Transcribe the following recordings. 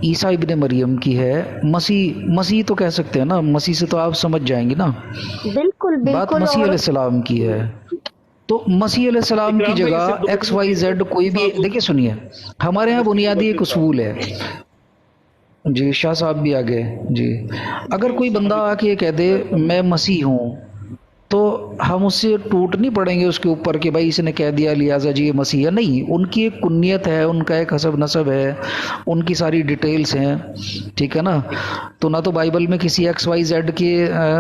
عیسیٰ ابن مریم کی ہے، مسیح تو کہہ سکتے ہیں نا، مسیح سے تو آپ سمجھ جائیں گے نا، بالکل بات بالکل. مسیح اور علیہ السلام کی ہے. تو مسیح علیہ السلام کی اکرام بھائی جگہ اسے 2 X minute Y wait Z کریں کوئی مفتی بھی، صاحب دیکھیے سنیے، ہمارے ہاں مفتی بنیادی مبشر ایک صاحب. اصول ہے. جی شاہ صاحب بھی آگے. جی اگر جی کوئی السلام بندہ آ علیکم. کے یہ کہہ دے میں مسیح ہوں، تو ہم اس سے ٹوٹ نہیں پڑیں گے اس کے اوپر کہ بھائی اس نے کہہ دیا لہٰذا جی یہ مسیح ہے. نہیں، ان کی ایک کنیت ہے، ان کا ایک حسب نسب ہے، ان کی ساری ڈیٹیلز ہیں، ٹھیک ہے نا. تو نہ تو بائبل میں کسی ایکس وائی زیڈ کے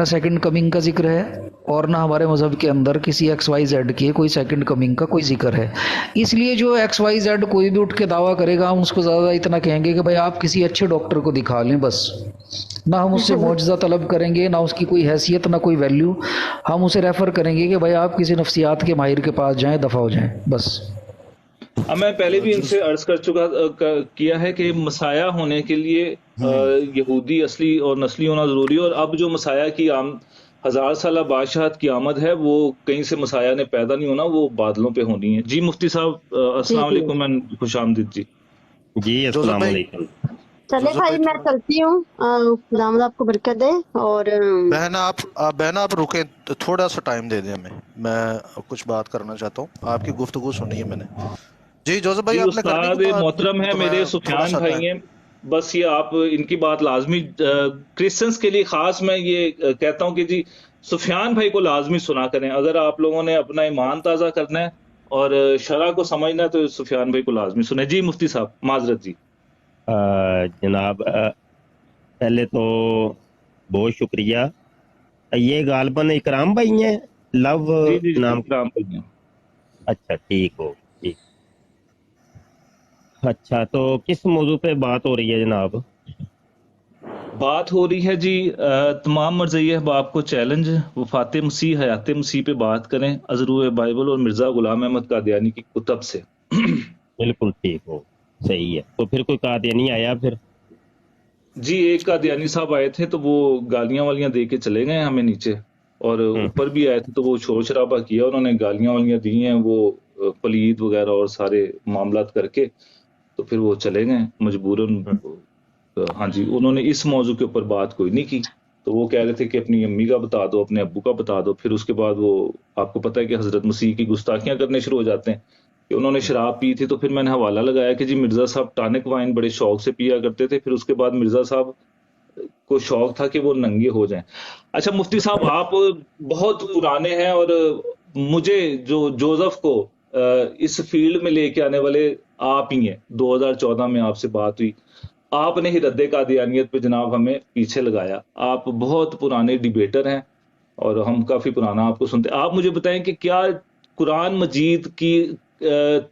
سیکنڈ کمنگ کا ذکر ہے، اور نہ ہمارے مذہب کے اندر کسی ایکس وائی زیڈ کے کوئی سیکنڈ کمنگ کا کوئی ذکر ہے. اس لیے جو ایکس وائی زیڈ کوئی بھی اٹھ کے دعویٰ کرے گا، ہم اس کو زیادہ اتنا کہیں گے کہ بھائی آپ کسی اچھے ڈاکٹر کو دکھا لیں بس. نہ ہم اس سے معجزہ طلب کریں گے، نہ اس کی کوئی حیثیت، نہ کوئی ویلیو. ہم اسے ریفر کریں گے کہ بھائی آپ کسی نفسیات کے ماہر کے پاس جائیں، دفع ہو جائیں بس. اب میں پہلے بھی ان جی سے عرض کر چکا کیا ہے کہ مسیح ہونے کے لیے یہودی اصلی اور نسلی ہونا ضروری ہے، اور اب جو مسیح کی 1000 سالہ بادشاہت کی آمد ہے وہ کہیں سے مسیح نے پیدا نہیں ہونا، وہ بادلوں پہ ہونی ہے. جی مفتی صاحب جی السلام جی. علیکم اینڈ خوش آمدید. جی جی جوزف السلام بھائی، علیکم. چلے جوزف بھائی بھائی میں تھوڑا چلتی ہوں. خداوند آپ کو برکت دے. اور بہن آپ رکیں، تھوڑا سا ٹائم دے دیں ہمیں، میں کچھ بات کرنا چاہتا ہوں، آپ کی گفتگو سنی ہے میں نے. جی جوزف بھائی جی آپ نے کرنی استاد کوئی بات محترم ہیں تو میں میرے تھوڑا سفیان سا ٹائم. بھائی ہیں، بس یہ آپ ان کی بات لازمی کرسچنس کے لیے خاص میں یہ کہتا ہوں کہ جی سفیان بھائی کو لازمی سنا کریں. اگر آپ لوگوں نے اپنا ایمان تازہ کرنا ہے اور شرع کو سمجھنا ہے تو سفیان بھائی کو لازمی سنیں. جی مفتی صاحب معذرت. جی جناب پہلے تو بہت شکریہ. یہ غالباً اکرام بھائی ہیں، لو جی جی جی نام. اکرام بھائی ہیں. اچھا ٹھیک ہو ٹھیک. اچھا تو کس موضوع پہ بات ہو رہی ہے جناب؟ بات ہو رہی ہے جی تمام مرزیہ احباب کو چیلنج، وفات مسیح حیات مسیح پہ بات کریں ازرو بائبل اور مرزا غلام احمد قادیانی کی کتب سے. بالکل ٹھیک ہو، صحیح ہے. تو پھر کوئی قادیانی آیا پھر؟ جی ایک قادیانی صاحب آئے تھے تو وہ گالیاں والیاں دے کے چلے گئے ہمیں نیچے، اور ہوں، اوپر بھی آئے تھے تو وہ شور شرابہ کیا، انہوں نے گالیاں والیاں دی ہیں وہ پلید وغیرہ اور سارے معاملات کر کے، تو پھر وہ چلے گئے مجبوراً. ہوں، ہاں جی انہوں نے اس موضوع کے اوپر بات کوئی نہیں کی، تو وہ کہہ رہے تھے کہ اپنی امی کا بتا دو، اپنے ابو کا بتا دو. پھر اس کے بعد وہ آپ کو پتہ ہے کہ حضرت مسیح کی گستاخیاں کرنے شروع ہو جاتے ہیں کہ انہوں نے شراب پی تھی. تو پھر میں نے حوالہ لگایا کہ جی مرزا صاحب ٹانک وائن بڑے شوق سے پیا کرتے تھے، پھر اس کے بعد مرزا صاحب کو شوق تھا کہ وہ ننگے ہو جائیں. اچھا مفتی صاحب آپ بہت پرانے ہیں، اور مجھے جو جوزف کو اس فیلڈ میں لے کے آنے والے آپ ہی ہیں. 2014 میں آپ سے بات ہوئی، آپ نے ہی رد قادیانیت پہ جناب ہمیں پیچھے لگایا. آپ بہت پرانے ڈیبیٹر ہیں اور ہم کافی پرانا آپ کو سنتے. آپ مجھے بتائیں کہ کیا قرآن مجید کی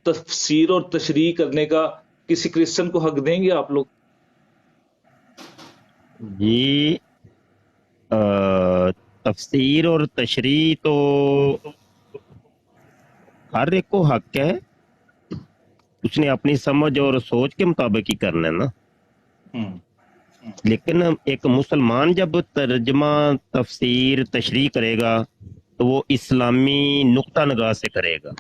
تفسیر اور تشریح کرنے کا کسی کرسچن کو حق دیں گے آپ لوگ؟ جی تفسیر اور تشریح تو ہر ایک کو حق ہے، اس نے اپنی سمجھ اور سوچ کے مطابق ہی کرنا ہے نا. ہوں لیکن ایک مسلمان جب ترجمہ تفسیر تشریح کرے گا تو وہ اسلامی نقطہ نگاہ سے کرے گا.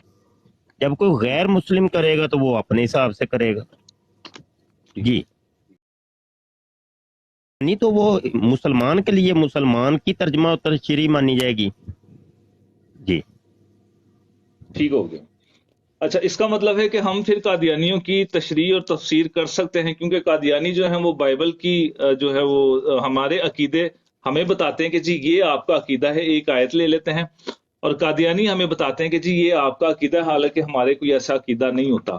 جب کوئی غیر مسلم کرے گا تو وہ اپنے حساب سے کرے گا. ٹھیک. جی نہیں تو وہ مسلمان کے لیے مسلمان کی ترجمہ اور تشریح مانی جائے گی. جی ٹھیک ہو گیا. اچھا اس کا مطلب ہے کہ ہم پھر قادیانیوں کی تشریح اور تفسیر کر سکتے ہیں، کیونکہ قادیانی جو ہیں وہ بائبل کی جو ہے وہ ہمارے عقیدے ہمیں بتاتے ہیں کہ جی یہ آپ کا عقیدہ ہے، ایک آیت لے لیتے ہیں، اور قادیانی ہمیں بتاتے ہیں کہ جی یہ آپ کا عقیدہ ہے، حالانکہ ہمارے کوئی ایسا عقیدہ نہیں ہوتا.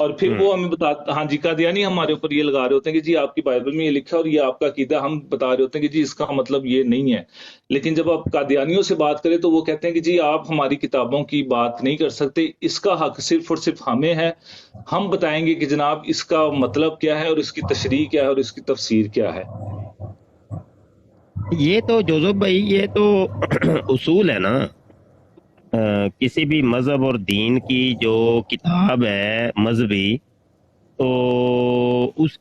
اور پھر ہوں. وہ ہمیں بتا ہاں جی قادیانی ہمارے اوپر یہ لگا رہے ہوتے ہیں کہ جی آپ کی بائبل میں یہ لکھا ہے اور یہ آپ کا عقیدہ، ہم بتا رہے ہوتے ہیں کہ جی اس کا مطلب یہ نہیں ہے. لیکن جب آپ قادیانیوں سے بات کریں تو وہ کہتے ہیں کہ جی آپ ہماری کتابوں کی بات نہیں کر سکتے، اس کا حق صرف اور صرف ہمیں ہے. ہم بتائیں گے کہ جناب اس کا مطلب کیا ہے اور اس کی تشریح کیا ہے اور اس کی تفسیر کیا ہے. یہ تو جوزف بھائی یہ تو اصول ہے نا. کسی بھی مذہب اور دین کی جو کتاب ہے مذہبی، تو اس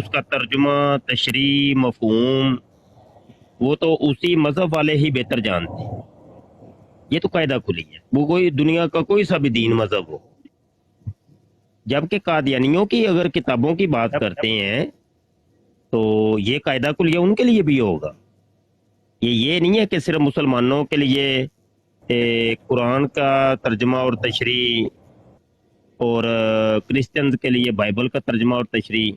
کا ترجمہ تشریح مفہوم وہ تو اسی مذہب والے ہی بہتر جانتے ہیں. یہ تو قاعدہ کلی ہے، وہ کوئی دنیا کا کوئی سا بھی دین مذہب ہو. जबकि कादियानियों की अगर किताबों की बात करते हैं तो ये कायदा कुलिया उनके लिए भी होगा। ये नहीं है कि सिर्फ मुसलमानों के लिए कुरान का तर्जमा और तशरी और क्रिश्चियंस के लिए बाइबल का तर्जमा और तशरी।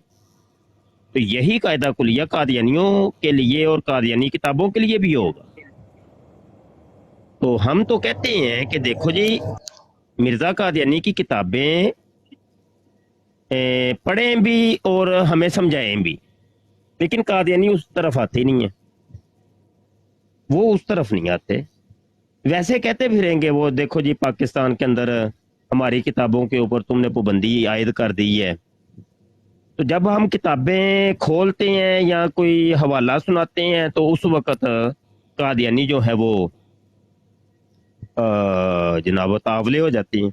तो यही कायदा कुलिया कादियानियों के लिए और कादियानी किताबों के लिए भी होगा। तो हम तो कहते हैं कि देखो जी, मिर्ज़ा कादियानी की किताबें पढ़ें भी और हमें समझाएं भी, लेकिन कादियानी उस तरफ आते नहीं है, वो उस तरफ नहीं आते। वैसे कहते फिरेंगे वो, देखो जी पाकिस्तान के अंदर हमारी किताबों के ऊपर तुमने पाबंदी आयद कर दी है। तो जब हम किताबें खोलते हैं या कोई हवाला सुनाते हैं तो उस वक़्त कादियानी जो है वो जनाब तावले हो जाते हैं,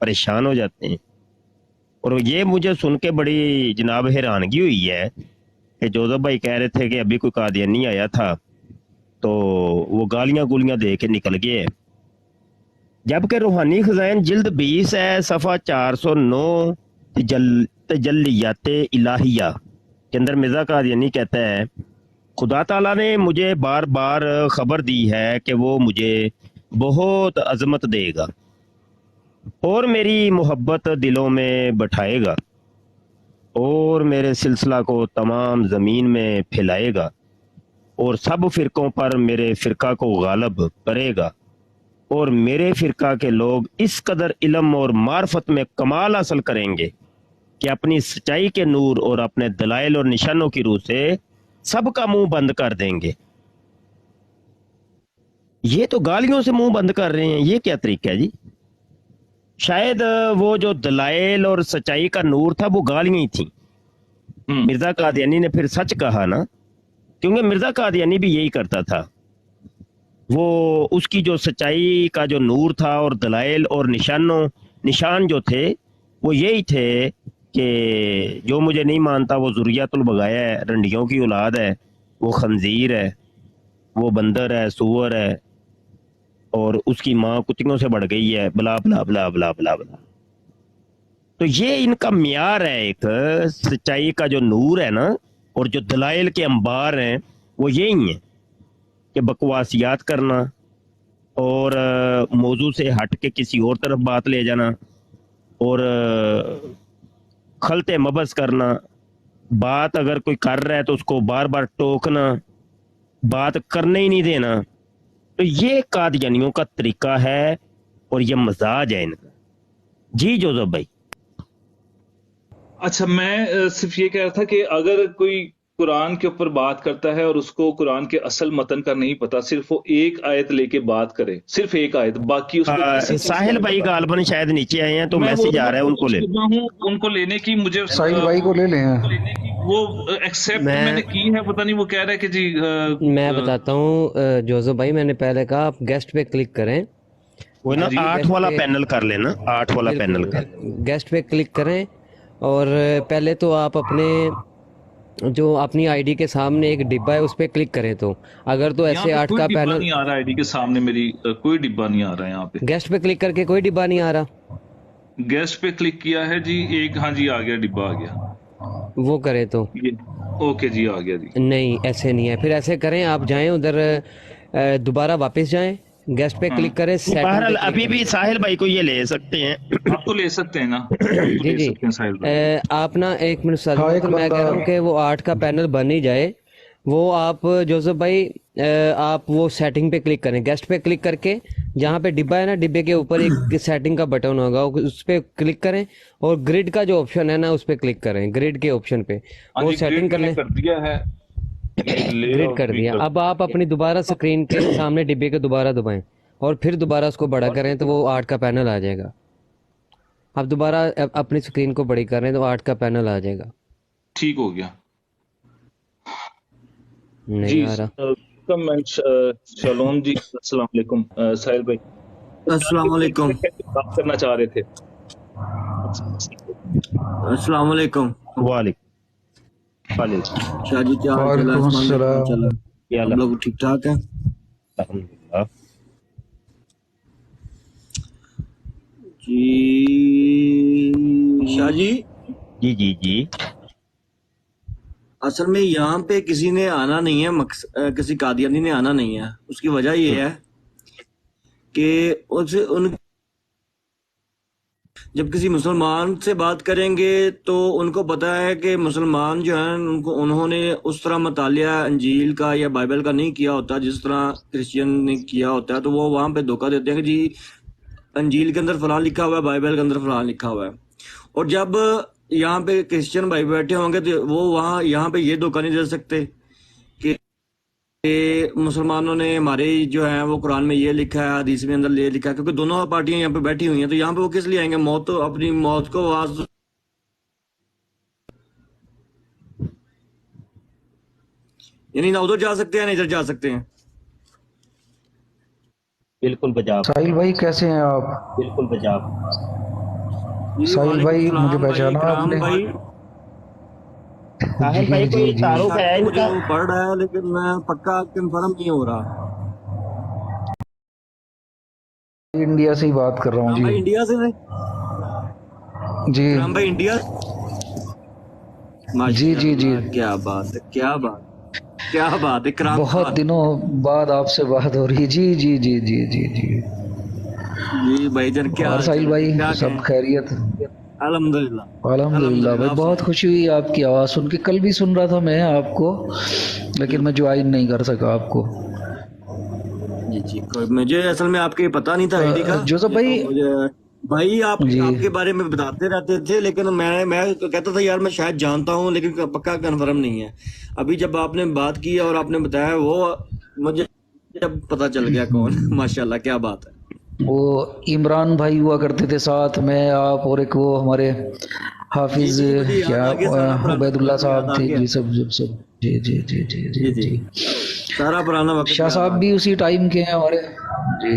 परेशान हो जाते हैं। और ये मुझे सुन के बड़ी जनाब हैरानगी हुई है कि जोसेफ भाई कह रहे थे कि अभी कोई कादियानी आया था तो वो गालियां गुलियां दे के निकल गए। जबकि रूहानी खजाइन जिल्द 20 है, सफ़ा 409 तजल्लियात इलाहिया के अंदर मिर्ज़ा कादियानी कहता है, खुदा ताला ने मुझे बार बार खबर दी है कि वो मुझे बहुत अजमत देगा और मेरी मोहब्बत दिलों में बैठाएगा और मेरे सिलसिला को तमाम ज़मीन में फैलाएगा और सब फ़िरक़ों पर मेरे फ़िरक़ा को गालब करेगा और मेरे फ़िरक़ा के लोग इस कदर इल्म और मार्फत में कमाल हासिल करेंगे कि अपनी सच्चाई के नूर और अपने दलाइल और निशानों की रूह से सबका मुंह बंद कर देंगे। ये तो गालियों से मुंह बंद कर रहे हैं, ये क्या तरीका है जी? शायद वो जो दलाइल और सच्चाई का नूर था वो गालियां ही थी। मिर्ज़ा कादियानी ने फिर सच कहा ना, क्योंकि मिर्ज़ा कादियानी भी यही करता था। वो उसकी जो सच्चाई का जो नूर था और दलाइल और निशान जो थे वो यही थे कि जो मुझे नहीं मानता वो ज़ुर्रियतुल बगाया है, रंडियों की औलाद है, वो खंजीर है, वो बंदर है, सूअर है और उसकी माँ कुत्तियों से बढ़ गई है, बला बला बला बला बला बला। तो ये इनका म्यार है, एक सच्चाई का जो नूर है ना और जो दलाइल के अंबार हैं वो यही है कि बकवासियात करना और मौजू से हट के किसी और तरफ बात ले जाना और खलते मबस करना। बात अगर कोई कर रहा है तो उसको बार बार टोकना, बात करने ही नहीं देना। तो ये कादियानियों का तरीका है और ये मजाज है इनका। जी जोसेफ भाई। अच्छा, मैं सिर्फ ये कह रहा था कि अगर कोई कुरान के ऊपर बात करता है और उसको कुरान के असल मतन का नहीं पता, सिर्फ वो एक आयत लेके बात करे, सिर्फ एक आयत, बाकी उसको साहिल भाई गालबन शायद नीचे आए हैं तो मैसेज आ रहा है, उनको ले उनको लेने की मुझे साहिल भाई को ले लें। वो एक्सेप्ट मैंने की है, पता नहीं वो कह रहा है कि जी मैं बताता हूँ जोसेफ भाई, मैंने पहले कहा आप गेस्ट पे क्लिक करें, वो ना 8 वाला पैनल कर लेना, 8 वाला पैनल कर, गेस्ट पे क्लिक करें और पहले तो आप अपने जो अपनी आईडी के सामने एक डिब्बा है उस पर क्लिक करें। तो अगर तो ऐसे 8 का पैनल नहीं आ रहा, आईडी के सामने मेरी कोई डिब्बा नहीं आ रहा है। यहाँ पे गेस्ट पे क्लिक करके कोई डिब्बा नहीं आ रहा। गेस्ट पे क्लिक किया है जी, एक, हाँ जी आ गया, डिब्बा आ गया, वो करें तो ये ओके जी आ गया जी। नहीं, ऐसे नहीं है। फिर ऐसे करें, आप जाएं उधर, दोबारा वापस जाएं, गेस्ट पे क्लिक करें, बहरहाल अभी भी साहिल भाई को ये ले सकते हैं, आप तो ले सकते हैं ना। जी जी। आप ना एक मिनट साथ मैं कह रहा हूँ कि वो 8 का पैनल बन ही जाए, वो आप जोसेफ भाई आप वो सेटिंग पे क्लिक करें, गेस्ट पे क्लिक करके जहाँ पे डिब्बा है ना, डिब्बे के ऊपर एक सेटिंग का बटन होगा, उस पे क्लिक करें और ग्रिड का जो ऑप्शन है ना उस पे क्लिक करें, ग्रिड के ऑप्शन पे वो सेटिंग कर लें। ग्रिड कर दिया। अब आप अपनी दोबारा स्क्रीन के सामने डिब्बे के दोबारा दबाएं और फिर दोबारा उसको बड़ा करें तो वो 8 का पैनल आ जाएगा। आप दोबारा अपनी स्क्रीन को बड़ी करें तो 8 का पैनल आ जाएगा। ठीक हो गया। नहीं आ रहा। शलोम जी, अस्सलाम वालेकुम। साहिल भाई अस्सलाम वालेकुम। बात करना चाह रहे थे। अस्सलाम वालेकुम। वालेकुम शाह जी क्या हाल चाल है? आप लोग ठीक ठाक हैं? जी शाह जी, जी जी जी। असल में यहाँ पे किसी ने आना नहीं है, किसी कादियानी ने आना नहीं है। उसकी वजह ये है कि उन जब किसी मुसलमान से बात करेंगे तो उनको पता है कि मुसलमान जो हैं उन्होंने उस तरह मतालिया अंजील का या बाइबल का नहीं किया होता जिस तरह क्रिश्चियन ने किया होता है, तो वो वहां पे धोखा देते हैं कि जी अंजील के अंदर फलां लिखा हुआ है, बाइबल के अंदर फलां लिखा हुआ है। और जब यहाँ पे क्रिश्चियन भाई बैठे होंगे तो वो वहाँ यहाँ पे ये धोखा नहीं दे सकते कि मुसलमानों ने हमारे जो है वो कुरान में ये लिखा है, हदीस में अंदर ये लिखा है, क्योंकि दोनों पार्टियां यहाँ पे बैठी हुई हैं। तो यहाँ पे वो किस लिए आएंगे? मौत तो अपनी मौत को आवाज, यानी ना उधर जा सकते हैं ना इधर जा सकते हैं। बिल्कुल बजाब, साहिल भाई कैसे हैं आप? बिल्कुल बजाब। जी, साहिल भाई वालेकुम मुझे सलाम भाई, पहचाना इकराम आपने? भाई। साहिल जी भाई जी कोई जी। तारुफ है मुझे इनका? वो पढ़ रहा है लेकिन मैं पक्का कंफर्म नहीं हो रहा। इंडिया से ही बात कर रहा हूँ इकराम भाई जी। इंडिया से हैं? जी इकराम भाई इंडिया? जी जी जी। माशाल्लाह, क्या बात है, क्या बात, क्या बात है इकराम बहुत खान। दिनों बाद आपसे बात हो रही है। जी जी जी जी जी जी। जी भाईजान, क्या और हाल साहिल चाल है? भाई क्या सब कहें? खैरियत? अल्हम्दुलिल्लाह, अल्हम्दुलिल्लाह भाई, आप बहुत सुनाओ। खुशी हुई आपकी आवाज़ सुन के। कल भी सुन रहा था मैं आपको, लेकिन मैं ज्वाइन नहीं कर सका आपको। जी जी, कोई मुझे असल में आपके पता नहीं था आईडी का। जोसेफ ये भाई। तो मुझे भाई जी आपके बारे में बताते रहते थे, लेकिन मैं कहता था यार मैं शायद जानता हूँ, लेकिन पक्का कंफर्म नहीं है। अभी जब आपने बात की और आपने बताया वो मुझे जब पता चल गया कौन। माशाल्लाह, क्या बात है। वो इमरान भाई हुआ करते थे साथ में, आप और एक वो हमारे हाफिज जी मुझे याद क्या आ गया, सारा पुराना उबैदुल्ला वक्त याद साहब आ थे गया। जी, सब सब सब। जी जी जी जी जी जी जी, जी। सारा पुराना वक्त शाह याद आ साहब भी गया। उसी टाइम के हैं हमारे। जी।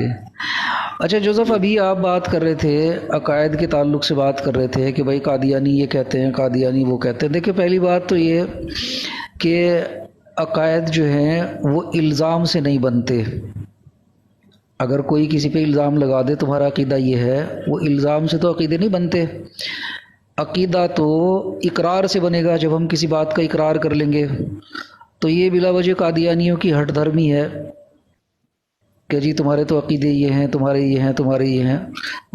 अच्छा जोसेफ, अभी आप बात कर रहे थे अकायद के ताल्लुक से, बात कर रहे थे कि भाई कादियानी ये कहते हैं, कादियानी वो कहते हैं। देखिए पहली बात तो ये कि अकायद जो हैं वो इल्ज़ाम से नहीं बनते। अगर कोई किसी पे इल्ज़ाम लगा दे तुम्हारा अकीदा ये है, वो इल्ज़ाम से तो अकीदे नहीं बनते। अकीदा तो इकरार से बनेगा। जब हम किसी बात का इकरार कर लेंगे तो ये बिला वजह कादियानियों की हट धर्मी है कि जी तुम्हारे तो अकीदे ये हैं, तुम्हारे ये हैं, तुम्हारे ये हैं।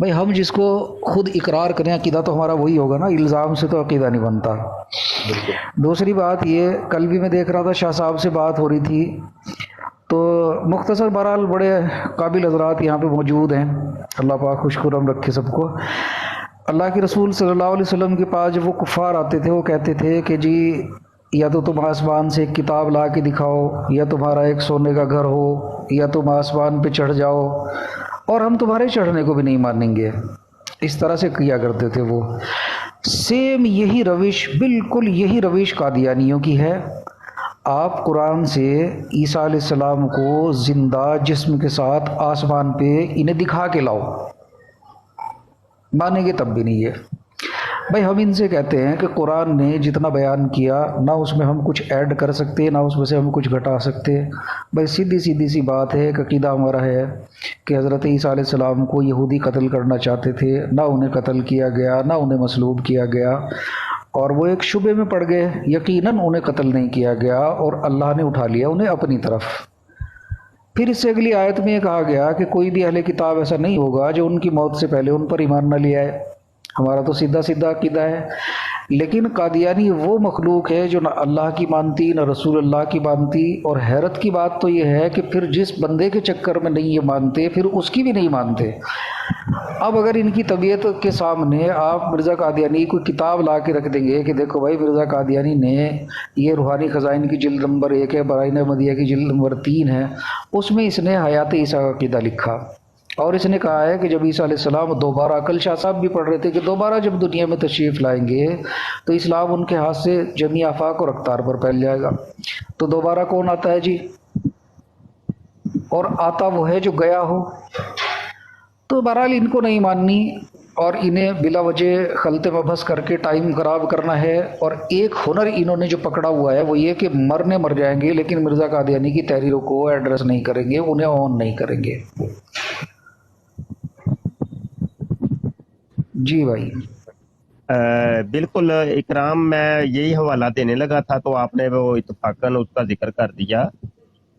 भाई हम जिसको खुद इकरार करें अकीदा तो हमारा वही होगा ना, इल्ज़ाम से तो अकीदा नहीं बनता। दूसरी बात ये, कल भी मैं देख रहा था शाह साहब से बात हो रही थी, तो मुख्तसर बहरहाल बड़े काबिल हजरात यहाँ पे मौजूद हैं, अल्लाह पाक खुशखुरम रखे सबको। अल्लाह के रसूल सल्लल्लाहु अलैहि वसल्लम के पास जब वो कुफ़ार आते थे, वो कहते थे कि जी या तो तुम आसमान से एक किताब ला के दिखाओ, या तुम्हारा एक सोने का घर हो, या तुम आसमान पे चढ़ जाओ, और हम तुम्हारे चढ़ने को भी नहीं मानेंगे। इस तरह से किया करते थे वो। सेम यही रविश, बिल्कुल यही रविश कादियानियों की है। आप कुरान से ईसा अलैहिस्सलाम को जिंदा जिस्म के साथ आसमान पे इन्हें दिखा के लाओ, मानेंगे तब भी नहीं है। भाई हम इनसे कहते हैं कि कुरान ने जितना बयान किया ना उसमें हम कुछ ऐड कर सकते, ना उसमें से हम कुछ घटा सकते। भाई सीधी सीधी सी बात है कि अकीदा हमारा है कि हज़रत ईसा अलैहिस्सलाम को यहूदी कत्ल करना चाहते थे, ना उन्हें कत्ल किया गया, ना उन्हें मसलूब किया गया, और वो एक शुबे में पड़ गए। यकीनन उन्हें कत्ल नहीं किया गया और अल्लाह ने उठा लिया उन्हें अपनी तरफ। फिर इससे अगली आयत में ये कहा गया कि कोई भी अहले किताब ऐसा नहीं होगा जो उनकी मौत से पहले उन पर ईमान न ले आए। हमारा तो सीधा सीधा अकीदा है। लेकिन कादियानी वो मखलूक है जो ना अल्लाह की मानती, ना रसूल अल्लाह की मानती। और हैरत की बात तो ये है कि फिर जिस बंदे के चक्कर में नहीं ये मानते, फिर उसकी भी नहीं मानते। अब अगर इनकी तबीयत के सामने आप मिर्ज़ा कादियानी कोई किताब ला के रख देंगे कि देखो भाई मिर्ज़ा कादियानी ने ये रूहानी ख़ज़ाइन की जिल्द नंबर 1 है, बराइन अहमदिया की जिल्द नंबर 3 है, उसमें इसने हयात ईसा का अक़ीदा लिखा, और इसने कहा है कि जब ईसा अलैहिस्सलाम दोबारा, कल शाह साहब भी पढ़ रहे थे कि दोबारा जब दुनिया में तशरीफ़ लाएंगे तो इस्लाम उनके हाथ से जमी आफाक और अख्तार पर फैल जाएगा। तो दोबारा कौन आता है जी? और आता वो है जो गया हो। तो बहरहाल इनको नहीं माननी और इन्हें बिला वजह खलते मबहस करके टाइम खराब करना है। और एक हुनर इन्होंने जो पकड़ा हुआ है वो ये कि मरने मर जाएंगे लेकिन मिर्ज़ा कादियानी की तहरीरों को एड्रेस नहीं करेंगे, उन्हें ऑन नहीं करेंगे। जी भाई। बिल्कुल इकराम, मैं यही हवाला देने लगा था तो आपने वो इत्तफाकन उसका जिक्र कर दिया।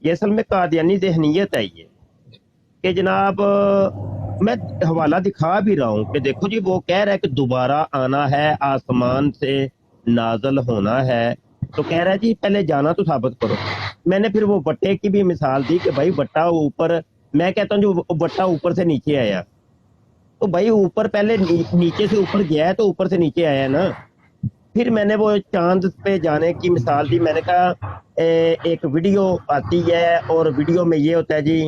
ये असल में कादियानी ज़हनियत है ये, कि जनाब मैं हवाला दिखा भी रहा हूँ कि देखो जी, वो कह रहा है कि दोबारा आना है, आसमान से नाजल होना है, तो कह रहा है जी पहले जाना तो साबित करो। मैंने फिर वो बट्टे की भी मिसाल दी कि भाई बट्टा ऊपर, मैं कहता हूँ जो बट्टा ऊपर से नीचे आया, तो भाई ऊपर पहले नीचे से ऊपर गया है तो ऊपर से नीचे आया ना। फिर मैंने वो चांद पे जाने की मिसाल दी, मैंने कहा एक वीडियो आती है और वीडियो में ये होता है जी,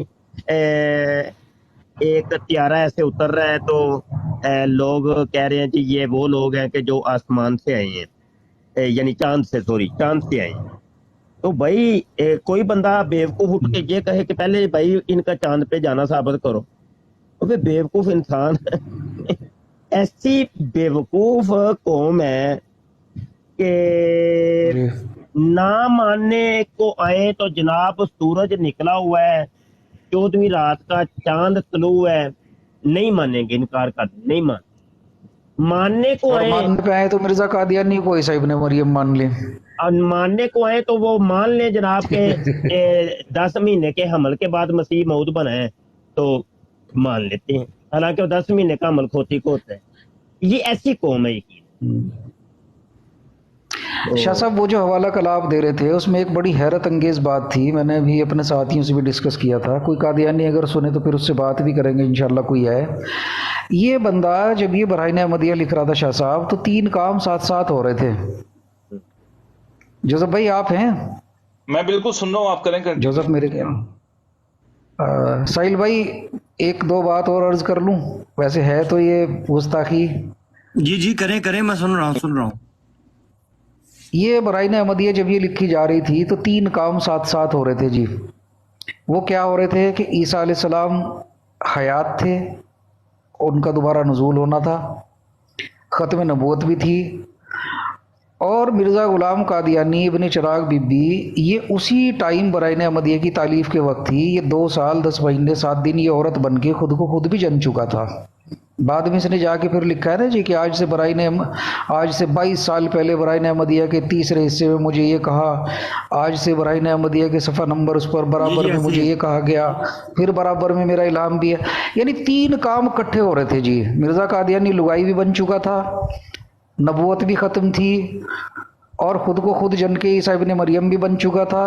एक त्यारा ऐसे उतर रहा है तो लोग कह रहे हैं जी ये वो लोग हैं कि जो आसमान से आए हैं, यानी चांद से, सॉरी चांद से आए हैं। तो भाई कोई बंदा बेवकूफ उठ के ये कहे कि पहले भाई इनका चांद पे जाना साबित करो, तो फिर बेवकूफ इंसान ऐसी बेवकूफ कौम है कि ना मानने को आए तो जनाब सूरज निकला हुआ है, 14वीं रात का चांद तलू है, नहीं मानेंगे, इनकार कर नहीं मानने को और आए, मानने पे आए तो मिर्जा कादियानी को ईसा इब्ने मरियम मान ले। और मानने को आए तो वो मान ले जनाब के 10 महीने के हमल के बाद मसीह मऊद बना है तो मान लेते हैं, हालांकि वो 10 महीने का हमल खोती को होता है। ये ऐसी कौम है यकीन। शाह साहब, वो जो हवाला कल आप दे रहे थे उसमें एक बड़ी हैरत अंगेज बात थी, मैंने भी अपने साथियों से भी डिस्कस किया था, कोई कादियानी अगर सुने तो फिर उससे बात भी करेंगे इंशाल्लाह कोई है। ये बंदा जब ये बरहाइन अहमदिया लिख रहा था शाह साहब, तो 3 काम साथ साथ हो रहे थे। जोसेफ भाई आप हैं? मैं बिल्कुल सुन रहा हूँ, आप करें जोसेफ मेरे क्या साहिल भाई, 1-2 बात और अर्ज कर लूं, वैसे है तो ये गुस्ताखी। जी जी, करें करें, मैं सुन रहा हूँ। ये बरहाइन अहमदिया जब ये लिखी जा रही थी तो 3 काम साथ साथ हो रहे थे जी। वो क्या हो रहे थे कि ईसा अलैहिस्सलाम हयात थे, उनका दोबारा नुज़ूल होना था, ख़त्म नबूवत भी थी, और मिर्ज़ा ग़ुलाम कादियानी इब्ने चिराग बीबी ये उसी टाइम बरहाइन अहमदिया की तालीफ़ के वक्त थी, ये 2 साल 10 महीने 7 दिन ये औरत बन के खुद को खुद भी जन चुका था। बाद में इसने जाके फिर लिखा है ना जी कि आज से 22 साल पहले बरहाइन अहमदिया के तीसरे हिस्से में मुझे ये कहा, आज से बरहाइन अहमदिया के सफ़ा नंबर उस पर बराबर में मुझे ये कहा गया, फिर बराबर में मेरा इल्हाम भी है। यानी 3 काम इकट्ठे हो रहे थे जी। मिर्ज़ा कादियानी लुगाई भी बन चुका था, नबूवत भी ख़त्म थी, और ख़ुद को खुद जन के ईसा इब्ने मरियम भी बन चुका था,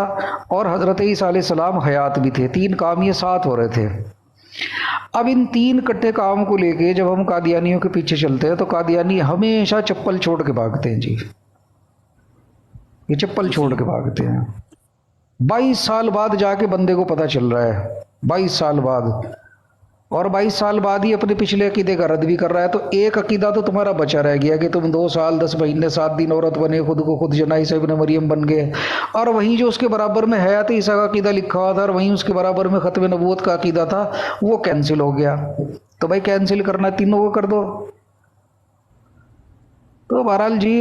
और हज़रत ईसा अलैहिस्सलाम हयात भी थे। 3 काम ये साथ हो रहे थे। अब इन 3 इकट्ठे काम को लेके जब हम कादियानियों के पीछे चलते हैं तो कादियानी हमेशा चप्पल छोड़ के भागते हैं जी, ये चप्पल छोड़ के भागते हैं। 22 साल बाद जाके बंदे को पता चल रहा है, 22 साल बाद, और 22 साल बाद ही अपने पिछले अकीदे का रद्द भी कर रहा है। तो एक अकीदा तो तुम्हारा बचा रह गया कि तुम 2 साल 10 महीने 7 दिन औरत बने, खुद को खुद जना ईसा इब्ने मरियम बन गए, और वहीं जो उसके बराबर में हयात ईसा का अकीदा लिखा हुआ था और वहीं उसके बराबर में ख़त्म नबूवत का अकीदा था, वो कैंसिल हो गया। तो भाई कैंसिल करना तीनों को कर दो। तो बहरहाल जी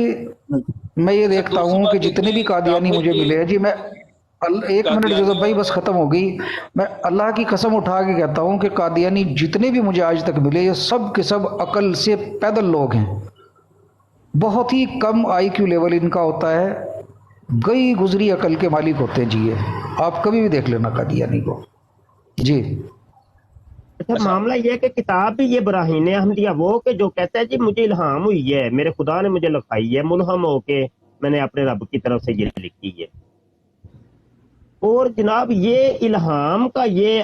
मैं ये देखता हूँ कि जितने भी कादियानी मुझे मिले हैं जी, मैं 1 मिनट जोसेफ भाई बस ख़त्म हो गई, मैं अल्लाह की कसम उठा के कहता हूँ कि कादियानी जितने भी मुझे आज तक मिले ये सब के सब अकल से पैदल लोग हैं। बहुत ही कम IQ लेवल इनका होता है, गई गुजरी अकल के मालिक होते हैं जी। ये आप कभी भी देख लेना कादियानी को जी। अच्छा, मामला ये है कि किताब भी ये बराहीन अहमदिया वो कि जो कहता है जी मुझे इल्हाम हुई है, मेरे खुदा ने मुझे लिखाई है, मुल्हम हो के मैंने अपने रब की तरफ से ये लिखी है। और जनाब ये इल्हाम का ये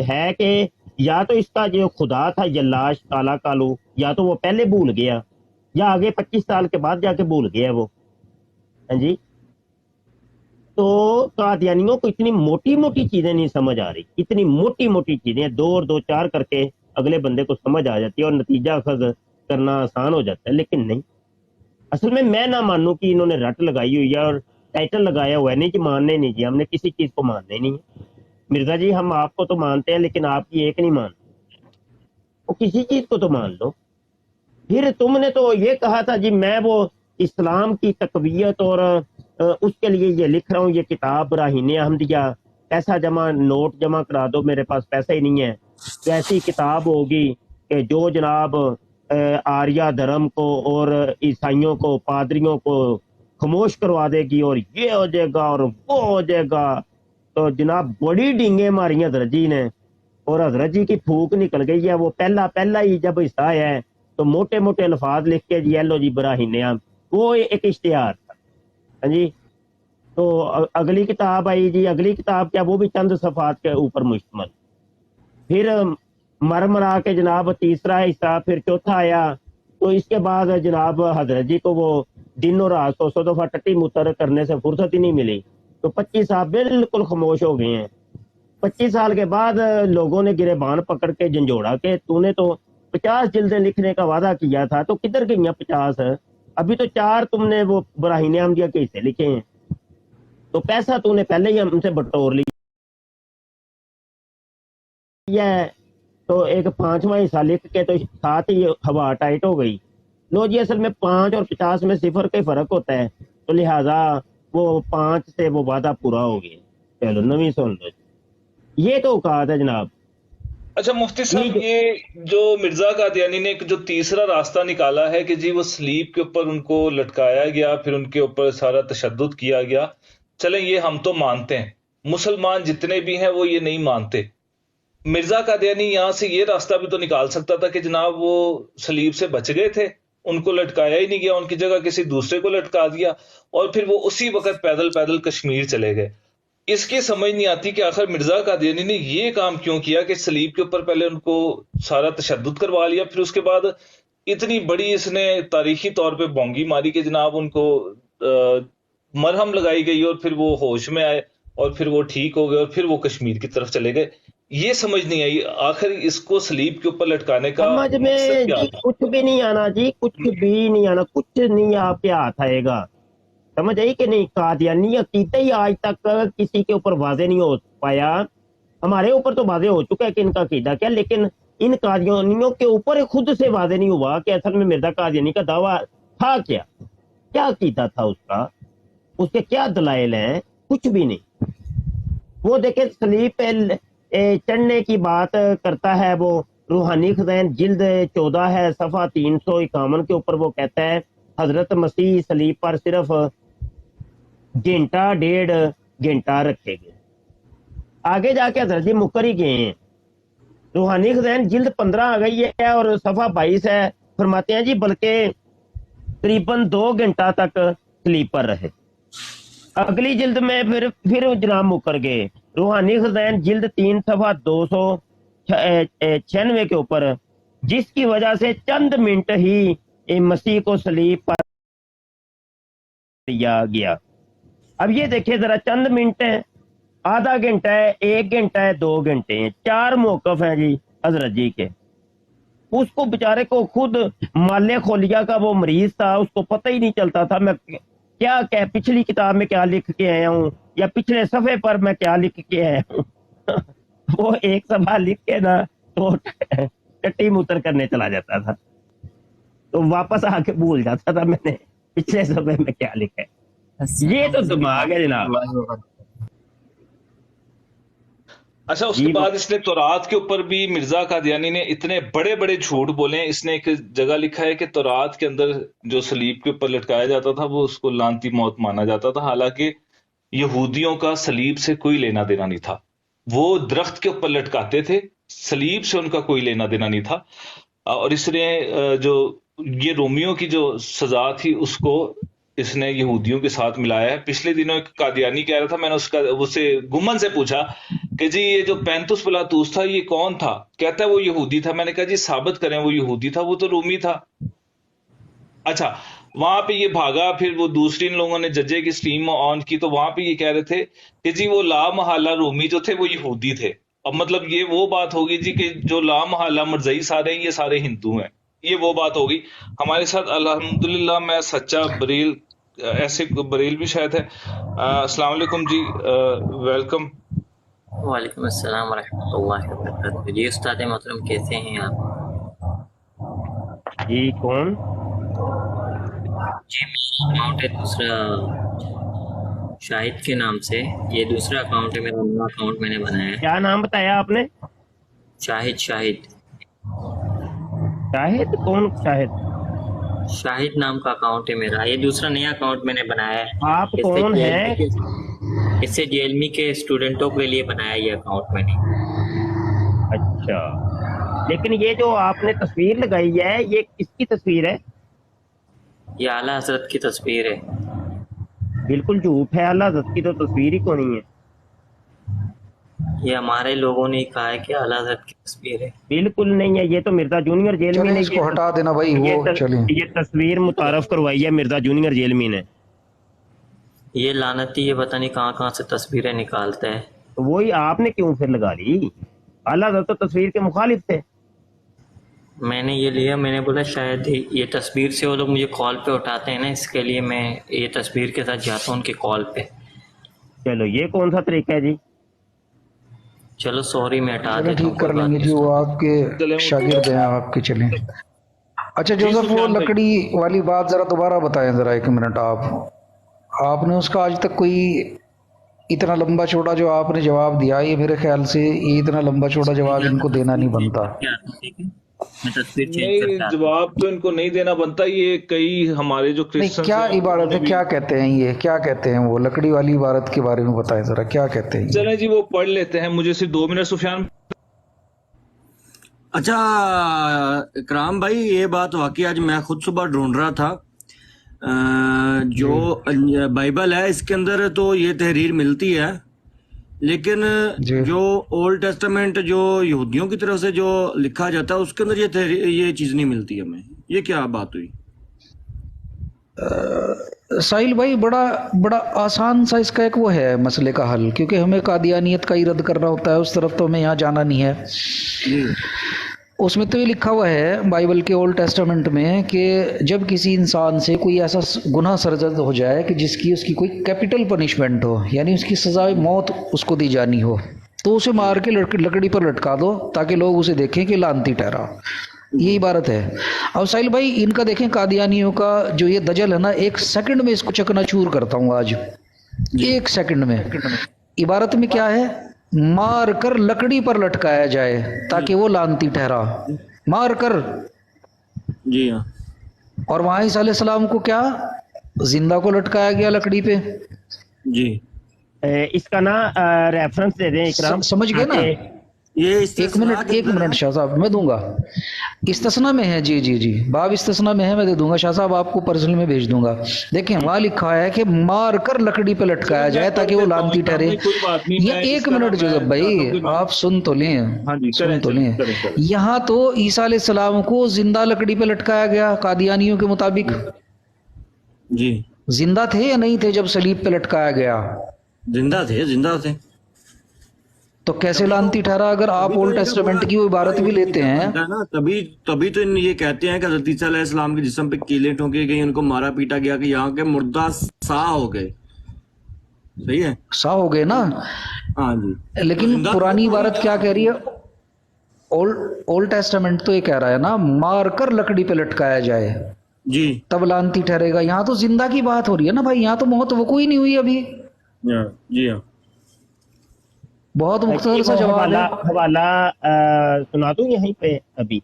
है कि या तो इसका जो खुदा था यल्लाश काला कालू, या तो वो पहले भूल गया या आगे 25 साल के बाद जाके भूल गया वो। हाँ जी, तो कादियानियों को इतनी मोटी मोटी चीजें नहीं समझ आ रही, इतनी मोटी मोटी चीजें 2 और 2 4 करके अगले बंदे को समझ आ जाती है और नतीजा अखज़ करना आसान हो जाता है। लेकिन नहीं, असल में मैं ना मानूं कि इन्होंने रट लगाई हुई है और टाइटल लगाया हुआ है, नहीं जी मानने नहीं जी, हमने किसी चीज को मानना ही नहीं है। मिर्जा जी हम आपको तो मानते हैं लेकिन आपकी एक नहीं मानते, वो किसी चीज को तो मान लो। फिर तुमने तो ये कहा था जी मैं वो इस्लाम की तकवीयत और उसके लिए ये लिख रहा हूँ ये किताब बराहीन अहमदिया, पैसा जमा नोट जमा करा दो, मेरे पास पैसा ही नहीं है। ऐसी किताब होगी कि जो जनाब आर्या धर्म को और ईसाइयों को, पादरियों को खामोश करवा देगी और ये हो जाएगा और वो हो जाएगा। तो जनाब बड़ी डींगे मारी हजरत जी ने और हजरत जी की फूक निकल गई है। वो पहला ही जब हिस्सा है तो मोटे मोटे अल्फाज लिख के जी लो जी बराहीने, वो एक इश्तिहार था। हाँ जी। तो अगली किताब आई जी, अगली किताब क्या, वो भी चंद सफात के ऊपर मुश्तमल। फिर मरा के जनाब तीसरा हिस्सा, फिर चौथा आया। तो इसके बाद जनाब हजरत जी को वो दिन और रात 100 दफा टट्टी मुतर करने से फुर्सत ही नहीं मिली। तो 25 साल बिल्कुल खामोश हो गए हैं। 25 साल के बाद लोगों ने गिरेबान पकड़ के झंझोड़ा के तूने तो 50 जिल्दें लिखने का वादा किया था, तो किधर गई 50? अभी तो 4 तुमने वो बराहीने अहमदिया के हिस्से लिखे हैं, तो पैसा तूने पहले ही हमसे बटोर लिया है। तो एक 5वां हिस्सा लिख के तो साथ ही हवा टाइट हो गई। लो जी, असल में 5 और 50 में सिफर का फर्क होता है, तो लिहाजा वो 5 से वो वादा पूरा हो गया। चलो नवी सुन लो, ये तो औकात है जनाब। अच्छा मुफ्ती साहब, ये जो मिर्जा कादियानी ने एक जो तीसरा रास्ता निकाला है कि जी वो सलीब के ऊपर उनको लटकाया गया, फिर उनके ऊपर सारा तशद्दुद किया गया, चलें ये हम तो मानते हैं, मुसलमान जितने भी हैं वो ये नहीं मानते। मिर्जा कादियानी यहां से ये रास्ता भी तो निकाल सकता था कि जनाब वो सलीब से बच गए थे, उनको लटकाया ही नहीं गया, उनकी जगह किसी दूसरे को लटका दिया और फिर वो उसी वक्त पैदल पैदल कश्मीर चले गए। इसकी समझ नहीं आती कि आखिर मिर्जा कादियानी ने ये काम क्यों किया कि सलीब के ऊपर पहले उनको सारा तशद्दुद करवा लिया, फिर उसके बाद इतनी बड़ी इसने तारीखी तौर पे बोंगी मारी कि जनाब उनको मरहम लगाई गई और फिर वो होश में आए और फिर वो ठीक हो गए और फिर वो कश्मीर की तरफ चले गए। ये समझ नहीं आई आखिर इसको सलीब के ऊपर लटकाने का समझ में जी कुछ भी नहीं आना जी, कुछ भी नहीं आना, कुछ नहीं आपके हाथ आएगा। समझ आई कि नहीं? कादियानी अकीदा ही आज तक किसी के ऊपर वाजे नहीं हो पाया। हमारे ऊपर तो वाजे हो चुका है कि इनका अकीदा क्या, लेकिन इन कादियानियों के ऊपर खुद से वाजे नहीं हुआ कि असल में मिर्जा कादियानी का दावा था क्या, क्या अकीदा था उसका, उसके क्या दलाइल हैं, कुछ भी नहीं। वो देखे सलीब पे चढ़ने की बात करता है वो रूहानी खज़ाइन जिल्द 14 है, सफ़ा 351 के ऊपर वो कहता है हजरत मसीह सलीब पर सिर्फ घंटा 1.5 घंटा रखे गए। आगे जाके हजरत जी मुकर ही गए हैं। रूहानी खज़ाइन जिल्द 15 आ गई है और सफ़ा 22 है, फरमाते हैं जी बल्कि करीबन 2 घंटा तक सलीब पर रहे। अगली जिल्द में फिर जनाब मुकर गए। रूहानी खज़ाइन जिल्द 3 सफ़ा 296 के ऊपर, जिसकी वजह से चंद मिनट ही मसीह को सलीब पर दिया गया। अब ये देखिए जरा, चंद मिनट है, आधा घंटा है, 1 घंटा है, 2 घंटे हैं, 4 मौकफ हैं जी हजरत जी के। उसको बेचारे को खुद माले खोलिया का वो मरीज था, उसको पता ही नहीं चलता था मैं क्या पिछली किताब में क्या लिख के आया हूँ या पिछले सफे पर मैं क्या लिख के आया हूँ। वो एक सफा लिख के ना तो टट्टी मुतर करने चला जाता था, तो वापस आके भूल जाता था मैंने पिछले सफे में क्या लिखा है। ये तो दिमाग है जनाब। अच्छा, उसके बाद इसने तौरात के ऊपर भी मिर्जा कादियानी ने इतने बड़े बड़े झूठ बोले। इसने एक जगह लिखा है कि तौरात के अंदर जो सलीब के ऊपर लटकाया जाता था वो उसको लानती मौत माना जाता था, हालांकि यहूदियों का सलीब से कोई लेना देना नहीं था। वो दरख्त के ऊपर लटकाते थे, सलीब से उनका कोई लेना देना नहीं था। और इसने जो ये रोमियों की जो सजा थी उसको इसने यहूदियों के साथ मिलाया है। पिछले दिनों एक कादियानी कह रहा था, मैंने उससे गुमन से पूछा कि जी ये जो पैंतुस पिलातूस था ये कौन था? कहता है वो यहूदी था। मैंने कहा जी साबित करें वो यहूदी था, वो तो रोमी था। अच्छा, वहां पे ये भागा, फिर वो दूसरी इन लोगों ने जजे की स्ट्रीम ऑन की तो वहां पे ये कह रहे थे कि जी वो ला महल्ला रोमी जो थे वो यहूदी थे। अब मतलब ये वो बात होगी जी कि जो ला महल्ला मरजई सारे ये सारे हिंदू हैं, ये वो बात होगी। हमारे साथ अल्हम्दुलिल्लाह मैं सच्चा बरेल, ऐसे बरेल भी शायद है। अस्सलाम वालेकुम जी, वेलकम। वालेकुम अस्सलाम वरहमतुल्लाहि वबरकातुहू। जी उस्ताद मोहतरम कैसे हैं आप? जी कौन? जी मेरा अकाउंट है दूसरा शाहिद के नाम से, ये दूसरा अकाउंट है मेरा, नया अकाउंट मैंने बनाया है। क्या नाम बताया आपने? शाहिद। शाहिद कौन शाहिद? शाहिद नाम का अकाउंट है मेरा, ये दूसरा नया अकाउंट मैंने बनाया है। आप कौन हैं? इससे जेएलमी के स्टूडेंटों के लिए बनाया ये अकाउंट मैंने। अच्छा, लेकिन ये जो आपने तस्वीर लगाई है ये किसकी तस्वीर है? ये आला हजरत की तस्वीर है। बिल्कुल झूठ है, आला हज़रत की तो तस्वीर ही कोई नहीं है। ये हमारे लोगों ने कहा है कि आला हजरत की तस्वीर है। बिल्कुल नहीं है, ये तो मिर्जा जूनियर जेल में चलिए ने इसको हटा देना भाई, वो चलिए। ये तस्वीर मुतारफ करवाई है मिर्जा जूनियर जेल में ने। ये लानती ये पता नहीं कहाँ कहाँ से तस्वीरें निकालता है। तो वही आपने क्यों फिर लगा ली? आला हज़रत तो तस्वीर के मुखालिफ थे। मैंने ये लिया, मैंने बोला शायद ये तस्वीर से वो लोग मुझे कॉल पे उठाते हैं ना, इसके लिए मैं ये तस्वीर के साथ जाता हूँ उनके कॉल पे। चलो ये कौन सा तरीका है जी? चलो सॉरी, मैं हटा चलिए देता हूँ, ठीक कर कोई बात लेंगे जी, नहीं। वो आपके शागिर्द हैं आपके। चलें। अच्छा जोसेफ, वो सुफियान भाई। लकड़ी वाली बात जरा दोबारा बताएं जरा, एक मिनट। आपने उसका आज तक कोई इतना लंबा चौड़ा जो आपने जवाब दिया, ये मेरे ख्याल से ये इतना लंबा चौड़ा जवाब इनको देना नहीं बनता। क्या ठीक है, मैं तस्वीर चेंज नहीं, करता हूँ। जवाब तो इनको नहीं देना बनता। ये कई हमारे जो नहीं, क्रिश्चियन क्या इबारत है, क्या कहते हैं ये, क्या कहते हैं वो लकड़ी वाली इबारत के बारे में बताएं जरा, क्या कहते हैं ये? चलें जी, वो पढ़ लेते हैं। मुझे सिर्फ 2 मिनट सुफियान। अच्छा इकराम भाई, ये बात वाकई आज मैं खुद सुबह ढूंढ रहा था। जो बाइबल है इसके अंदर तो ये तहरीर मिलती है, लेकिन जी। जो ओल्ड टेस्टामेंट जो यहूदियों की तरफ से जो लिखा जाता है उसके अंदर ये चीज नहीं मिलती हमें। ये क्या बात हुई? साहिल भाई, बड़ा बड़ा आसान सा इसका एक वो है मसले का हल, क्योंकि हमें कादियानियत का ही रद्द करना होता है, उस तरफ तो हमें यहाँ जाना नहीं है। उसमें तो ये लिखा हुआ है बाइबल के ओल्ड टेस्टामेंट में कि जब किसी इंसान से कोई ऐसा गुनाह सरजद हो जाए कि जिसकी उसकी कोई कैपिटल पनिशमेंट हो, यानी उसकी सजा मौत उसको दी जानी हो, तो उसे मार के लकड़ी पर लटका दो ताकि लोग उसे देखें कि लानती ठहरा। ये इबारत है। अब साहिल भाई, इनका देखें कादियानियों का जो ये दजल है ना, 1 सेकंड में इसको चकनाचूर करता हूँ आज, 1 सेकंड में। इबारत में क्या है? मार कर लकड़ी पर लटकाया जाए ताकि वो लानती ठहरा, मार कर। जी हाँ। और वहां ईसा अलैहिस्सलाम को क्या जिंदा को लटकाया गया लकड़ी पे। जी इसका ना रेफरेंस दे दें इकराम। समझ गए ना? ये एक मिनट शाह साहब, मैं दूंगा। इस्तिस्ना में है, जी जी जी, बाब इस्तिस्ना में है, मैं दे दूंगा शाह साहब, आपको पर्सनल में भेज दूंगा। देखें वहां लिखा है कि मार कर लकड़ी पे लटकाया जाए ताकि वो लानती ठहरे। ये 1 मिनट जोसेफ भाई, आप सुन तो लें, सुन तो लें। यहाँ तो ईसा अलैहिस्सलाम को जिंदा लकड़ी पे लटकाया गया कादियानियों के मुताबिक। जी, जिंदा थे या नहीं थे जब सलीब पे लटकाया गया? जिंदा थे। तो कैसे लानती ठहरा? अगर आप ओल्ड टेस्टामेंट की वो इबारत भी लेते हैं ना, तभी तो ये कहते हैं कि हज़रत ईसा अलैहिस्सलाम के जिस्म पे कीलें ठोकी गई, उनको मारा पीटा गया कि यहाँ के मुर्दा सा हो गए। सही है, सा हो गए ना। हाँ जी। लेकिन पुरानी इबारत क्या कह रही है? ओल्ड टेस्टामेंट तो ये कह रहा है ना, मार कर लकड़ी पे लटकाया जाए जी तब लानती ठहरेगा। यहाँ तो जिंदा की बात हो रही है ना भाई, यहाँ तो मौत वो कोई नहीं हुई अभी। जी हाँ। बहुत मुख्तसर सा जवाब है। हवाला सुना दूं यहीं पे अभी?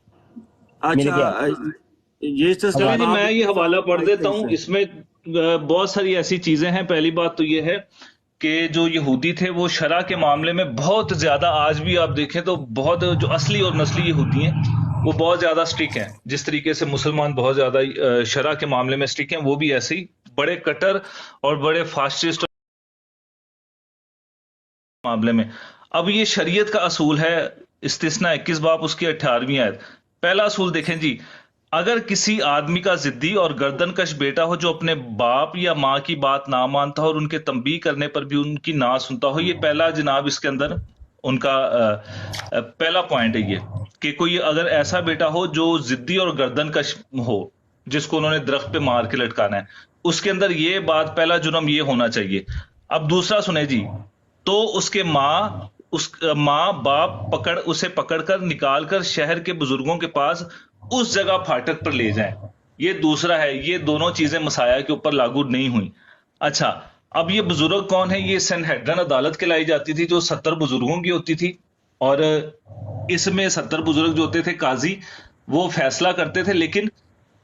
अच्छा, ये चलिए जी, मैं ये हवाला पढ़ देता हूँ। इसमें बहुत सारी ऐसी चीजें हैं। पहली बात तो ये है कि जो यहूदी थे वो शरा के मामले में बहुत ज्यादा, आज भी आप देखें तो बहुत, जो असली और नस्ली यहूदी हैं वो बहुत ज्यादा स्ट्रिक्ट हैं। जिस तरीके से मुसलमान बहुत ज्यादा शरा के मामले में स्ट्रिक्ट हैं, वो भी ऐसे ही बड़े कट्टर और बड़े फासिस्ट मामले में। अब ये शरीयत का असूल है, इस्तिस्ना 21 बाब उसकी 18वीं आयत। पहला असूल देखें जी, अगर किसी आदमी का जिद्दी और गर्दनकश बेटा हो जो अपने बाप या माँ की बात ना मानता हो और उनके तंबीह करने पर भी उनकी ना सुनता हो, ये पहला जनाब इसके अंदर उनका पहला पॉइंट है ये, कि कोई अगर ऐसा बेटा हो जो जिद्दी और गर्दनकश हो, जिसको उन्होंने दरख्त पे मार के लटकाना है, उसके अंदर ये बात, पहला जुर्म ये होना चाहिए। अब दूसरा सुने जी, तो उसके माँ बाप उसे पकड़कर निकाल कर शहर के बुजुर्गों के पास उस जगह फाटक पर ले जाएं। ये दूसरा है। ये दोनों चीजें मसाया के ऊपर लागू नहीं हुई। अच्छा, अब ये बुजुर्ग कौन है? ये सनहेड्रन अदालत कहलाई जाती थी, जो 70 बुजुर्गों की होती थी, और इसमें 70 बुजुर्ग जो होते थे काजी, وہ فیصلہ کرتے تھے، لیکن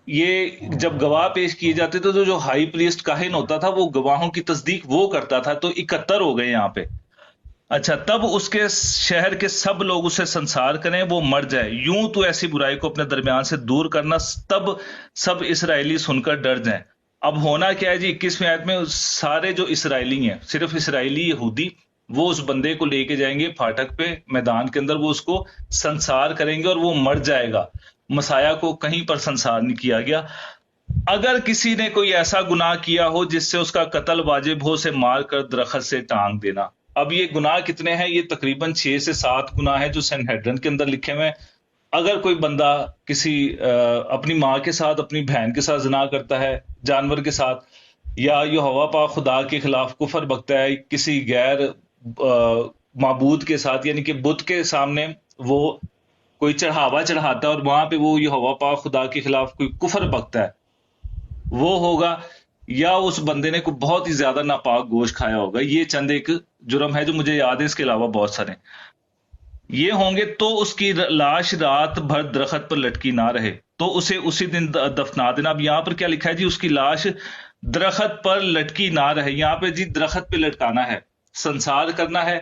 یہ جب گواہ پیش کیے جاتے تھے تو جو ہائی پریسٹ کاہن ہوتا تھا وہ گواہوں کی تصدیق وہ کرتا تھا. تو 71 ہو گئے یہاں پہ. اچھا، تب اس کے شہر کے سب لوگ اسے سنسار کریں، وہ مر جائے. یوں تو ایسی برائی کو اپنے درمیان سے دور کرنا، تب سب اسرائیلی سن کر ڈر جائیں. اب ہونا کیا ہے جی 21ویں آیت میں؟ سارے جو اسرائیلی ہیں، صرف اسرائیلی یہودی، وہ اس بندے کو لے کے جائیں گے پھاٹک پہ، میدان کے اندر، وہ اس کو سنسار کریں گے اور وہ مر جائے گا. مسیح کو کہیں پر سنسار نہیں کیا گیا. اگر کسی نے کوئی ایسا گناہ کیا ہو جس سے اس کا قتل واجب ہو، اسے مار کر درخت سے ٹانگ دینا. اب یہ گناہ کتنے ہیں؟ یہ تقریباً 6 سے 7 گناہ ہیں جو سنہیڈرن کے اندر لکھے ہوئے ہیں. اگر کوئی بندہ کسی اپنی ماں کے ساتھ، اپنی بہن کے ساتھ زنا کرتا ہے، جانور کے ساتھ، یا یہوہ پاک خدا کے خلاف کفر بکتا ہے، کسی غیر معبود کے ساتھ، یعنی کہ بت کے سامنے وہ کوئی چڑھاوا چڑھاتا ہے اور وہاں پہ وہ یہوہ پاک خدا کے خلاف کوئی کفر بکتا ہے، وہ ہوگا. یا اس بندے نے کوئی بہت ہی زیادہ ناپاک گوشت کھایا ہوگا. یہ چند ایک جرم ہے جو مجھے یاد ہے، اس کے علاوہ بہت سارے یہ ہوں گے. تو اس کی لاش رات بھر درخت پر لٹکی نہ رہے تو اسے اسی دن دفنا دینا. اب یہاں پر کیا لکھا ہے جی؟ اس کی لاش درخت پر لٹکی نہ رہے. یہاں پہ جی درخت پہ لٹکانا ہے، سنسار کرنا ہے،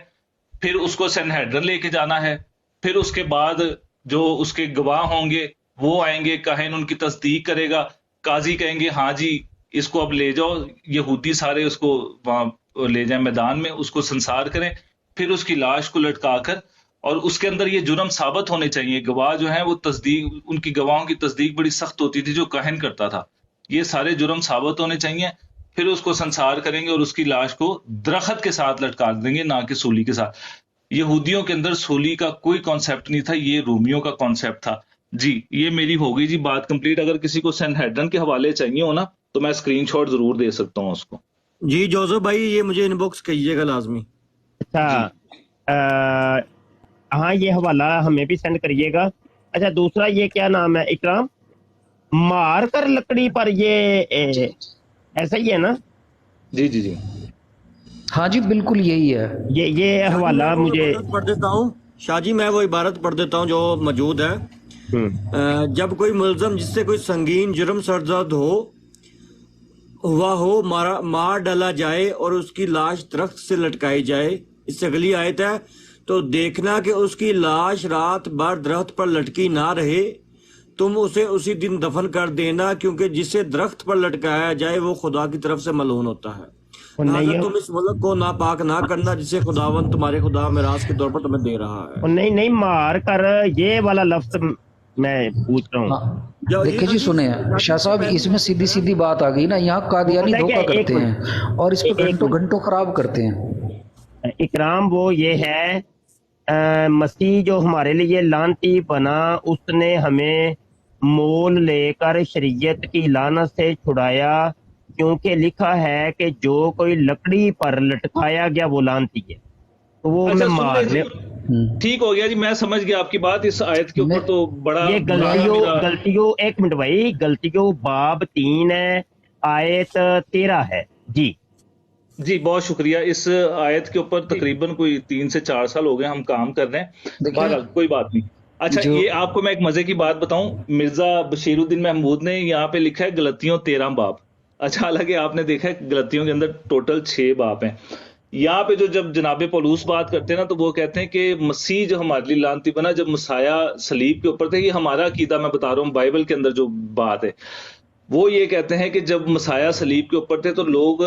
پھر اس کو سنہیڈرن لے کے جانا ہے، پھر اس کے بعد جو اس کے گواہ ہوں گے وہ آئیں گے، کاہن ان کی تصدیق کرے گا، قاضی کہیں گے ہاں جی اس کو اب لے جاؤ. یہودی سارے اس کو وہاں لے جائیں میدان میں، اس کو سنسار کریں، پھر اس کی لاش کو لٹکا کر، اور اس کے اندر یہ جرم ثابت ہونے چاہیے. گواہ جو ہیں وہ تصدیق، ان کی گواہوں کی تصدیق بڑی سخت ہوتی تھی جو کاہن کرتا تھا. یہ سارے جرم ثابت ہونے چاہیے. پھر اس کو سنسار کریں گے اور اس کی لاش کو درخت کے ساتھ لٹکا دیں گے، نہ کہ سولی کے ساتھ. یہودیوں کے اندر سولی کا کوئی کانسیپٹ نہیں تھا، یہ رومیوں کا کانسیپٹ تھا. جی یہ میری ہو گئی جی بات کمپلیٹ. اگر کسی کو سنہیڈرن کے حوالے چاہیے ہو نا تو میں اسکرین شاٹ ضرور دے سکتا ہوں اس کو. جی جوزف بھائی یہ مجھے ان باکس کہیے گا لازمی. اچھا ہاں یہ حوالہ ہمیں بھی سینڈ کریے گا. اچھا دوسرا یہ کیا نام ہے اکرام، مار کر لکڑی پر، یہ ایسا ہی ہے نا؟ جی جی جی ہاں جی بالکل یہی ہے. یہ حوالہ مجھے پڑھ دیتا ہوں شاہ جی، میں وہ عبارت پڑھ دیتا ہوں جو موجود ہے. جب کوئی ملزم جس سے کوئی سنگین جرم سرزد ہوا ہو مار ڈالا جائے اور اس کی لاش درخت سے لٹکائی جائے. اس سے اگلی آیت ہے، تو دیکھنا کہ اس کی لاش رات بھر درخت پر لٹکی نہ رہے، تم اسے اسی دن دفن کر دینا، کیونکہ جسے درخت پر لٹکایا جائے وہ خدا کی طرف سے ملعون ہوتا ہے. لہٰذا تم اس ملک کو ناپاک نہ کرنا جسے خداوند تمہارے خدا میراث کے طور پر تمہیں دے رہا ہے. نہیں مار کر، یہ والا لفظ میں پوچھ رہا ہوں. دیکھیں جی سنیں شاہ صاحب، اس میں سیدھی سیدھی بات آ گئی نا. یہاں قادیانی دھوکہ کرتے ہیں اور اس پہ گھنٹوں گھنٹوں خراب کرتے ہیں. اکرام وہ یہ ہے، مسیح جو ہمارے لیے لعنتی بنا، اس نے ہمیں مول لے کر شریعت کی لعنت سے چھڑایا، کیونکہ لکھا ہے کہ جو کوئی لکڑی پر لٹکایا گیا وہ لعنتی ہے. تو وہ میں مارنے ٹھیک ہو گیا جی، میں سمجھ گیا آپ کی بات. اس آیت کے اوپر تو بڑا یہ غلطیوں ایک منٹ بھائی، غلطیوں باب 3 ہے، آیت 13 ہے. جی جی بہت شکریہ. اس آیت کے اوپر تقریباً کوئی 3 سے 4 سال ہو گئے ہم کام کر رہے ہیں. بہرحال کوئی بات نہیں. اچھا یہ آپ کو میں ایک مزے کی بات بتاؤں، مرزا بشیر الدین محمود نے یہاں پہ لکھا ہے غلطیوں 13 باب. اچھا حالانکہ آپ نے دیکھا ہے غلطیوں کے اندر ٹوٹل 6 باب ہیں. یہاں پہ جو جب جناب پولوس بات کرتے ہیں نا تو وہ کہتے ہیں کہ مسیح جو ہمارے لیے لعنتی بنا، جب مسیح صلیب کے اوپر تھے. یہ ہمارا عقیدہ میں بتا رہا ہوں، بائبل کے اندر جو بات ہے وہ یہ کہتے ہیں کہ جب مسیح صلیب کے اوپر تھے تو لوگ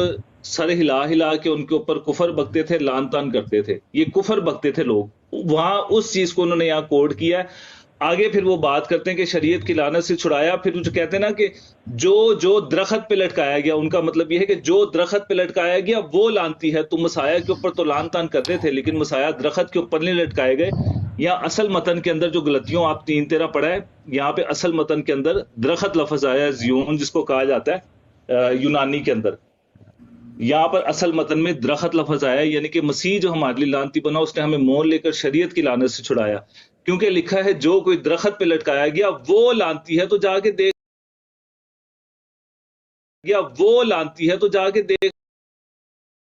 سر ہلا ہلا کے ان کے اوپر کفر بکتے تھے، لعن طعن کرتے تھے. یہ کفر بکتے تھے لوگ، وہاں اس چیز کو انہوں نے یہاں کوڈ کیا ہے. آگے پھر وہ بات کرتے ہیں کہ شریعت کی لعنت سے چھڑایا. پھر جو کہتے ہیں نا کہ جو درخت پہ لٹکایا گیا، ان کا مطلب یہ ہے کہ جو درخت پہ لٹکایا گیا وہ لعنتی ہے. تو مسیح کے اوپر تو لعن طعن کرتے تھے لیکن مسیح درخت کے اوپر نہیں لٹکائے گئے. یا اصل متن کے اندر جو غلطیوں آپ 3:13 پڑھا ہے، یہاں پہ اصل متن کے اندر درخت لفظ آیا ہے، زیون جس کو کہا جاتا ہے یونانی کے اندر. یہاں پر اصل متن میں درخت لفظ آیا ہے، یعنی کہ مسیح جو ہمارے لیے لعنتی بنا، اس نے ہمیں مول لے کر شریعت کی لعنت سے چھڑایا. کیونکہ لکھا ہے جو کوئی درخت پہ لٹکایا گیا وہ لعنتی ہے. تو جا کے دیکھ گیا وہ لعنتی ہے، تو جا کے دیکھ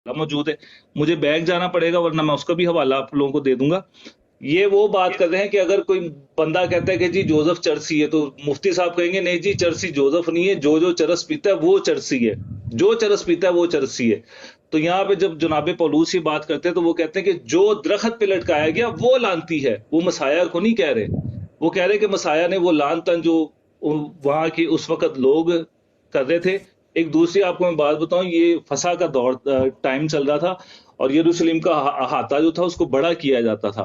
موجود ہے. مجھے بیگ جانا پڑے گا ورنہ میں اس کا بھی حوالہ آپ لوگوں کو دے دوں گا. یہ وہ بات کر رہے ہیں کہ اگر کوئی بندہ کہتا ہے کہ جی جوزف چرسی ہے تو مفتی صاحب کہیں گے نہیں جی چرسی جوزف نہیں ہے، جو چرس پیتا ہے وہ چرسی ہے، جو چرس پیتا ہے وہ چرسی ہے۔ تو یہاں پہ جب جناب پولوس یہ بات کرتے ہیں تو وہ کہتے ہیں کہ جو درخت پہ لٹکایا گیا وہ لانتی ہے، وہ مسایہ کو نہیں کہہ رہے، وہ کہہ رہے کہ مسایہ نے وہ لان تن جو وہاں کی اس وقت لوگ کر رہے تھے۔ ایک دوسری آپ کو میں بات بتاؤں، یہ فسا کا دور ٹائم چل رہا تھا اور یروشلم کا احاطہ جو تھا اس کو بڑا کیا جاتا تھا۔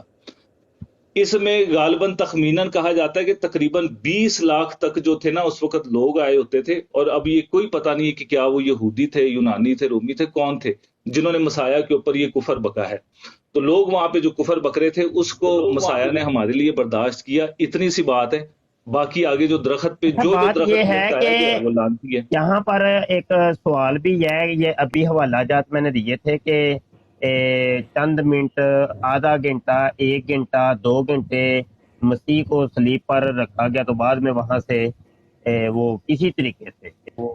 اس میں غالباً تخمیناً کہا جاتا ہے کہ تقریباً 20 لاکھ تک جو تھے نا اس وقت لوگ آئے ہوتے تھے، اور اب یہ کوئی پتہ نہیں ہے کہ کیا وہ یہودی تھے، یونانی تھے، رومی تھے، کون تھے جنہوں نے مسایہ کے اوپر یہ کفر بکا ہے۔ تو لوگ وہاں پہ جو کفر بک رہے تھے اس کو مسایہ نے ہمارے لیے برداشت کیا، اتنی سی بات ہے۔ باقی آگے جو درخت پہ جو بات درخت یہ ہے لٹکایا گیا ہے وہ لانتی ہے۔ یہاں پر ایک سوال بھی ہے، یہ ابھی حوالہ جات میں نے دیے تھے کہ چند منٹ، آدھا گھنٹہ، 1 گھنٹہ، 2 گھنٹے مسیح کو صلیب پر رکھا گیا تو بعد میں وہاں سے وہ کسی طریقے سے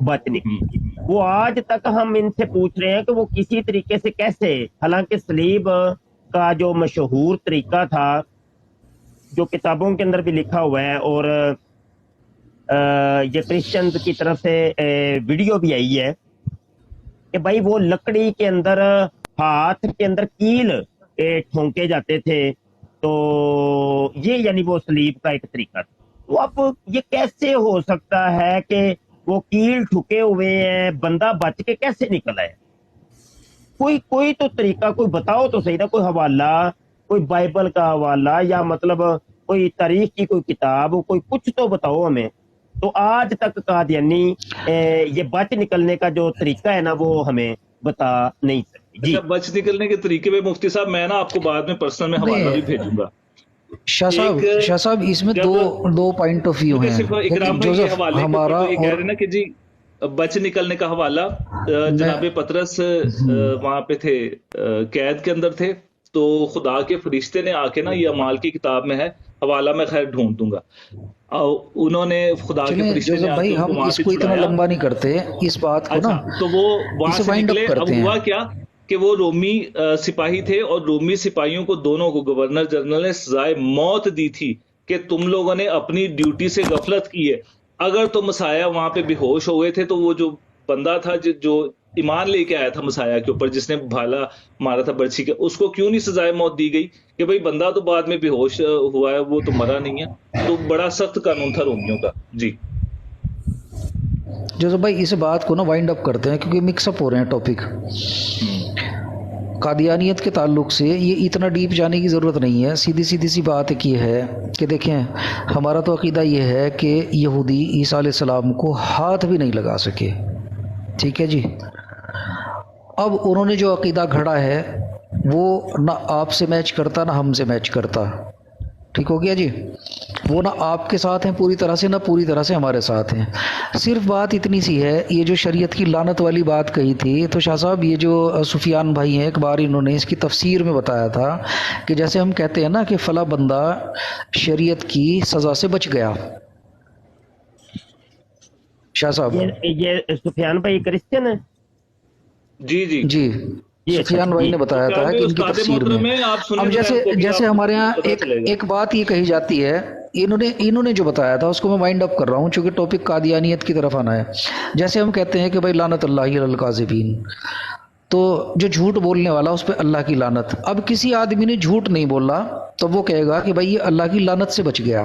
بچ نکلی۔ وہ آج تک ہم ان سے پوچھ رہے ہیں کہ وہ کسی طریقے سے کیسے، حالانکہ صلیب کا جو مشہور طریقہ تھا جو کتابوں کے اندر بھی لکھا ہوا ہے، اور یہ کرسچن کی طرف سے ویڈیو بھی آئی ہے کہ بھائی وہ لکڑی کے اندر ہاتھ کے اندر کیل ٹھونکے جاتے تھے، تو یہ یعنی وہ صلیب کا ایک طریقہ تھا۔ تو اب یہ کیسے ہو سکتا ہے کہ وہ کیل ٹھکے ہوئے ہیں، بندہ بچ کے کیسے نکلا ہے؟ کوئی تو طریقہ کوئی بتاؤ تو صحیح نا، کوئی حوالہ، کوئی بائبل کا حوالہ، یا مطلب کوئی تاریخ کی کوئی کتاب، کوئی کچھ تو بتاؤ ہمیں۔ تو آج تک قادیانی یہ بچ نکلنے کا جو طریقہ ہے نا وہ ہمیں بتا نہیں سکتے۔ جی اچھا، بچ نکلنے کے طریقے پہ مفتی صاحب میں نا آپ کو بعد میں پرسنل میں حوالہ بھی بھیجوں گا۔ شاہ صاحب اس میں دو پوائنٹ آف ویو ہیں۔ اکرام بھائی یہ حوالے ہمارا یہ کہہ رہے ہیں نا کہ جی بچ نکلنے کا حوالہ، جناب پطرس وہاں پہ تھے، قید کے اندر تھے، تو خدا کے فرشتے نے آ کے نا، یہ اعمال کی کتاب میں ہے، حوالہ میں خیر ڈھونڈ دوں گا، انہوں نے خدا کے فرشتے نے بھائی ہم اس کو اتنا لمبا نہیں کرتے اس بات کو نا، تو وہ وہاں سے نکلے۔ اب ہوا کیا کہ وہ رومی سپاہی تھے، اور رومی سپاہیوں کو دونوں کو گورنر جنرل نے سزائے موت دی تھی کہ تم لوگوں نے اپنی ڈیوٹی سے غفلت کی ہے۔ اگر تو مسایہ وہاں پہ بے ہوش ہو گئے تھے تو وہ جو بندہ تھا جو ایمان لے کے آیا تھا مسایہ کے اوپر، جس نے بھالا مارا تھا برچھی کے، اس کو کیوں نہیں سزائے موت دی گئی کہ بھئی بندہ تو بعد میں بے ہوش ہوا ہے، وہ تو مرا نہیں ہے؟ تو بڑا سخت قانون تھا رومیوں کا۔ جی جوزف بھائی اس بات کو نا وائنڈ اپ کرتے ہیں کیونکہ مکس اپ ہو رہے ہیں ٹاپک۔ قادیانیت کے تعلق سے یہ اتنا ڈیپ جانے کی ضرورت نہیں ہے، سیدھی سی بات ایک یہ ہے کہ دیکھیں ہمارا تو عقیدہ یہ ہے کہ یہودی عیسیٰ علیہ السلام کو ہاتھ بھی نہیں لگا سکے، ٹھیک ہے جی۔ اب انہوں نے جو عقیدہ گھڑا ہے وہ نہ آپ سے میچ کرتا نہ ہم سے میچ کرتا، ٹھیک ہو گیا جی۔ وہ نہ آپ کے ساتھ ہیں پوری طرح سے، نہ پوری طرح سے ہمارے ساتھ ہیں۔ صرف بات اتنی سی ہے، یہ جو شریعت کی لعنت والی بات کہی تھی، تو شاہ صاحب یہ جو سفیان بھائی ہیں، ایک بار انہوں نے اس کی تفسیر میں بتایا تھا کہ جیسے ہم کہتے ہیں نا کہ فلاں بندہ شریعت کی سزا سے بچ گیا۔ شاہ صاحب یہ سفیان بھائی کرسچن ہے؟ جی جی جی سفیان بھائی نے بتایا تھا کہ ان کی تفسیر میں، اب جیسے ہمارے ہاں ایک بات یہ کہی جاتی ہے، انہوں نے جو بتایا تھا اس کو میں وائنڈ اپ کر رہا ہوں چونکہ ٹاپک قادیانیت کی طرف آنا ہے۔ جیسے ہم کہتے ہیں کہ بھائی لعنت اللہ علی الکاذبین، تو جو جھوٹ بولنے والا اس پہ اللہ کی لعنت۔ اب کسی آدمی نے جھوٹ نہیں بولا تو وہ کہے گا کہ بھائی یہ اللہ کی لعنت سے بچ گیا،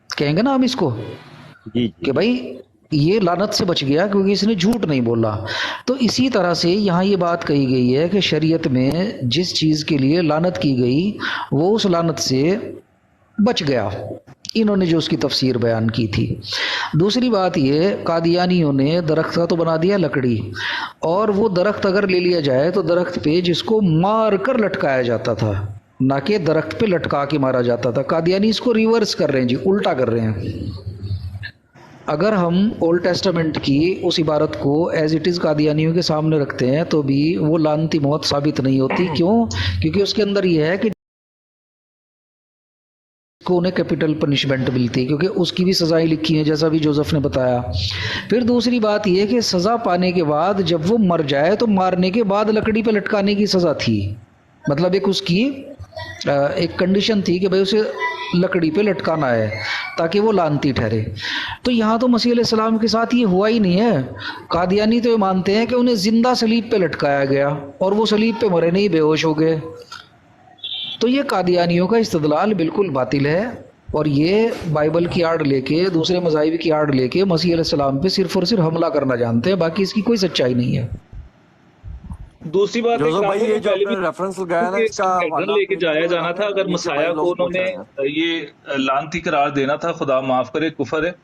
کہیں گے نا ہم اس کو کہ بھائی یہ لعنت سے بچ گیا کیونکہ اس نے جھوٹ نہیں بولا۔ تو اسی طرح سے یہاں یہ بات کہی گئی ہے کہ شریعت میں جس چیز کے لیے لعنت کی گئی وہ اس لعنت سے بچ گیا، انہوں نے جو اس کی تفسیر بیان کی تھی۔ دوسری بات یہ، قادیانیوں نے درخت کا تو بنا دیا لکڑی، اور وہ درخت اگر لے لیا جائے تو درخت پہ جس کو مار کر لٹکایا جاتا تھا، نہ کہ درخت پہ لٹکا کے مارا جاتا تھا۔ قادیانی اس کو ریورس کر رہے ہیں جی، الٹا کر رہے ہیں۔ اگر ہم اولڈ ٹیسٹامنٹ کی اس عبارت کو ایز اٹ از قادیانیوں کے سامنے رکھتے ہیں تو بھی وہ لعنتی موت ثابت نہیں ہوتی۔ کیوں؟ کیونکہ اس کے اندر یہ ہے کہ کو انہیں کیپٹل پنشمنٹ ملتی ہے، کیونکہ اس کی بھی سزائیں لکھی ہیں جیسا بھی جوزف نے بتایا۔ پھر دوسری بات یہ کہ سزا پانے کے بعد جب وہ مر جائے تو مارنے کے بعد لکڑی پہ لٹکانے کی سزا تھی، مطلب ایک اس کی एक कंडीशन थी कि भाई उसे लकड़ी पे लटकाना है ताकि वो लानती ठहरे। तो यहाँ तो मसीह अलैहिस्सलाम के साथ ये हुआ ही नहीं है। कादियानी तो ये मानते हैं कि उन्हें जिंदा सलीब पे लटकाया गया और वो सलीब पे मरे नहीं, बेहोश हो गए। तो ये कादियानियों का इस्तदलाल बिल्कुल बातिल है, और ये बाइबल की आड़ लेके, दूसरे मज़ाहिब की आड़ लेके मसीह अलैहिस्सलाम पे सिर्फ और सिर्फ हमला करना जानते हैं, बाकी इसकी कोई सच्चाई नहीं है। दूसरी बात जोसेफ एक भाई, ये जो पहले आपने भी रेफरेंस लगाया ना, कि इसका संहेदन हवाला लेके अपने जाया वीडियो जाना था। अगर नीचे मसाया भाई को लोग पूछ उन्होंने रहे हैं। ये लानती करार देना था, खुदा माफ करे कुफर है,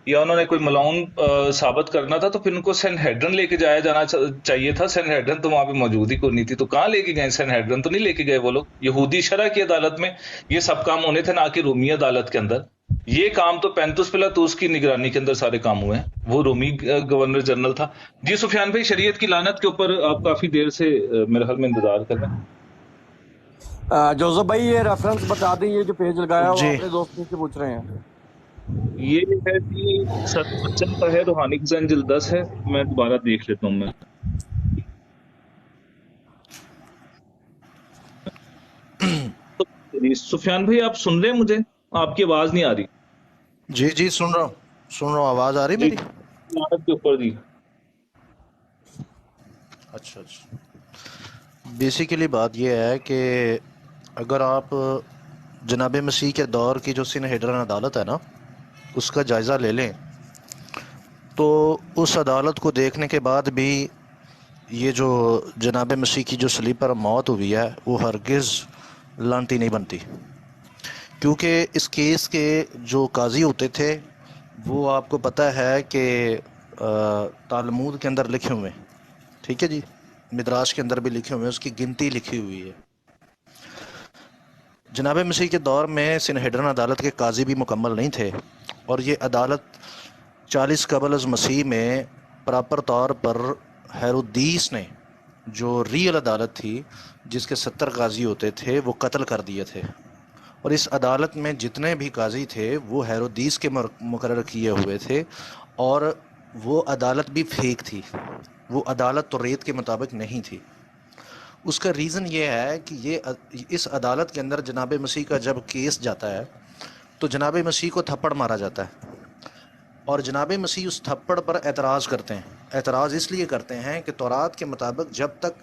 या उन्होंने कोई मलाउन साबित करना था, तो फिर उनको सनहेड्रन लेके जाया जाना चाहिए था। सनहेड्रन तो वहां पे मौजूद ही कोई नहीं थी, तो कहाँ लेके गए? सनहेड्रन तो नहीं लेके गए वो लोग। यहूदी शरह की अदालत में ये सब काम होने थे, ना कि रोमी अदालत के अंदर। ये काम तो पैंतुस पिलातुस की निगरानी के अंदर सारे काम हुए हैं, वो रोमी गवर्नर जनरल था। जी सुफियान भाई, शरीयत की लानत के ऊपर आप काफी देर से मेरे ख्याल में इंतजार कर रहे हैं। जोसेफ भाई, ये रेफरेंस बता दें, ये जो पेज लगाया वो जी अपने दोस्त मुझसे पूछ रहे हैं। ये है कि सत बच्चन का है, रूहानी खजान जिल्द 10 है। मैं दोबारा देख लेता हूँ मैं। तो सुफियान भाई, आप सुन रहे हैं मुझे? आपकी आवाज नहीं आ रही। जी जी, सुन रहा हूँ, आवाज आ रही जी, मेरी? लानत के ऊपर जी। अच्छा अच्छा। बेसिकली बात यह है कि अगर आप जनाब मसीह के दौर की जो सिनहेड्रन अदालत है ना, उसका जायज़ा ले लें, तो उस अदालत को देखने के बाद भी ये जो जनाब मसीह की जो सलीब पर मौत हुई है वो हरगिज़ लानती नहीं बनती, क्योंकि इस केस के जो काजी होते थे वो आपको पता है कि तालमूद के अंदर लिखे हुए हैं, ठीक है जी, मिदराश के अंदर भी लिखे हुए हैं, उसकी गिनती लिखी हुई है। जनाब मसीह के दौर में सिनहेड्रन अदालत के काजी भी मुकम्मल नहीं थे, और ये अदालत 40 कबल अज़ मसीह में प्रॉपर तौर पर हेरोदीस ने, जो रियल अदालत थी जिसके 70 काजी होते थे, वो कत्ल कर दिए थे। और इस अदालत में जितने भी काजी थे वो हेरोदीस के मुकर्रर किए हुए थे, और वो अदालत भी फेक थी, वो अदालत तो रेत के मुताबिक नहीं थी। उसका रीज़न ये है कि इस अदालत के अंदर जनाब मसीह का जब केस जाता है तो जनाब मसीह को थप्पड़ मारा जाता है, और जनाब मसीह उस थप्पड़ पर एतराज़ करते हैं। एतराज़ इसलिए करते हैं कि तौरात के मुताबिक जब तक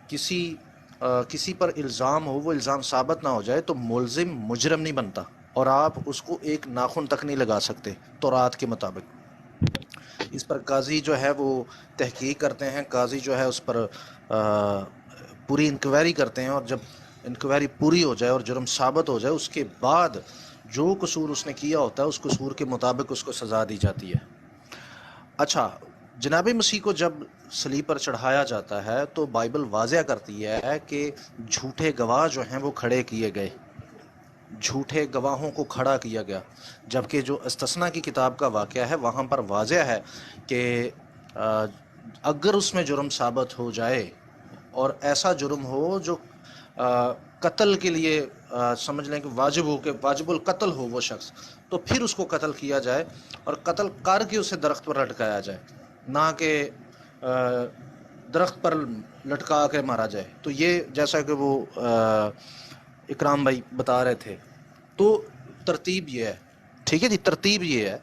किसी पर इल्ज़ाम हो, वो इल्ज़ाम साबित ना हो जाए, तो मुल्ज़िम मुजरम नहीं बनता, और आप उसको एक नाखून तक नहीं लगा सकते तौरात के मुताबिक। इस पर काजी जो है वो तहकीक करते हैं, काजी जो है उस पर पूरी इंक्वायरी करते हैं, और जब इंक्वायरी पूरी हो जाए और जुर्म साबित हो जाए, उसके बाद जो कसूर उसने किया होता है उस कसूर के मुताबिक उसको सज़ा दी जाती है। अच्छा, जनाब मसीह को जब सलीब पर चढ़ाया जाता है तो बाइबल वाज़ह करती है कि झूठे गवाह जो हैं वो खड़े किए गए, झूठे गवाहों को खड़ा किया गया, जबकि जो इस्तस्ना की किताब का वाक़या है वहाँ पर वाज़ह है कि अगर उसमें जुर्म साबित हो जाए और ऐसा जुर्म हो जो कत्ल के लिए समझ लें कि वाजिबुल कत्ल हो वो शख्स, तो फिर उसको कत्ल किया जाए और कत्ल करके उसे दरख्त पर लटकाया जाए, ना कि दरख्त पर लटका के मारा जाए। तो ये जैसा कि वो इकराम भाई बता रहे थे, तो तरतीब ये है, ठीक है जी, तरतीब ये है।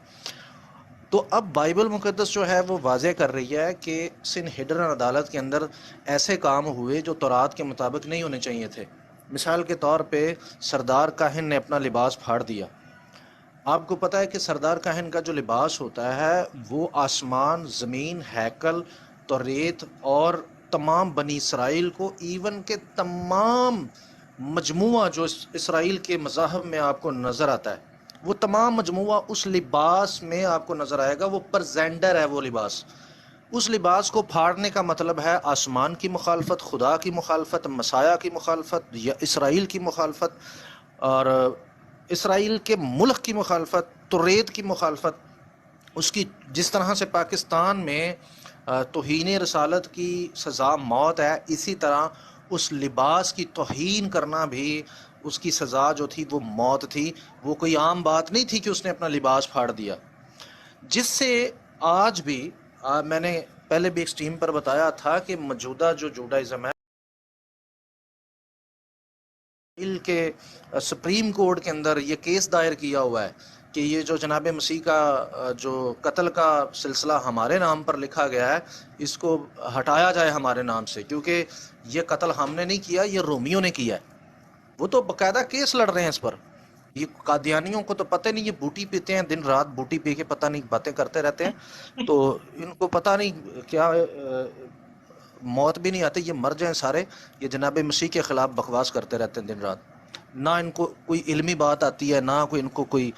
तो अब बाइबल मुकद्दस जो है वो वाज़ह कर रही है कि सिनहेड्रन अदालत के अंदर ऐसे काम हुए जो तौरात के मुताबिक नहीं होने चाहिए थे। मिसाल के तौर पे सरदार काहिन ने अपना लिबास फाड़ दिया। आपको पता है कि सरदार काहिन का जो लिबास होता है वो आसमान, ज़मीन, हैकल, तौरेत और तमाम बनी इसराइल को, इवन के तमाम मजमुआ जो इसराइल के मज़ाहब में आपको नज़र आता है, वो तमाम मजमुआ उस लिबास में आपको नज़र आएगा। वो परजेंडर है वो लिबास। उस लिबास को फाड़ने का मतलब है आसमान की मुखालफत, खुदा की मुखालफत, मसाया की मुखालफत, या इसराइल की मुखालफत, और इसराइल के मुल्क की मुखालफत, तौरेत की मुखालफत। उसकी जिस तरह से पाकिस्तान में तौहीन रसालत की सज़ा मौत है, इसी तरह उस लिबास की तौहीन करना भी उसकी सज़ा जो थी वो मौत थी। वो कोई आम बात नहीं थी कि उसने अपना लिबास फाड़ दिया, जिससे आज भी मैंने पहले भी एक स्ट्रीम पर बताया था कि मौजूदा जो जूडाइज़म है اسرائیل کے سپریم کورٹ کے اندر یہ کیس دائر کیا ہوا ہے کہ یہ جو جناب مسیح کا جو قتل کا سلسلہ ہمارے نام پر لکھا گیا ہے اس کو ہٹایا جائے ہمارے نام سے، کیونکہ یہ قتل ہم نے نہیں کیا، یہ رومیوں نے کیا ہے۔ وہ تو باقاعدہ کیس لڑ رہے ہیں اس پر۔ یہ قادیانیوں کو تو پتہ نہیں، یہ بوٹی پیتے ہیں، دن رات بوٹی پی کے پتہ نہیں باتیں کرتے رہتے ہیں، تو ان کو پتہ نہیں کیا موت بھی نہیں آتی، یہ مر جائیں سارے، یہ جناب مسیح کے خلاف بکواس کرتے رہتے ہیں دن رات۔ نہ ان کو کوئی علمی بات آتی ہے، نہ کوئی ان کو کوئی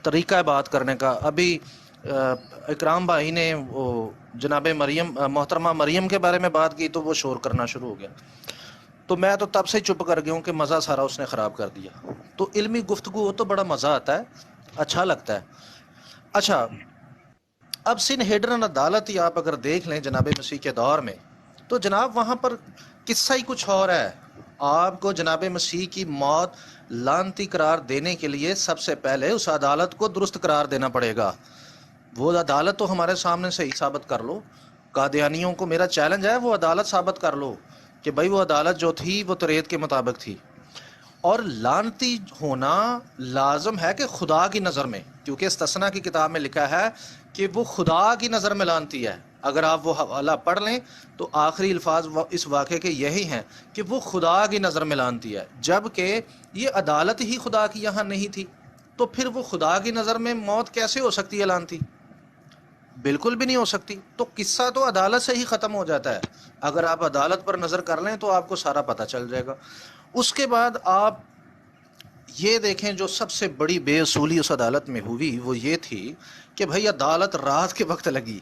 طریقہ بات کرنے کا۔ ابھی اکرام بھائی نے وہ جناب مریم، محترمہ مریم کے بارے میں بات کی تو وہ شور کرنا شروع ہو گیا، تو میں تو تب سے چپ کر گیا ہوں کہ مزہ سارا اس نے خراب کر دیا۔ تو علمی گفتگو ہو تو بڑا مزہ آتا ہے، اچھا لگتا ہے۔ اچھا، اب سنہیڈرن عدالت ہی آپ اگر دیکھ لیں جناب مسیح کے دور میں، تو جناب وہاں پر قصہ ہی کچھ اور ہے۔ آپ کو جناب مسیح کی موت لعنتی قرار دینے کے لیے سب سے پہلے اس عدالت کو درست قرار دینا پڑے گا۔ وہ عدالت تو ہمارے سامنے صحیح ثابت کر لو۔ قادیانیوں کو میرا چیلنج ہے، وہ عدالت ثابت کر لو کہ بھائی وہ عدالت جو تھی وہ توریت کے مطابق تھی۔ اور لعنتی ہونا لازم ہے کہ خدا کی نظر میں، کیونکہ استثنا کی کتاب میں لکھا ہے کہ وہ خدا کی نظر میں لعنتی ہے۔ اگر آپ وہ حوالہ پڑھ لیں تو آخری الفاظ اس واقعے کے یہی ہیں کہ وہ خدا کی نظر میں لعنتی ہے، جبکہ یہ عدالت ہی خدا کی یہاں نہیں تھی، تو پھر وہ خدا کی نظر میں موت کیسے ہو سکتی ہے لعنتی؟ بالکل بھی نہیں ہو سکتی۔ تو قصہ تو عدالت سے ہی ختم ہو جاتا ہے۔ اگر آپ عدالت پر نظر کر لیں تو آپ کو سارا پتہ چل جائے گا۔ اس کے بعد آپ یہ دیکھیں جو سب سے بڑی بے اصولی اس عدالت میں ہوئی وہ یہ تھی کہ بھئی عدالت رات کے وقت لگی،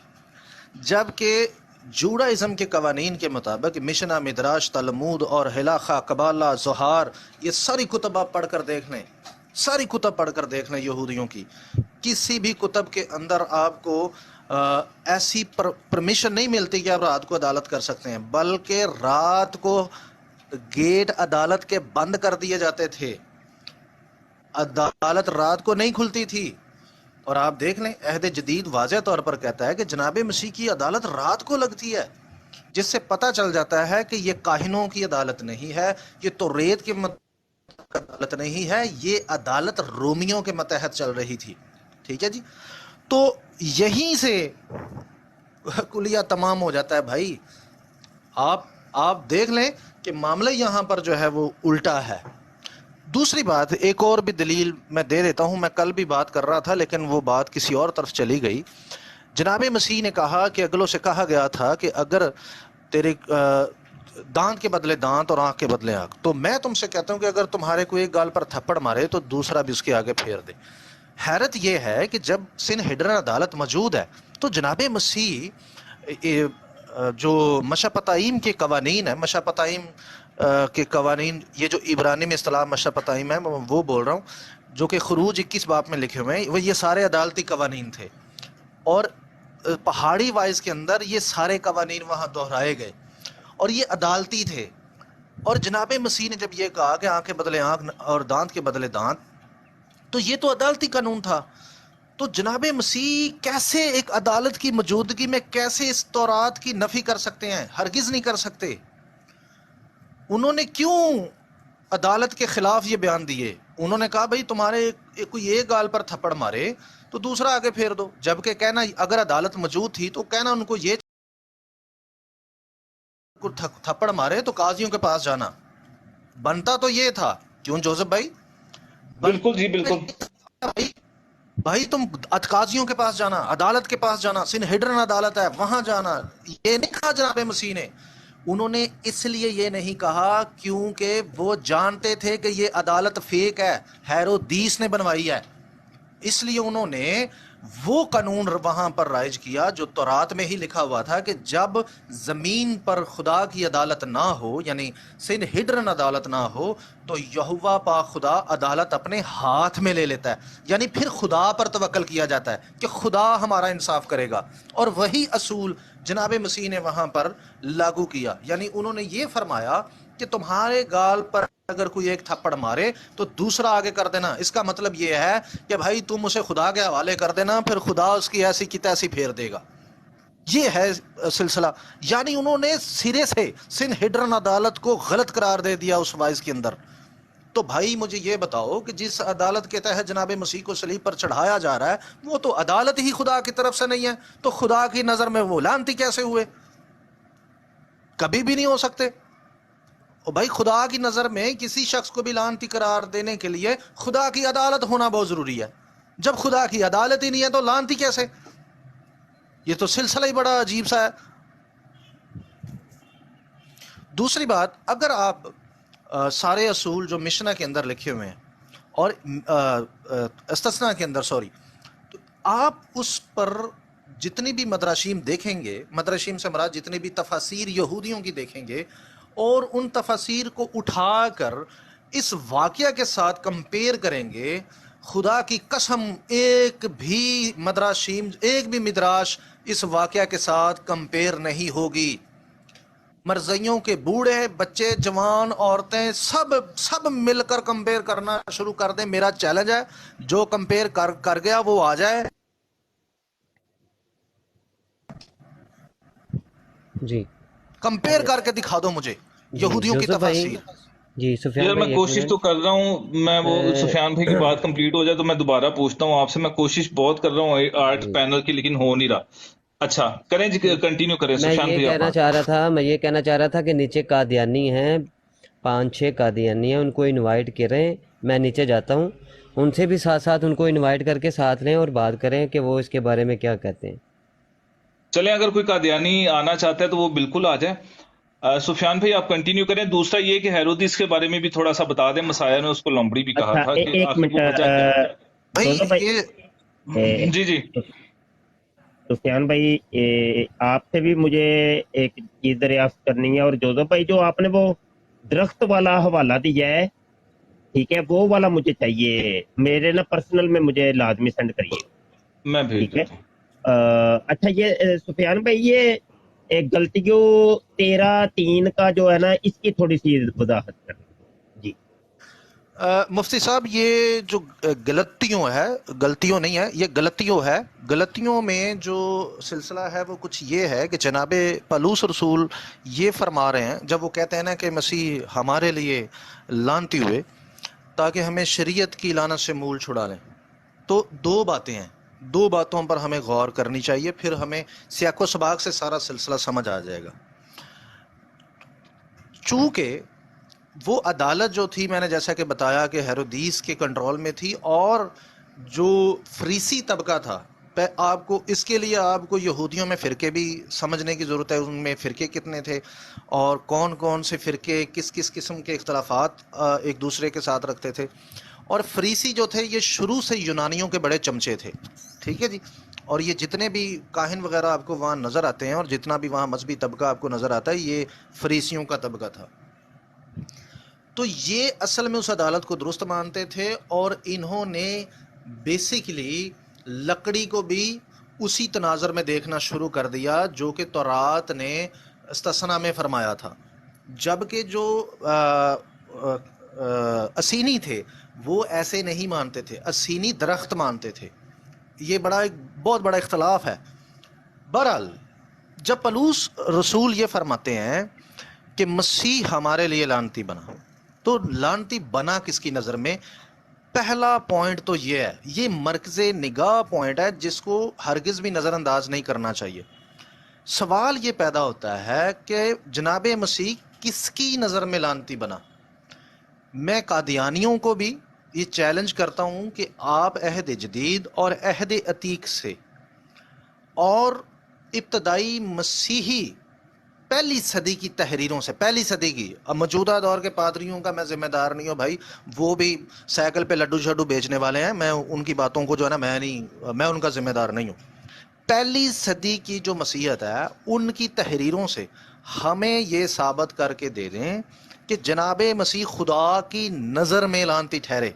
جبکہ جوڈائزم کے قوانین کے مطابق مشنا، مدراش، تلمود اور ہلاخا، قبالہ، زہار، یہ ساری کتب آپ پڑھ کر دیکھ لیں، ساری کتب پڑھ کر دیکھ لیں یہودیوں کی، کسی بھی کتب کے اندر آپ کو ایسی پرمیشن نہیں ملتی کہ آپ رات کو عدالت کر سکتے ہیں، بلکہ رات کو گیٹ عدالت کے بند کر دیے جاتے تھے، عدالت رات کو نہیں کھلتی تھی۔ اور آپ دیکھ لیں عہد جدید واضح طور پر کہتا ہے کہ جناب مسیح کی عدالت رات کو لگتی ہے، جس سے پتہ چل جاتا ہے کہ یہ کاہنوں کی عدالت نہیں ہے، یہ توریت کی عدالت نہیں ہے، یہ عدالت رومیوں کے متحد چل رہی تھی۔ ٹھیک ہے جی، تو یہیں سے کلیہ تمام ہو جاتا ہے بھائی۔ آپ دیکھ لیں کہ معاملہ یہاں پر جو ہے وہ الٹا ہے۔ دوسری بات، ایک اور بھی دلیل میں دے دیتا ہوں، میں کل بھی بات کر رہا تھا لیکن وہ بات کسی اور طرف چلی گئی۔ جناب مسیح نے کہا کہ اگلوں سے کہا گیا تھا کہ اگر تیرے دانت کے بدلے دانت اور آنکھ کے بدلے آنکھ، تو میں تم سے کہتا ہوں کہ اگر تمہارے کو ایک گال پر تھپڑ مارے تو دوسرا بھی اس کے آگے پھیر دے۔ حیرت یہ ہے کہ جب سنہیڈرن عدالت موجود ہے تو جناب مسیح جو مشاپتائم کے قوانین ہیں، مشاپتائم کے قوانین، یہ جو عبرانی میں اصطلاح مشاپتائم ہے وہ بول رہا ہوں، جو کہ خروج 21 باب میں لکھے ہوئے ہیں، وہ یہ سارے عدالتی قوانین تھے، اور پہاڑی وائز کے اندر یہ سارے قوانین وہاں دہرائے گئے اور یہ عدالتی تھے۔ اور جناب مسیح نے جب یہ کہا کہ آنکھ کے بدلے آنکھ اور دانت کے بدلے دانت، تو یہ تو عدالتی قانون تھا۔ تو جناب مسیح کیسے ایک عدالت کی موجودگی میں کیسے اس تورات کی نفی کر سکتے ہیں؟ ہرگز نہیں کر سکتے۔ انہوں نے کیوں عدالت کے خلاف یہ بیان دیے؟ انہوں نے کہا بھئی تمہارے کوئی ایک گال پر تھپڑ مارے تو دوسرا آگے پھیر دو، جبکہ کہنا اگر عدالت موجود تھی تو کہنا ان کو یہ تھپڑ مارے تو قاضیوں کے پاس جانا بنتا، تو یہ تھا۔ کیوں جوزف بھائی؟ بالکل جی، بالکل بھائی تم قاضیوں کے پاس جانا، عدالت کے پاس جانا، سنہیڈرن عدالت ہے وہاں جانا، یہ نہیں کہا جناب مسیح نے۔ انہوں نے اس لیے یہ نہیں کہا کیونکہ وہ جانتے تھے کہ یہ عدالت فیک ہے، ہیرودیس نے بنوائی ہے، اس لیے انہوں نے وہ قانون وہاں پر رائج کیا جو تورات میں ہی لکھا ہوا تھا کہ جب زمین پر خدا کی عدالت نہ ہو، یعنی سنہیڈرن عدالت نہ ہو، تو یہوہ پاک خدا عدالت اپنے ہاتھ میں لے لیتا ہے، یعنی پھر خدا پر توکل کیا جاتا ہے کہ خدا ہمارا انصاف کرے گا، اور وہی اصول جناب مسیح نے وہاں پر لاگو کیا۔ یعنی انہوں نے یہ فرمایا کہ تمہارے گال پر اگر کوئی ایک تھپڑ مارے تو دوسرا آگے کر دینا، اس کا مطلب یہ ہے کہ بھائی تم اسے خدا کے حوالے کر دینا، پھر خدا اس کی ایسی کی تیسی پھیر دے گا۔ یہ ہے سلسلہ۔ یعنی انہوں نے سرے سے سنہیڈرن عدالت کو غلط قرار دے دیا اس وائز کے اندر۔ تو بھائی مجھے یہ بتاؤ کہ جس عدالت کے تحت جناب مسیح کو صلیب پر چڑھایا جا رہا ہے وہ تو عدالت ہی خدا کی طرف سے نہیں ہے، تو خدا کی نظر میں وہ لعنتی کیسے ہوئے؟ کبھی بھی نہیں ہو سکتے۔ اور بھائی خدا کی نظر میں کسی شخص کو بھی لعنتی قرار دینے کے لیے خدا کی عدالت ہونا بہت ضروری ہے۔ جب خدا کی عدالت ہی نہیں ہے تو لعنتی کیسے؟ یہ تو سلسلہ ہی بڑا عجیب سا ہے۔ دوسری بات، اگر آپ سارے اصول جو مشنا کے اندر لکھے ہوئے ہیں اور استثنا کے اندر تو آپ اس پر جتنی بھی مدراشیم دیکھیں گے، مدراشیم سے مراد جتنی بھی تفاسیر یہودیوں کی دیکھیں گے اور ان تفاسیر کو اٹھا کر اس واقعہ کے ساتھ کمپیئر کریں گے، خدا کی قسم ایک بھی مدراش اس واقعہ کے ساتھ کمپیئر نہیں ہوگی۔ مرزیوں کے بوڑھے، بچے، جوان، عورتیں سب مل کر کمپیئر کرنا شروع کر دیں۔ میرا چیلنج ہے، جو کمپیئر کر گیا وہ آ جائے۔ جی کمپیئر کر کے دکھا دو مجھے یہودیوں کی تفاسیر۔ جی سفیان یار میں بھائی کوشش تو کر رہا ہوں، میں وہ سفیان بھائی کی بات کمپلیٹ ہو جائے تو میں دوبارہ پوچھتا ہوں آپ سے۔ میں کوشش بہت کر رہا ہوں آرٹ پینل کی، لیکن ہو نہیں رہا۔ اچھا کریں جی، کنٹینیو کریں میں سفیان یہ بھائی۔ کہنا چاہ رہا تھا کہ نیچے قادیانی ہیں، 5-6 قادیانی ہیں، ان کو انوائٹ کریں۔ میں نیچے جاتا ہوں، ان سے بھی ساتھ ان کو انوائٹ کر کے ساتھ لیں اور بات کریں کہ وہ اس کے بارے میں کیا کہتے ہیں۔ چلیں اگر کوئی قادیانی آنا چاہتا ہے تو وہ بالکل آ جائے۔ سفیان بھائی آپ کنٹینیو کریں۔ دوسرا یہ کہ ہیرودیس کے بارے میں بھی تھوڑا سا بتا دیں، مسایہ نے اس کو لومڑی بھی کہا تھا کہ ایک آخر منٹ وہ وجہ کیا ہے؟ جی جی سفیان بھائی، آپ سے بھی مجھے ایک چیز دریافت کرنی ہے، اور جوزف بھائی جو آپ نے وہ درخت والا حوالہ دیا ہے، ٹھیک ہے، وہ والا مجھے چاہیے، میرے نا پرسنل میں مجھے لازمی سینڈ کریے، میں بھیج ٹھیک ہے۔ دیتا ہوں۔ اچھا یہ سفیان بھائی، یہ ایک غلطیوں 13:3 کا جو ہے نا، اس کی تھوڑی سی وضاحت کر جی۔ مفتی صاحب، یہ جو غلطیوں نہیں ہے، یہ غلطیوں ہے۔ غلطیوں میں جو سلسلہ ہے وہ کچھ یہ ہے کہ جناب پالوس رسول یہ فرما رہے ہیں جب وہ کہتے ہیں نا کہ مسیح ہمارے لیے لعنتی ہوئے تاکہ ہمیں شریعت کی لعنت سے مول چھڑا لیں، تو دو باتیں ہیں، دو باتوں پر ہمیں غور کرنی چاہیے، پھر ہمیں سیاق و سباق سے سارا سلسلہ سمجھ آ جائے گا۔ چونکہ وہ عدالت جو تھی، میں نے جیسا کہ بتایا کہ ہیرودیس کے کنٹرول میں تھی، اور جو فریسی طبقہ تھا، آپ کو اس کے لیے آپ کو یہودیوں میں فرقے بھی سمجھنے کی ضرورت ہے، ان میں فرقے کتنے تھے اور کون کون سے فرقے کس کس قسم کے اختلافات ایک دوسرے کے ساتھ رکھتے تھے۔ اور فریسی جو تھے یہ شروع سے یونانیوں کے بڑے چمچے تھے، ٹھیک ہے جی۔ اور یہ جتنے بھی کاہن وغیرہ آپ کو وہاں نظر آتے ہیں اور جتنا بھی وہاں مذہبی طبقہ آپ کو نظر آتا ہے، یہ فریسیوں کا طبقہ تھا۔ تو یہ اصل میں اس عدالت کو درست مانتے تھے، اور انہوں نے بیسیکلی لکڑی کو بھی اسی تناظر میں دیکھنا شروع کر دیا جو کہ تورات نے استثنا میں فرمایا تھا، جبکہ جو اسینی تھے وہ ایسے نہیں مانتے تھے، اسینی درخت مانتے تھے۔ یہ ایک بہت بڑا اختلاف ہے۔ بہرحال جب پالوس رسول یہ فرماتے ہیں کہ مسیح ہمارے لیے لعنتی بنا، تو لعنتی بنا کس کی نظر میں؟ پہلا پوائنٹ تو یہ ہے، یہ مرکز نگاہ پوائنٹ ہے جس کو ہرگز بھی نظر انداز نہیں کرنا چاہیے۔ سوال یہ پیدا ہوتا ہے کہ جناب مسیح کس کی نظر میں لعنتی بنا؟ میں قادیانیوں کو بھی یہ چیلنج کرتا ہوں کہ آپ عہد جدید اور عہد عتیق سے اور ابتدائی مسیحی پہلی صدی کی تحریروں سے، پہلی صدی کی، اب موجودہ دور کے پادریوں کا میں ذمہ دار نہیں ہوں بھائی، وہ بھی سائیکل پہ لڈو شڈو بیچنے والے ہیں، میں ان کی باتوں کو جو ہے نا میں ان کا ذمہ دار نہیں ہوں۔ پہلی صدی کی جو مسیحیت ہے ان کی تحریروں سے ہمیں یہ ثابت کر کے دے دیں کہ جناب مسیح خدا کی نظر میں لعنتی ٹھہرے۔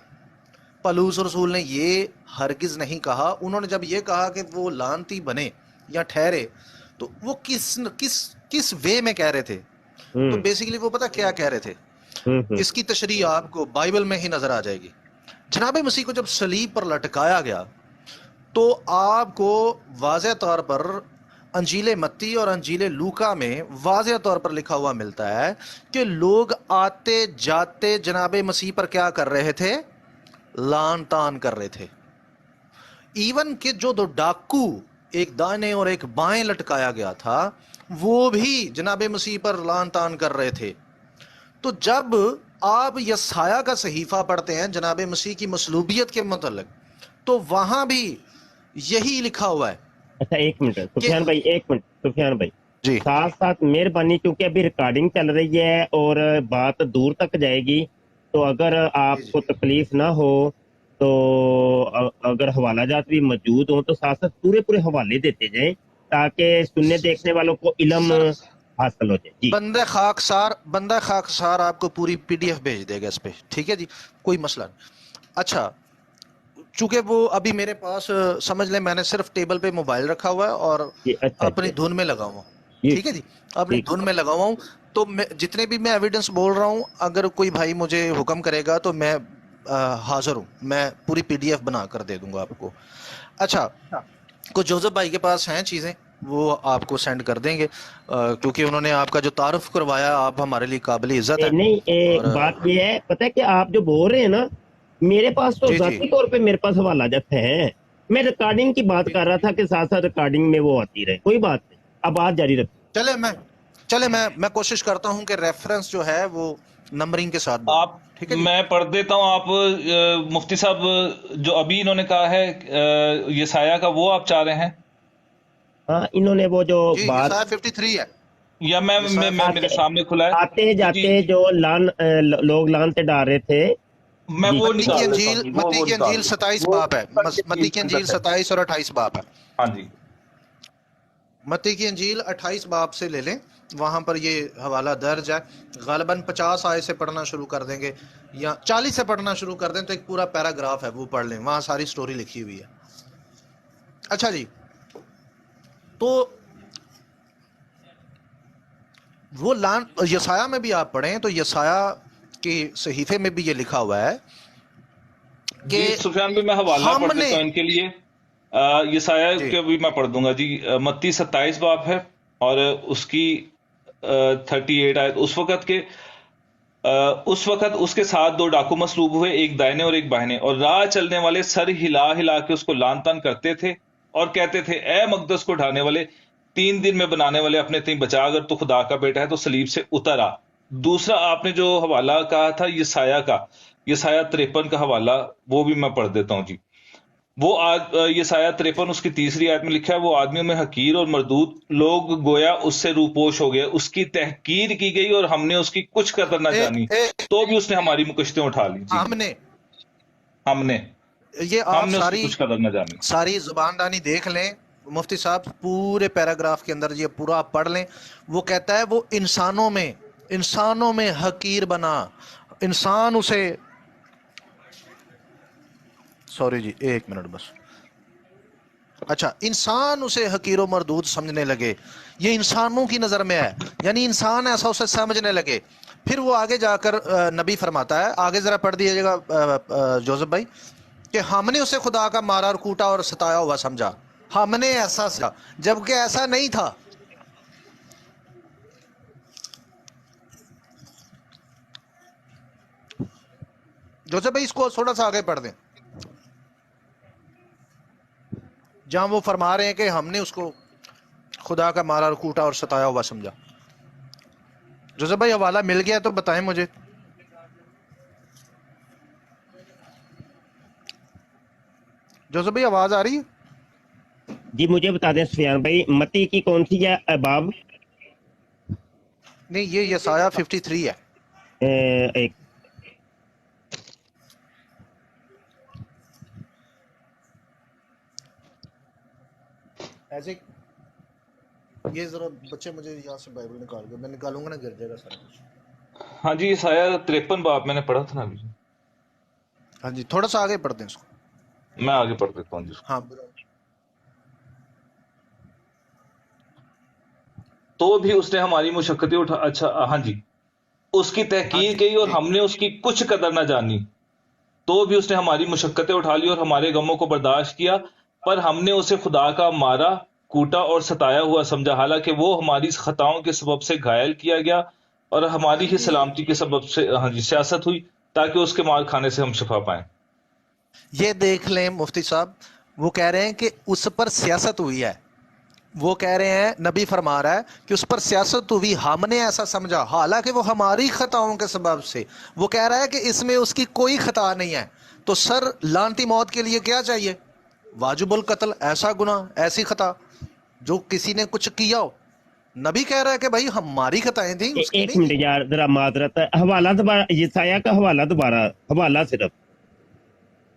پالوس رسول نے یہ ہرگز نہیں کہا۔ انہوں نے جب یہ کہا کہ وہ لعنتی بنے یا ٹھہرے، تو وہ کس وے میں کہہ رہے تھے؟ تو بیسیکلی وہ پتہ کیا کہہ رہے تھے؟ اس کی تشریح آپ کو بائبل میں ہی نظر آ جائے گی۔ جناب مسیح کو جب صلیب پر لٹکایا گیا تو آپ کو واضح طور پر انجیل متی اور انجیل لوکا میں واضح طور پر لکھا ہوا ملتا ہے کہ لوگ آتے جاتے جناب مسیح پر کیا کر رہے تھے؟ لان تان کر رہے تھے. ایون کہ جو دو ڈاکو ایک دائیں اور ایک بائیں لٹکایا گیا تھا وہ بھی جناب مسیح پر لان تان کر رہے تھے. تو جب آپ یسایہ کا صحیفہ پڑھتے ہیں جناب مسیح کی مصلوبیت کے متعلق تو وہاں بھی یہی لکھا ہوا ہے. اچھا ایک منٹ سفیان بھائی، ایک منٹ سفیان بھائی، جی ساتھ ساتھ مہربانی، کیونکہ ابھی ریکارڈنگ چل رہی ہے اور بات دور تک جائے گی، تو اگر آپ کو تکلیف نہ ہو تو اگر حوالہ جات بھی موجود ہوں تو ساتھ ساتھ پورے حوالے دیتے جائیں تاکہ سننے دیکھنے والوں کو علم حاصل ہو جائے. جی بندہ خاکسار آپ کو پوری پی ڈی ایف بھیج دے گا اس پہ، ٹھیک ہے جی، کوئی مسئلہ نہیں. اچھا، چونکہ وہ ابھی میرے پاس سمجھ لیں میں نے صرف ٹیبل پہ موبائل رکھا ہوا ہے اور جی اچھا اپنی دھن میں لگا ہوا ہوں، ٹھیک ہے جی، اپنی ٹھیک. دھن میں لگا ہوا ہوں. تو جتنے بھی میں ایویڈنس بول رہا ہوں اگر کوئی بھائی مجھے حکم کرے گا تو میں حاضر ہوں، میں پوری پی ڈی ایف بنا کر دے دوں گا آپ کو. اچھا، کچھ جوزف بھائی کے پاس ہیں چیزیں وہ آپ کو سینڈ کر دیں گے کیونکہ انہوں نے آپ کا جو تعارف کروایا آپ ہمارے لیے قابل عزت ہیں. نہیں بات یہ ہے، پتہ ہے کہ آپ جو بول رہے ہیں نا، میرے پاس تو جی جی ذاتی طور پہ میرے پاس حوالہ جات ہے. میں ریکارڈنگ کی بات کر رہا تھا کہ ساتھ ساتھ ریکارڈنگ میں وہ آتی رہے، کوئی بات نہیں. اب بات جاری رکھیں. چلے میں کوشش کرتا ہوں کہ ریفرنس جو ہے وہ نمبرنگ کے ساتھ آپ ٹھیک ہے جی. میں پڑھ دیتا ہوں. آپ مفتی صاحب جو ابھی انہوں نے کہا ہے یسایہ کا، وہ آپ چاہ رہے ہیں؟ ہاں، انہوں نے وہ جو جی بات 53 ہے یا میں میرے سامنے کھلا ہے آتے جاتے جو لوگ لان سے ڈال رہے تھے. میں وہ متی کی نکال انجیل دیتا ہوں. متی کی انجیل 27 باب ہے، متی کی انجیل 27 اور 28 باب ہے. ہاں جی، متی کی انجیل 28 باب سے لے لیں، وہاں پر یہ حوالہ درج ہے. غالباً 50 آیت سے پڑھنا شروع کر دیں گے یا 40 سے پڑھنا شروع کر دیں تو ایک پورا پیراگراف ہے وہ پڑھ لیں، وہاں ساری سٹوری لکھی ہوئی ہے. اچھا جی، تو وہ یسایہ میں بھی آپ پڑھیں تو یسایہ کے صحیفے میں بھی یہ لکھا ہوا ہے کہ جی سفیان بھی میں حوالہ پڑھ دیتا ہوں ان کے لیے. یسایہ کے بھی میں پڑھ دوں گا جی. متی 27 باب ہے اور اس کی 38 آیت. اس وقت اس کے ساتھ 2 ڈاکو مصلوب ہوئے، ایک دائنے اور ایک بائنے، اور راہ چلنے والے سر ہلا ہلا کے اس کو لان تان کرتے تھے اور کہتے تھے اے مقدس کو ڈھانے والے، 3 دن میں بنانے والے، اپنے تئیں بچا، اگر تو خدا کا بیٹا ہے تو صلیب سے اتر آ. دوسرا آپ نے جو حوالہ کہا تھا یسایہ کا، یسایہ 53 کا حوالہ، وہ بھی میں پڑھ دیتا ہوں جی. وہ یسایہ 53 اس کی 3 آیت میں لکھا ہے، وہ آدمیوں میں حقیر اور مردود لوگ گویا اس سے روپوش ہو گئے، اس کی تحقیر کی گئی اور ہم نے اس کی کچھ قدر نہ جانی، تو بھی اس نے ہماری مکشتیں اٹھا لی. جی ہم نے یہ آپ اس کی کچھ قدر نہ جانی. ساری زبان دانی دیکھ لیں مفتی صاحب، پورے پیراگراف کے اندر یہ پورا آپ پڑھ لیں. وہ کہتا ہے وہ انسانوں میں حقیر بنا، انسان اسے، سوری جی ایک منٹ بس، اچھا، انسان اسے حقیر و مردود سمجھنے لگے. یہ انسانوں کی نظر میں ہے، یعنی انسان ایسا اسے سمجھنے لگے. پھر وہ آگے جا کر نبی فرماتا ہے، آگے ذرا پڑھ دیجیے گا جوزف بھائی، کہ ہم نے اسے خدا کا مارا اور کوٹا اور ستایا ہوا سمجھا. ہم نے ایسا سمجھا جبکہ ایسا نہیں تھا. جوزف بھائی اس کو تھوڑا سا آگے پڑھ دیں جہاں وہ فرما رہے ہیں کہ ہم نے اس کو خدا کا مارا اور کوٹا اور ستایا ہوا سمجھا. جوزف بھائی حوالہ مل گیا تو بتائیں مجھے. جوزف بھائی آواز آ رہی ہے؟ جی مجھے بتا دیں سفیان بھائی، متی کی کون سی ہے باب؟ نہیں یہ یسایہ 53 ہے. ایک ایسے یہ ذرا بچے مجھے یہاں سے بائبل نکال کے، میں نکالوں گا نا گر جائے گا سارا کچھ. ہاں جی یسایہ 53 باب میں نے پڑھا تھا نا ابھی. ہاں جی تھوڑا سا آگے پڑھ دیں اس کو. میں آگے پڑھ دیتا ہوں جی. ہاں تو بھی اس نے ہماری مشقتیں اٹھا، اچھا ہاں جی، اس کی تحقیر کی اور ہم نے اس کی کچھ قدر نہ جانی، تو بھی اس نے ہماری مشقتیں اٹھا لی اور ہمارے غموں کو برداشت کیا، پر ہم نے اسے خدا کا مارا کوٹا اور ستایا ہوا سمجھا، حالانکہ وہ ہماری خطاؤں کے سبب سے گھائل کیا گیا اور ہماری ہی سلامتی کے سبب سے سیاست ہوئی تاکہ اس کے مار کھانے سے ہم شفا پائیں۔ یہ دیکھ لیں مفتی صاحب، وہ کہہ رہے ہیں کہ اس پر سیاست ہوئی ہے، وہ کہہ رہے ہیں نبی فرما رہا ہے کہ اس پر سیاست ہوئی، ہم نے ایسا سمجھا، حالانکہ وہ ہماری خطاؤں کے سبب سے۔ وہ کہہ رہا ہے کہ اس میں اس کی کوئی خطا نہیں ہے۔ تو سر لعنتی موت کے لیے کیا چاہیے؟ واجب القتل، ایسا گناہ، ایسی خطا جو کسی نے کچھ کیا ہو۔ نبی کہہ رہا ہے کہ بھائی ہماری خطائیں تھیں، اس کی ایک نہیں منٹ تھی۔ یار ذرا معذرت ہے، حوالہ دوبارہ، یسایہ کا حوالہ دوبارہ، حوالہ صرف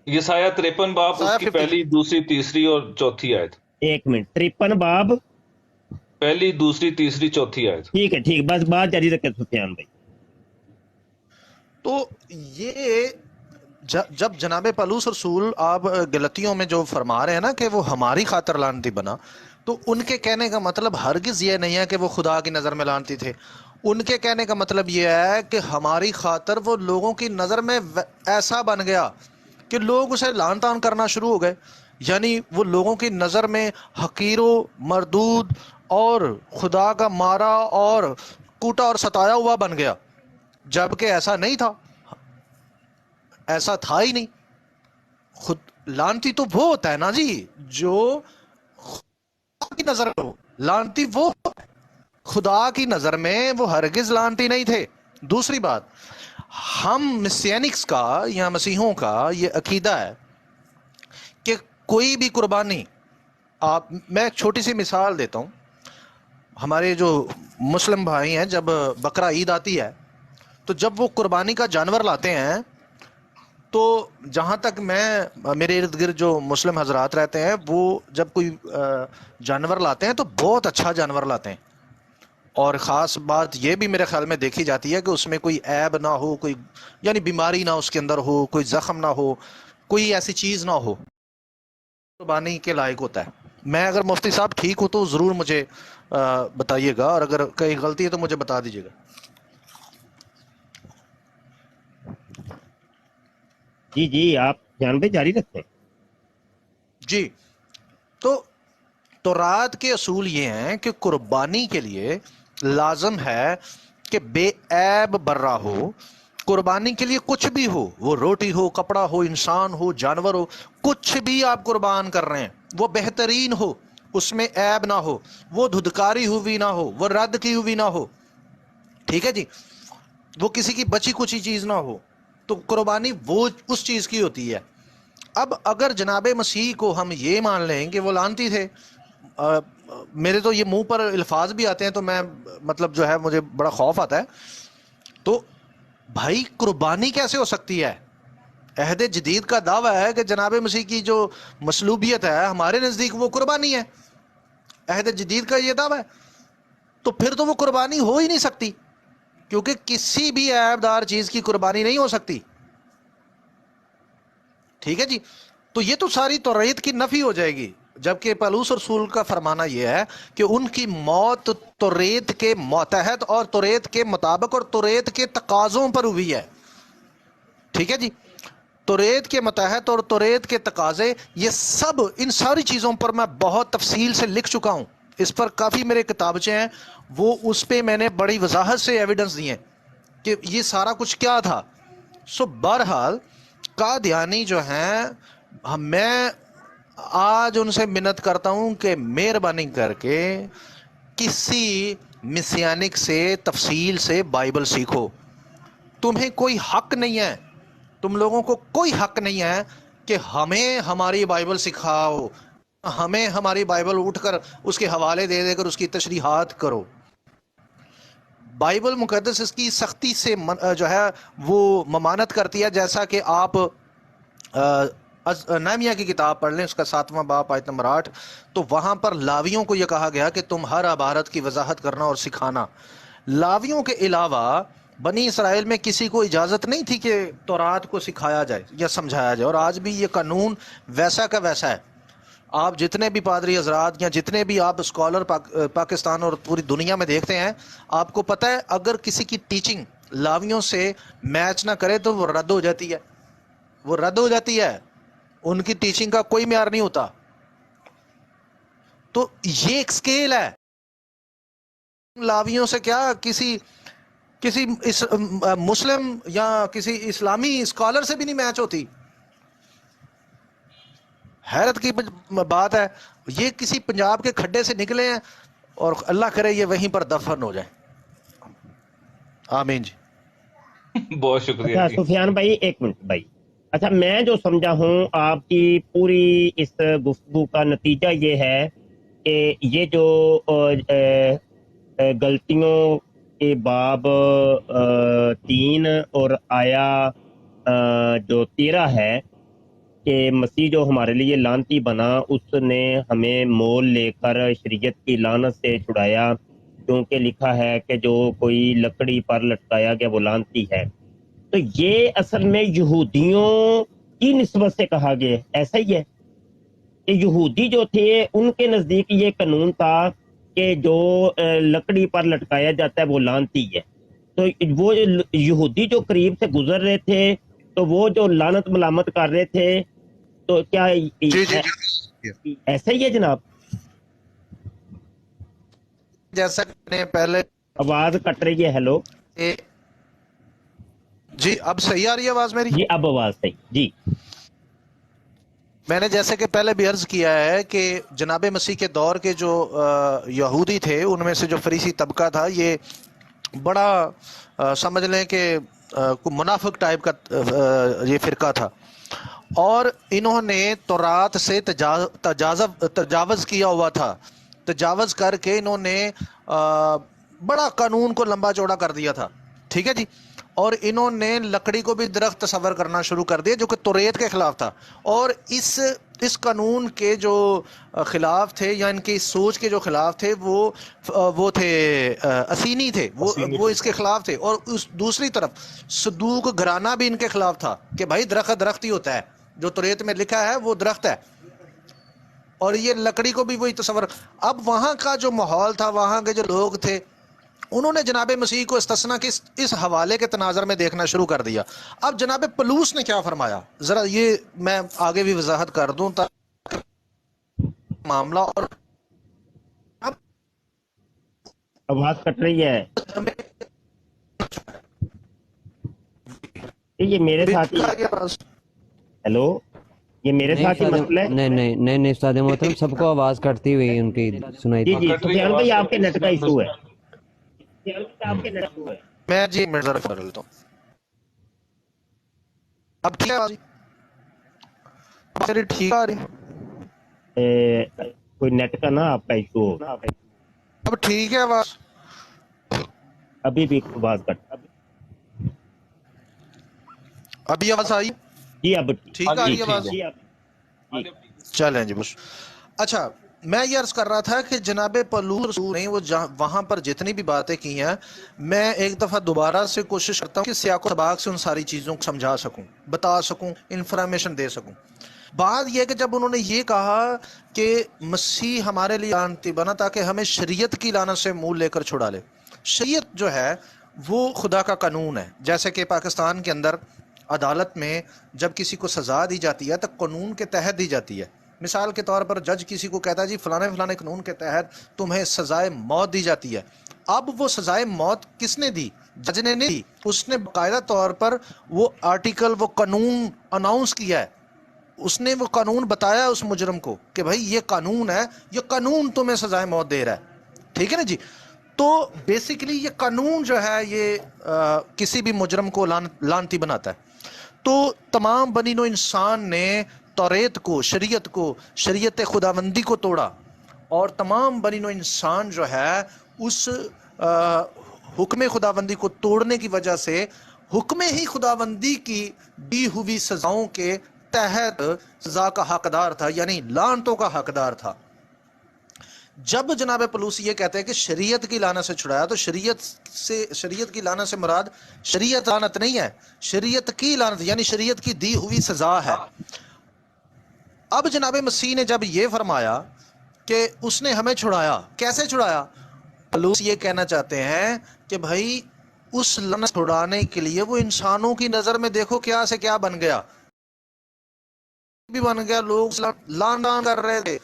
یسایہ 53 باب، اس سایہ کی 50 پہلی، دوسری، تیسری اور چوتھی آیت۔ 1 منٹ 53 باب، پہلی، دوسری، تیسری، چوتھی آیت۔ ٹھیک ہے ٹھیک، بس بات جاری رکھے سفیان بھائی۔ تو یہ جب جناب پالوس رسول آپ غلطیوں میں جو فرما رہے ہیں نا کہ وہ ہماری خاطر لعنتی بنا، تو ان کے کہنے کا مطلب ہرگز یہ نہیں ہے کہ وہ خدا کی نظر میں لعنتی تھے۔ ان کے کہنے کا مطلب یہ ہے کہ ہماری خاطر وہ لوگوں کی نظر میں ایسا بن گیا کہ لوگ اسے لعن طعن کرنا شروع ہو گئے، یعنی وہ لوگوں کی نظر میں حقیر و مردود اور خدا کا مارا اور کوٹا اور ستایا ہوا بن گیا، جبکہ ایسا نہیں تھا، ایسا تھا ہی نہیں۔ خود لعنتی تو وہ ہوتا ہے نا جی جو خدا کی نظر میں ہو، لعنتی وہ خدا کی نظر میں وہ ہرگز لعنتی نہیں تھے۔ دوسری بات، ہم مسیینکس کا یا مسیحوں کا یہ عقیدہ ہے کہ کوئی بھی قربانی، میں ایک چھوٹی سی مثال دیتا ہوں۔ ہمارے جو مسلم بھائی ہیں، جب بقرہ عید آتی ہے تو جب وہ قربانی کا جانور لاتے ہیں، تو جہاں تک میرے ارد گرد جو مسلم حضرات رہتے ہیں، وہ جب کوئی جانور لاتے ہیں تو بہت اچھا جانور لاتے ہیں، اور خاص بات یہ بھی میرے خیال میں دیکھی جاتی ہے کہ اس میں کوئی عیب نہ ہو، کوئی یعنی بیماری نہ اس کے اندر ہو، کوئی زخم نہ ہو، کوئی ایسی چیز نہ ہو، قربانی کے لائق ہوتا ہے۔ میں اگر مفتی صاحب ٹھیک ہوں تو ضرور مجھے بتائیے گا، اور اگر کہیں غلطی ہے تو مجھے بتا دیجیے گا۔ جی جی آپ جان بھائی جاری رکھیں۔ جی، تو تورات کے اصول یہ ہیں کہ قربانی کے لیے لازم ہے کہ بے عیب برا ہو۔ قربانی کے لیے کچھ بھی ہو، وہ روٹی ہو، کپڑا ہو، انسان ہو، جانور ہو، کچھ بھی آپ قربان کر رہے ہیں وہ بہترین ہو، اس میں عیب نہ ہو، وہ دھدکاری ہوئی نہ ہو، وہ رد کی ہوئی نہ ہو، ٹھیک ہے جی، وہ کسی کی بچی کچی چیز نہ ہو، تو قربانی وہ اس چیز کی ہوتی ہے۔ اب اگر جناب مسیح کو ہم یہ مان لیں کہ وہ لعنتی تھے، میرے تو یہ منہ پر الفاظ بھی آتے ہیں تو میں مطلب جو ہے مجھے بڑا خوف آتا ہے، تو بھائی قربانی کیسے ہو سکتی ہے؟ عہد جدید کا دعویٰ ہے کہ جناب مسیح کی جو مصلوبیت ہے ہمارے نزدیک وہ قربانی ہے، عہد جدید کا یہ دعویٰ ہے، تو پھر تو وہ قربانی ہو ہی نہیں سکتی، کیونکہ کسی بھی عیب دار چیز کی قربانی نہیں ہو سکتی، ٹھیک ہے جی۔ تو یہ تو ساری توریت کی نفی ہو جائے گی، جبکہ پالوس رسول کا فرمانا یہ ہے کہ ان کی موت توریت کے ماتحت اور توریت کے مطابق اور توریت کے تقاضوں پر ہوئی ہے، ٹھیک ہے جی۔ توریت کے ماتحت اور توریت کے تقاضے، یہ سب، ان ساری چیزوں پر میں بہت تفصیل سے لکھ چکا ہوں، اس پر کافی میرے کتابچے ہیں، وہ اس پہ میں نے بڑی وضاحت سے ایویڈنس دیے کہ یہ سارا کچھ کیا تھا۔ سو بہرحال قادیانی جو ہیں، میں آج ان سے منت کرتا ہوں کہ مہربانی کر کے کسی مسیانک سے تفصیل سے بائبل سیکھو۔ تمہیں کوئی حق نہیں ہے، تم لوگوں کو کوئی حق نہیں ہے کہ ہمیں ہماری بائبل سکھاؤ، ہمیں ہماری بائبل اٹھ کر اس کے حوالے دے دے کر اس کی تشریحات کرو۔ بائبل مقدس اس کی سختی سے جو ہے وہ ممانت کرتی ہے، جیسا کہ آپ نہمیہ کی کتاب پڑھ لیں، اس کا 7واں باب آیت نمبر 8، تو وہاں پر لاویوں کو یہ کہا گیا کہ تم ہر عبارت کی وضاحت کرنا اور سکھانا۔ لاویوں کے علاوہ بنی اسرائیل میں کسی کو اجازت نہیں تھی کہ تورات کو سکھایا جائے یا سمجھایا جائے، اور آج بھی یہ قانون ویسا کا ویسا ہے۔ آپ جتنے بھی پادری حضرات یا جتنے بھی آپ اسکالر پاکستان اور پوری دنیا میں دیکھتے ہیں، آپ کو پتہ ہے اگر کسی کی ٹیچنگ لاویوں سے میچ نہ کرے تو وہ رد ہو جاتی ہے، وہ رد ہو جاتی ہے، ان کی ٹیچنگ کا کوئی معیار نہیں ہوتا۔ تو یہ ایک سکیل ہے، لاویوں سے کیا کسی مسلم یا کسی اسلامی اسکالر سے بھی نہیں میچ ہوتی. حیرت کی بات ہے، یہ کسی پنجاب کے کھڈے سے نکلے ہیں اور اللہ کرے یہ وہیں پر دفن ہو جائیں. آمین جی. بہت شکریہ اچھا جی. سفیان بھائی ایک منٹ بھائی. اچھا میں جو سمجھا ہوں آپ کی پوری اس گفتگو کا نتیجہ یہ ہے کہ یہ جو غلطیوں کے باب 3 اور آیا جو 13 ہے کہ مسیح جو ہمارے لیے لعنتی بنا اس نے ہمیں مول لے کر شریعت کی لعنت سے چھڑایا، کیونکہ لکھا ہے کہ جو کوئی لکڑی پر لٹکایا گیا وہ لعنتی ہے. تو یہ اصل میں یہودیوں کی نسبت سے کہا گیا ہے، ایسا ہی ہے کہ یہودی جو تھے ان کے نزدیک یہ قانون تھا کہ جو لکڑی پر لٹکایا جاتا ہے وہ لعنتی ہے. تو وہ یہودی جو قریب سے گزر رہے تھے تو وہ جو لعنت ملامت کر رہے تھے، تو کیا ایسا ہی ہے جناب؟ جیسا کہ میں نے پہلے آواز کٹ رہی ہے. ہیلو جی اب صحیح آ رہی ہے آواز میری؟ جی اب آواز صحیح. جی میں نے جیسے کہ پہلے بھی عرض کیا ہے کہ جناب مسیح کے دور کے جو یہودی تھے ان میں سے جو فریسی طبقہ تھا یہ بڑا سمجھ لیں کہ منافق ٹائپ کا یہ فرقہ تھا، اور انہوں نے تورات سے تجاوز کیا ہوا تھا. تجاوز کر کے انہوں نے بڑا قانون کو لمبا چوڑا کر دیا تھا. ٹھیک ہے جی. اور انہوں نے لکڑی کو بھی درخت تصور کرنا شروع کر دیا جو کہ توریت کے خلاف تھا، اور اس قانون کے جو خلاف تھے یا ان کی سوچ کے جو خلاف تھے وہ تھے اسینی تھے، وہ اس کے خلاف تھے. اور اس دوسری طرف صدوق گھرانہ بھی ان کے خلاف تھا کہ بھائی درخت ہی ہوتا ہے، جو توریت میں لکھا ہے وہ درخت ہے، اور یہ لکڑی کو بھی وہی تصور. اب وہاں کا جو ماحول تھا، وہاں کے جو لوگ تھے، انہوں نے جناب مسیح کو استثنا کے اس حوالے کے تناظر میں دیکھنا شروع کر دیا. اب جناب پلوس نے کیا فرمایا، ذرا یہ میں آگے بھی وضاحت کر دوں تاکہ معاملہ. اور اب آواز کٹ رہی ہے. یہ میرے ساتھ ہی ہیلو یہ میرے ساتھ ہی مسئلہ ہے. نہیں استاد محترم، سب کو آواز کٹتی ہوئی ان کی سنائی جی دی. جی سفیان بھائی آپ کے نیٹ کا ایشو ہے. میں جی ذرا کر لیتا ہوں. اب ٹھیک ہے، چلیے ٹھیک آ رہی، کوئی نیٹ کا نا آپ کا ایشو ہو. اب ٹھیک ہے آواز؟ ابھی بھی آواز کٹ. ابھی آواز آئی؟ جی اب ٹھیک آ رہی ہے آواز؟ چلیں جی بس. اچھا میں یہ عرض کر رہا تھا کہ جناب پلوس رسول نے وہ وہاں پر جتنی بھی باتیں کی ہیں، میں ایک دفعہ دوبارہ سے کوشش کرتا ہوں کہ سیاق و سباق سے ان ساری چیزوں کو سمجھا سکوں، بتا سکوں، انفارمیشن دے سکوں. بات یہ کہ جب انہوں نے یہ کہا کہ مسیح ہمارے لیے لعنتی بنا تاکہ ہمیں شریعت کی لعنت سے منہ لے کر چھڑا لے. شریعت جو ہے وہ خدا کا قانون ہے. جیسے کہ پاکستان کے اندر عدالت میں جب کسی کو سزا دی جاتی ہے تو قانون کے تحت دی جاتی ہے. مثال کے طور پر جج کسی کو کہتا ہے جی فلانے قانون کے تحت تمہیں سزائے موت دی جاتی ہے. اب وہ سزائے موت کس نے دی؟ جج نے نہیں دی، اس نے باقاعدہ طور پر وہ آرٹیکل، وہ قانون اناؤنس کیا ہے. اس نے وہ قانون بتایا اس مجرم کو کہ بھائی یہ قانون ہے، یہ قانون تمہیں سزائے موت دے رہا ہے. ٹھیک ہے نا جی. تو بیسیکلی یہ قانون جو ہے یہ کسی بھی مجرم کو لعنتی بناتا ہے. تو تمام بنی نوع انسان نے توریت کو، شریعت خداوندی کو توڑا، اور تمام بنی نوع انسان جو ہے اس حکم خداوندی کو توڑنے کی وجہ سے حکم ہی خداوندی کی دی ہوئی سزاؤں کے تحت سزا کا حقدار تھا، یعنی لعنتوں کا حقدار تھا. جب جناب پلوس یہ کہتے ہیں کہ شریعت کی لعنت سے چھڑایا، تو شریعت کی لعنت سے مراد شریعت لعنت نہیں ہے، شریعت کی لعنت یعنی شریعت کی دی ہوئی سزا ہے. اب جناب مسیح نے جب یہ فرمایا کہ اس نے ہمیں چھڑایا، کیسے چھڑایا؟ پلوس یہ کہنا چاہتے ہیں کہ بھائی اس لعنت چھڑانے کے لیے وہ انسانوں کی نظر میں دیکھو کیا سے کیا بن گیا، بھی بن گیا. لوگ لان کر رہے تھے،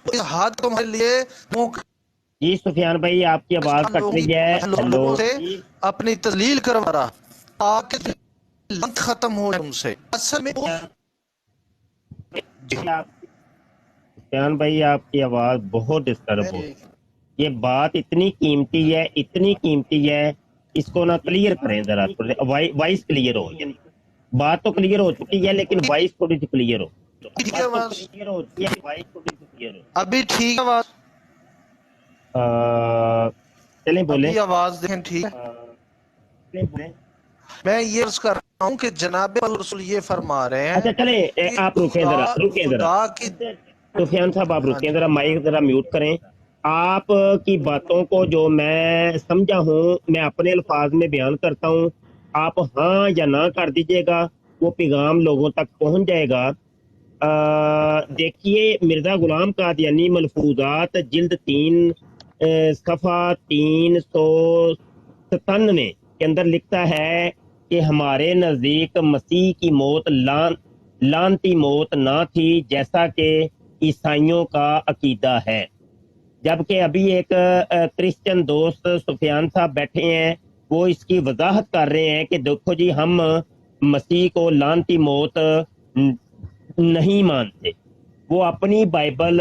इस हाथ को हमारे लिए जी सुफियान भाई आपकी आवाज कट रही है। हेलो लोगों से अपनी तजलील करवा रहा ताकि लंत खत्म हो जाए उनसे। असल में सुफियान भाई आपकी आवाज बहुत डिस्टर्ब हो, ये बात इतनी कीमती है, इसको ना क्लियर करें जरा, वॉइस क्लियर हो। यानी बात तो क्लियर हो चुकी है लेकिन वॉइस थोड़ी सी क्लियर हो। ठीक है, आवाज क्लियर हो चुकी है, वॉइस थोड़ी सी क्लियर हो। अभी ठीक है आवाज, चलें बोले। अभी आवाज देखें ठीक है। चलें बोले। मैं ये अर्ज कर रहा हूँ कि जनाब रसूल ये फरमा रहे हैं। अच्छा चले आप रुकें जरा, खुदा की सुफियान साहब आप रुकें जरा, माइक जरा म्यूट करें। आप की बातों को जो मैं समझा हूँ मैं अपने अल्फाज में बयान करता हूँ, आप हाँ या ना कर दीजिएगा, वो पैगाम लोगों तक पहुंच जाएगा। देखिए मिर्जा गुलाम कादियानी मलफूजात जिल्द 3 सफ़ा 397 के अंदर लिखता है कि हमारे नज़दीक मसीह की मौत लानती मौत ना थी जैसा कि ईसाइयों का अकीदा है। जबकि अभी एक क्रिश्चियन दोस्त सुफियान साहब बैठे हैं, वो इसकी वजाहत कर रहे हैं कि देखो जी हम मसीह को लानती मौत नहीं मानते। वो अपनी बाइबल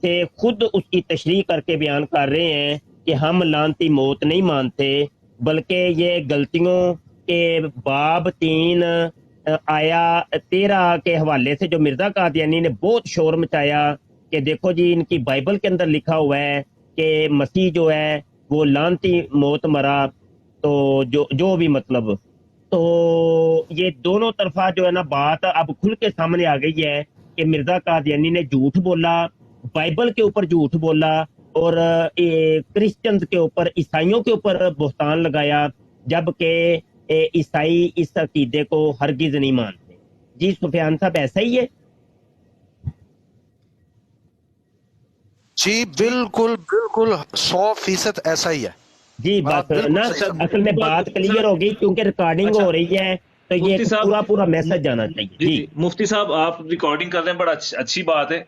से खुद उसकी तशरीह करके बयान कर रहे हैं कि हम लानती मौत नहीं मानते, बल्कि ये गलतियों के बाब 3 आया 13 के हवाले से जो मिर्जा कादियानी ने बहुत शोर मचाया कि देखो जी इनकी बाइबल के अंदर लिखा हुआ है कि मसीह जो है वो लानती मौत मरा, तो जो भी मतलब, तो ये दोनों तरफा जो है ना बात अब खुल के सामने आ गई है कि मिर्जा कादियानी ने झूठ बोला, बाइबल के ऊपर झूठ बोला और क्रिश्चियंस के ऊपर, ईसाइयों के ऊपर बहतान लगाया, जबकि ईसाई इस अकीदे को हरगिज नहीं मानते। जी सुफियान साहब ऐसा ही है? जी बिल्कुल 100% ऐसा ही है जी। बस ना असल में बात क्लियर होगी क्योंकि रिकॉर्डिंग हो रही है, तो ये पूरा मैसेज जाना चाहिए। जी मुफ्ती साहब आप रिकॉर्डिंग कर रहे हैं, बड़ा अच्छी बात है।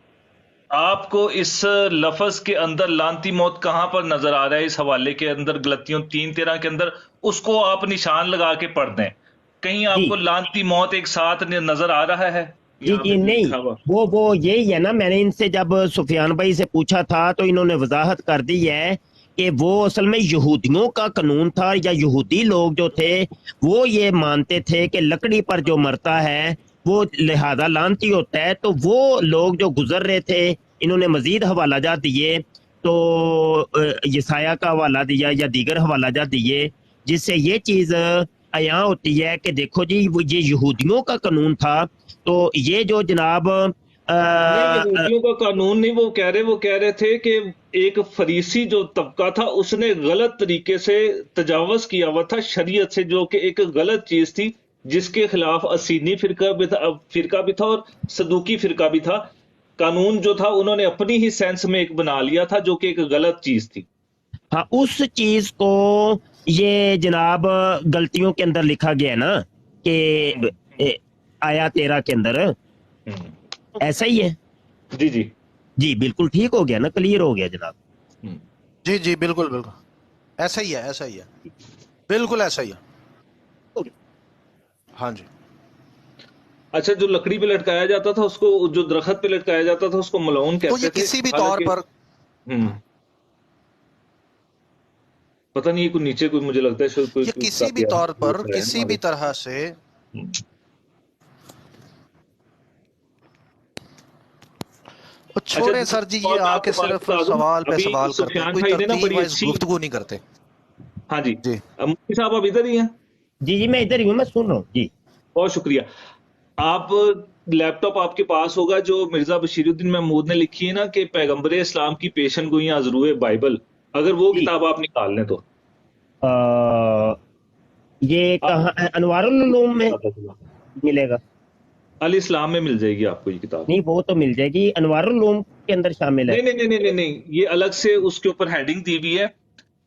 आपको इस लफ्ज के अंदर लानती मौत कहां पर नजर आ रहा है? इस हवाले के अंदर गलतियों 3-13 के अंदर उसको आप निशान लगा के पढ़ दें, कहीं आपको लानती मौत एक साथ नजर आ रहा है? जी नहीं, वो यही है ना, मैंने इनसे जब सुफियान भाई से पूछा था तो इन्होंने वजाहत कर दी है कि वो असल में यहूदियों का कानून था, या यहूदी लोग जो थे वो ये मानते थे कि लकड़ी पर जो मरता है वो लिहाजा लानती होता है। तो वो लोग जो गुजर रहे थे, इन्होंने मजीद हवालाजात दिए, तो यसाया का हवाला दिया या दीगर हवालाजात दिए, जिससे ये चीज अयां होती है कि देखो जी वो ये यहूदियों का कानून था। तो ये जो जनाब यहूदियों का कानून नहीं, वो कह रहे थे कि एक फरीसी जो तबका था उसने गलत तरीके से तजावज किया हुआ था शरीयत से, जो कि एक गलत चीज थी, जिसके खिलाफ असीनी फिरका भी था और सदूकी फिरका भी था। कानून जो था उन्होंने अपनी ही सेंस में एक बना लिया था, जो कि एक गलत चीज थी। हाँ, उस चीज को ये जनाब गलतियों के अंदर लिखा गया ना कि आया 13 के अंदर, ऐसा ही है। जी जी जी बिल्कुल ठीक हो गया ना, क्लियर हो गया जनाब। जी बिल्कुल ऐसा ही है, बिल्कुल ऐसा ही है। हाँ जी। अच्छा, जो लकड़ी पे लटकाया जाता था उसको, जो दरख्त पे लटकाया जाता था उसको मलऊन कहते थे। तो ये किसी भी तौर पर पता नहीं कोई नीचे कोई, मुझे लगता है कोई, ये किसी भी तौर पर किसी भी तरह से छोड़े सर जी, ये आके सिर्फ सवाल पे सवाल करते हैं, कोई तरतीब वाइज गुफ्तगू नहीं करते। हाँ जी मुफ्ती साहब आप इधर ही हैं? जी मैं इधर ही हूँ, मैं सुन रहा हूँ जी। बहुत शुक्रिया। आप लैपटॉप आपके पास होगा जो मिर्जा बशीरुद्दीन महमूद ने लिखी है ना कि पैगंबर इस्लाम की पेशन गोइयां अजरूए बाइबल, अगर वो किताब आप निकाल लें तो ये कहाँ अनवारुल उलूम में मिलेगा? अल इस्लाम में मिल जाएगी आपको ये किताब। नहीं वो तो मिल जाएगी, अनवारुल उलूम के अंदर शामिल है। नहीं, ये अलग से उसके ऊपर हेडिंग दी हुई है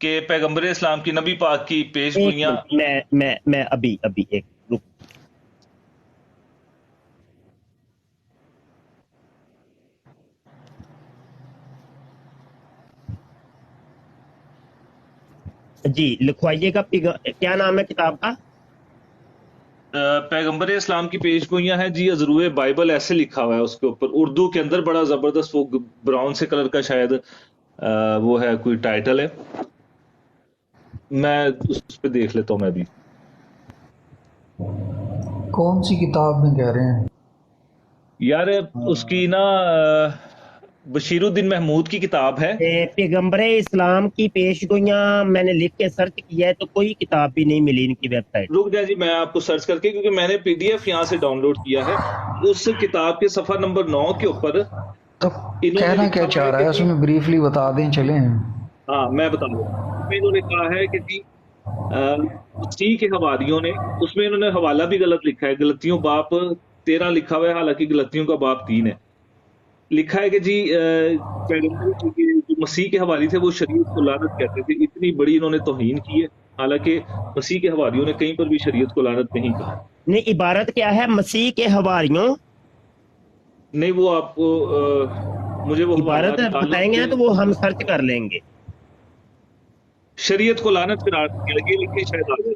कि पैगंबर इस्लाम की नबी पाक की पेश गोइयां। मैं अभी एक रुक, जी लिखवाइएगा। क्या नाम है किताब का? पैगंबर इस्लाम की पेशगोइयां हैं जी, अजरूए बाइबल ऐसे लिखा हुआ है उसके ऊपर, उर्दू के अंदर बड़ा जबरदस्त वो ब्राउन से कलर का शायद वो है कोई टाइटल है, मैं उस पे देख लेता हूँ मैं भी। कौन सी किताब में कह रहे हैं? यार उसकी ना बशीरुद्दीन महमूद की किताब है। पैगंबर इस्लाम की पेशगोइयां मैंने लिख के सर्च किया है तो कोई किताब भी नहीं मिली इनकी वेबसाइट। रुक जाए जी, मैं आपको सर्च करके, क्योंकि मैंने पीडीएफ यहाँ से डाउनलोड किया है, उस किताब के सफा नंबर 9 के ऊपर तो कहना क्या चाह रहा है उसमें ब्रीफली बता दें, चलें। हाँ मैं बता दूँ, उसमें इन्होंने कहा है कि जी मसीह के हवारियों ने, उसमें इन्होंने हवाला भी गलत लिखा है, गलतियों बाप 13 लिखा हुआ है, हालांकि गलतियों का बाप 3 है। लिखा है कि जी जो मसीह के हवारी थे वो शरीयत को लानत कहते थे, इतनी बड़ी इन्होंने तौहीन की है, हालांकि मसीह के हवारियों ने कहीं पर भी शरीयत को लानत नहीं कहा। नहीं, इबारत क्या है मसीह के हवारियों? नहीं वो आपको मुझे वो इबारत बताएंगे ना तो वो हम सर्च कर लेंगे। शरीयत को लानत करार लगे लिखे शायद आ जाए।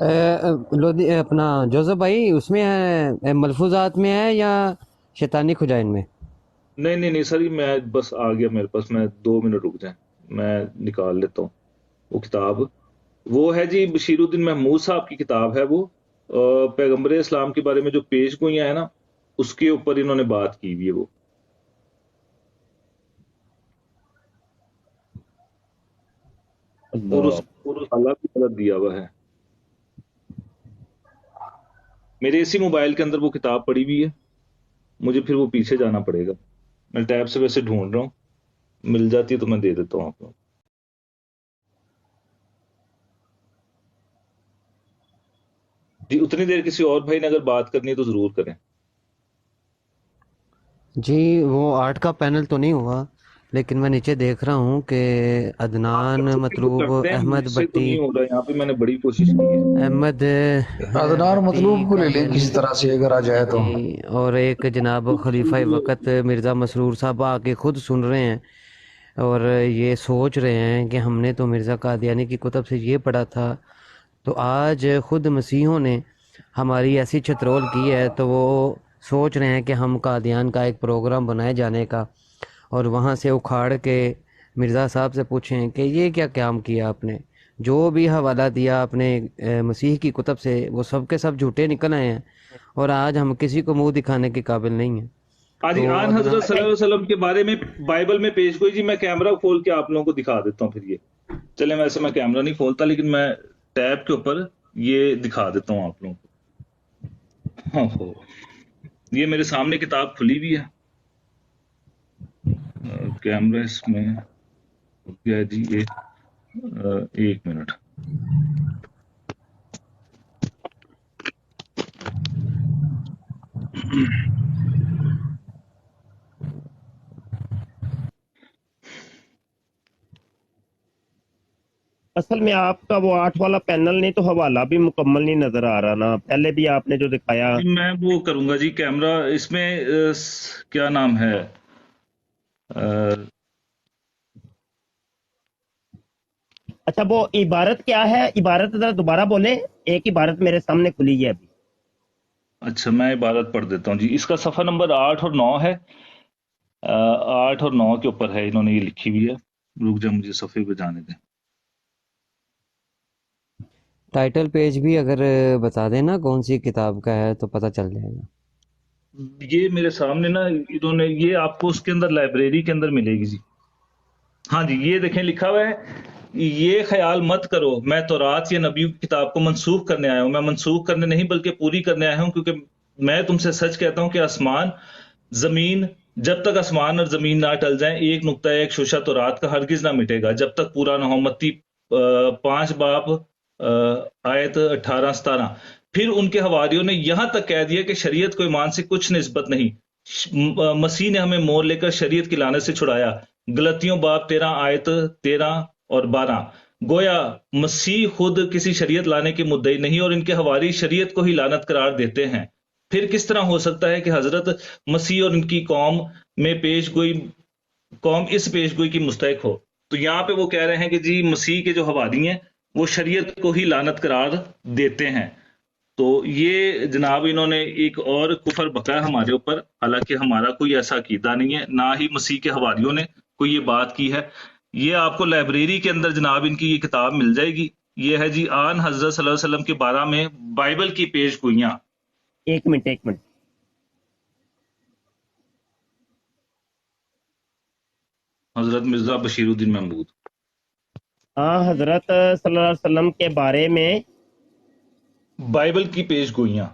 अपना जोसेफ भाई उसमें है, मलफूजात में है या शैतानी खुजाइन में? नहीं नहीं नहीं सर, मैं बस आ गया मेरे पास, मैं 2 मिनट रुक जाए, मैं निकाल लेता हूँ वो किताब। वो है जी बशीरुद्दीन महमूद साहब की किताब है वो, पैगंबर इस्लाम के बारे में जो पेशगोइयां है ना उसके ऊपर इन्होंने बात की हुई है वो। और उस अल्लाह की तरफ दिया हुआ है। मेरे इसी मोबाइल के अंदर वो किताब पड़ी हुई है, मुझे फिर वो पीछे जाना पड़ेगा, मैं टैब से वैसे ढूंढ रहा हूँ, मिल जाती है तो मैं दे देता हूँ आपको। जी उतनी देर किसी और भाई ने अगर बात करनी है तो जरूर करें। जी वो 8 का पैनल तो नहीं हुआ, लेकिन मैं नीचे देख रहा हूँ कि अदनान मतलूब अहमद भट्टी, नहीं हो रहा यहाँ पे, मैंने बड़ी कोशिश की है। अहमद अदनान मतलूब को ले लें किसी तरह से अगर आ जाए तो। और एक जनाब खलीफा वक़्त मिर्ज़ा मसरूर साहब आके खुद सुन रहे हैं और ये सोच रहे हैं कि हमने तो मिर्ज़ा कादियानी की कुतब से ये पढ़ा था, तो आज खुद मसीहों ने हमारी ऐसी छतरोल की है तो वो सोच रहे हैं कि हम कादियान का एक प्रोग्राम बनाए जाने का, और वहाँ से उखाड़ के मिर्ज़ा साहब से पूछें कि ये क्या काम किया आपने, जो भी हवाला दिया आपने मसीह की कुतब से वो सब के सब झूठे निकल आए हैं, और आज हम किसी को मुंह दिखाने के काबिल नहीं हैं। आज आन हजरत सल्लल्लाहु अलैहि वसल्लम के बारे में बाइबल में पेशगोई जी, मैं कैमरा खोल के आप लोगों को दिखा देता हूँ फिर ये चले, वैसे मैं कैमरा नहीं खोलता लेकिन मैं टैब के ऊपर ये दिखा देता हूँ आप लोगों को। हाँ हो, ये मेरे सामने किताब खुली हुई है, कैमरा इसमें गया जी, एक मिनट। असल में आपका वो 8 वाला पैनल नहीं तो हवाला भी मुकम्मल नहीं नजर आ रहा ना, पहले भी आपने जो दिखाया। मैं वो करूंगा जी कैमरा, इसमें क्या नाम है, अच्छा वो इबारत क्या है? इबारत जरा दोबारा बोले, एक इबारत मेरे सामने खुली है अभी। अच्छा मैं इबारत पढ़ देता हूँ जी, इसका सफा नंबर 8 और 9 है, 8 और 9 के ऊपर है, इन्होंने ये लिखी हुई है। रुक जा मुझे सफे पे जाने दें। टाइटल पेज भी अगर बता दें ना कौन सी किताब का है तो पता चल जाएगा। ये मेरे सामने ना इन्होंने, ये आपको उसके अंदर लाइब्रेरी के अंदर मिलेगी जी। हाँ जी ये देखें लिखा हुआ है, ये ख्याल मत करो मैं तौरात या नबियों की किताब को मनसूख करने आया हूँ, मैं मनसूख करने नहीं बल्कि पूरी करने आया हूँ, क्योंकि मैं तुमसे सच कहता हूँ कि आसमान जमीन, जब तक आसमान और जमीन ना टल जाएं, एक नुक्ता एक शोशा तौरात का हरगिज ना मिटेगा जब तक पूरा ना हो। मत्ती 5 बाब आयत 18-17। फिर उनके हवारियों ने यहां तक कह दिया कि शरीयत को ईमान से कुछ निस्बत नहीं, मसीह ने हमें मोल लेकर शरीयत की लानत से छुड़ाया। गलतियों बाब 13 आयत 13 और 12। गोया मसीह खुद किसी शरीयत लाने के मुद्दई नहीं और इनके हवारी शरीयत को ही लानत करार देते हैं। फिर किस तरह हो सकता है कि हजरत मसीह और इनकी कौम में पेशगोई, कौम इस पेशगोई की मुस्तहिक हो? تو یہاں پہ وہ کہہ رہے ہیں کہ جی مسیح کے جو حواری ہیں وہ شریعت کو ہی لعنت قرار دیتے ہیں. تو یہ جناب انہوں نے ایک اور کفر بکا ہمارے اوپر، حالانکہ ہمارا کوئی ایسا عقیدہ نہیں ہے، نہ ہی مسیح کے حواریوں نے کوئی یہ بات کی ہے. یہ آپ کو لائبریری کے اندر جناب ان کی یہ کتاب مل جائے گی. یہ ہے جی آن حضرت صلی اللہ علیہ وسلم کے بارے میں بائبل کی پیش گوئیاں. ایک منٹ حضرت مرزا بشیر الدین محمود. حضرت صلی اللہ علیہ وسلم کے بارے میں بائبل کی پیش گوئیاں.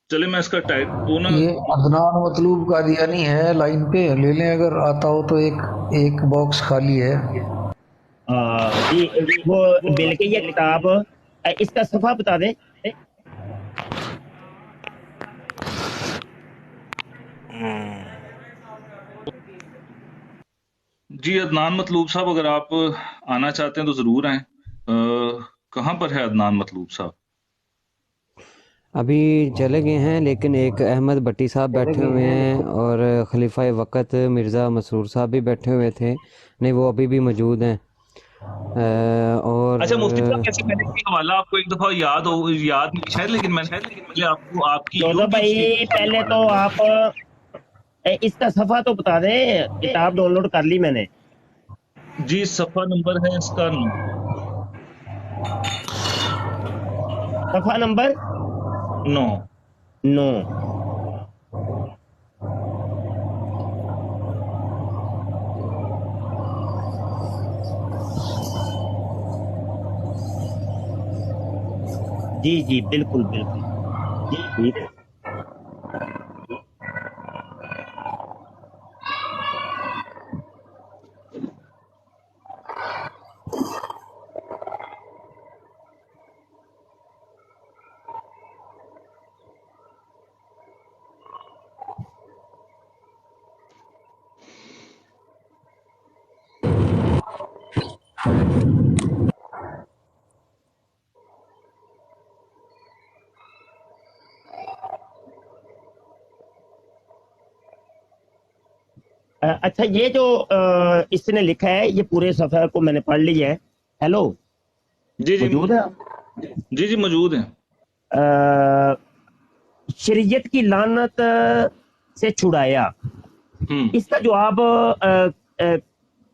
چلے میں اس کا ٹائٹل یہ عدنان مطلوب قادیانی ہے، لائن پہ لے لیں اگر آتا ہو تو. ایک باکس خالی ہے. جی وہ بلکہ یہ کتاب اس کا صفحہ بتا دیں. جی عدنان مطلوب صاحب اگر آپ آنا چاہتے ہیں تو ضرور آئیں. کہاں پر ہے عدنان مطلوب صاحب؟ ابھی چلے گئے ہیں، لیکن ایک احمد بٹی صاحب بیٹھے ہوئے ہیں اور خلیفہ وقت مرزا مسرور صاحب بھی بیٹھے ہوئے تھے. نہیں، وہ ابھی بھی موجود ہیں. اور اچھا مفتی صاحب کیسے میں نے حوالہ آپ کو ایک دفعہ یاد نہیں شاید، لیکن میں نے آپ کو آپ کی بھائی پہلے تو آپ اس کا صفحہ تو بتا دیں. کتاب ڈاؤن لوڈ کر لی میں نے. جی صفحہ نمبر ہے اس کا 9. صفحہ نمبر 9. جی بالکل جی ٹھیک ہے. اچھا یہ جو اس نے لکھا ہے یہ پورے صفحہ کو میں نے پڑھ لیا ہے. ہیلو جی موجود ہے؟ جی موجود ہیں. شریعت کی لعنت سے چھڑایا، اس کا جواب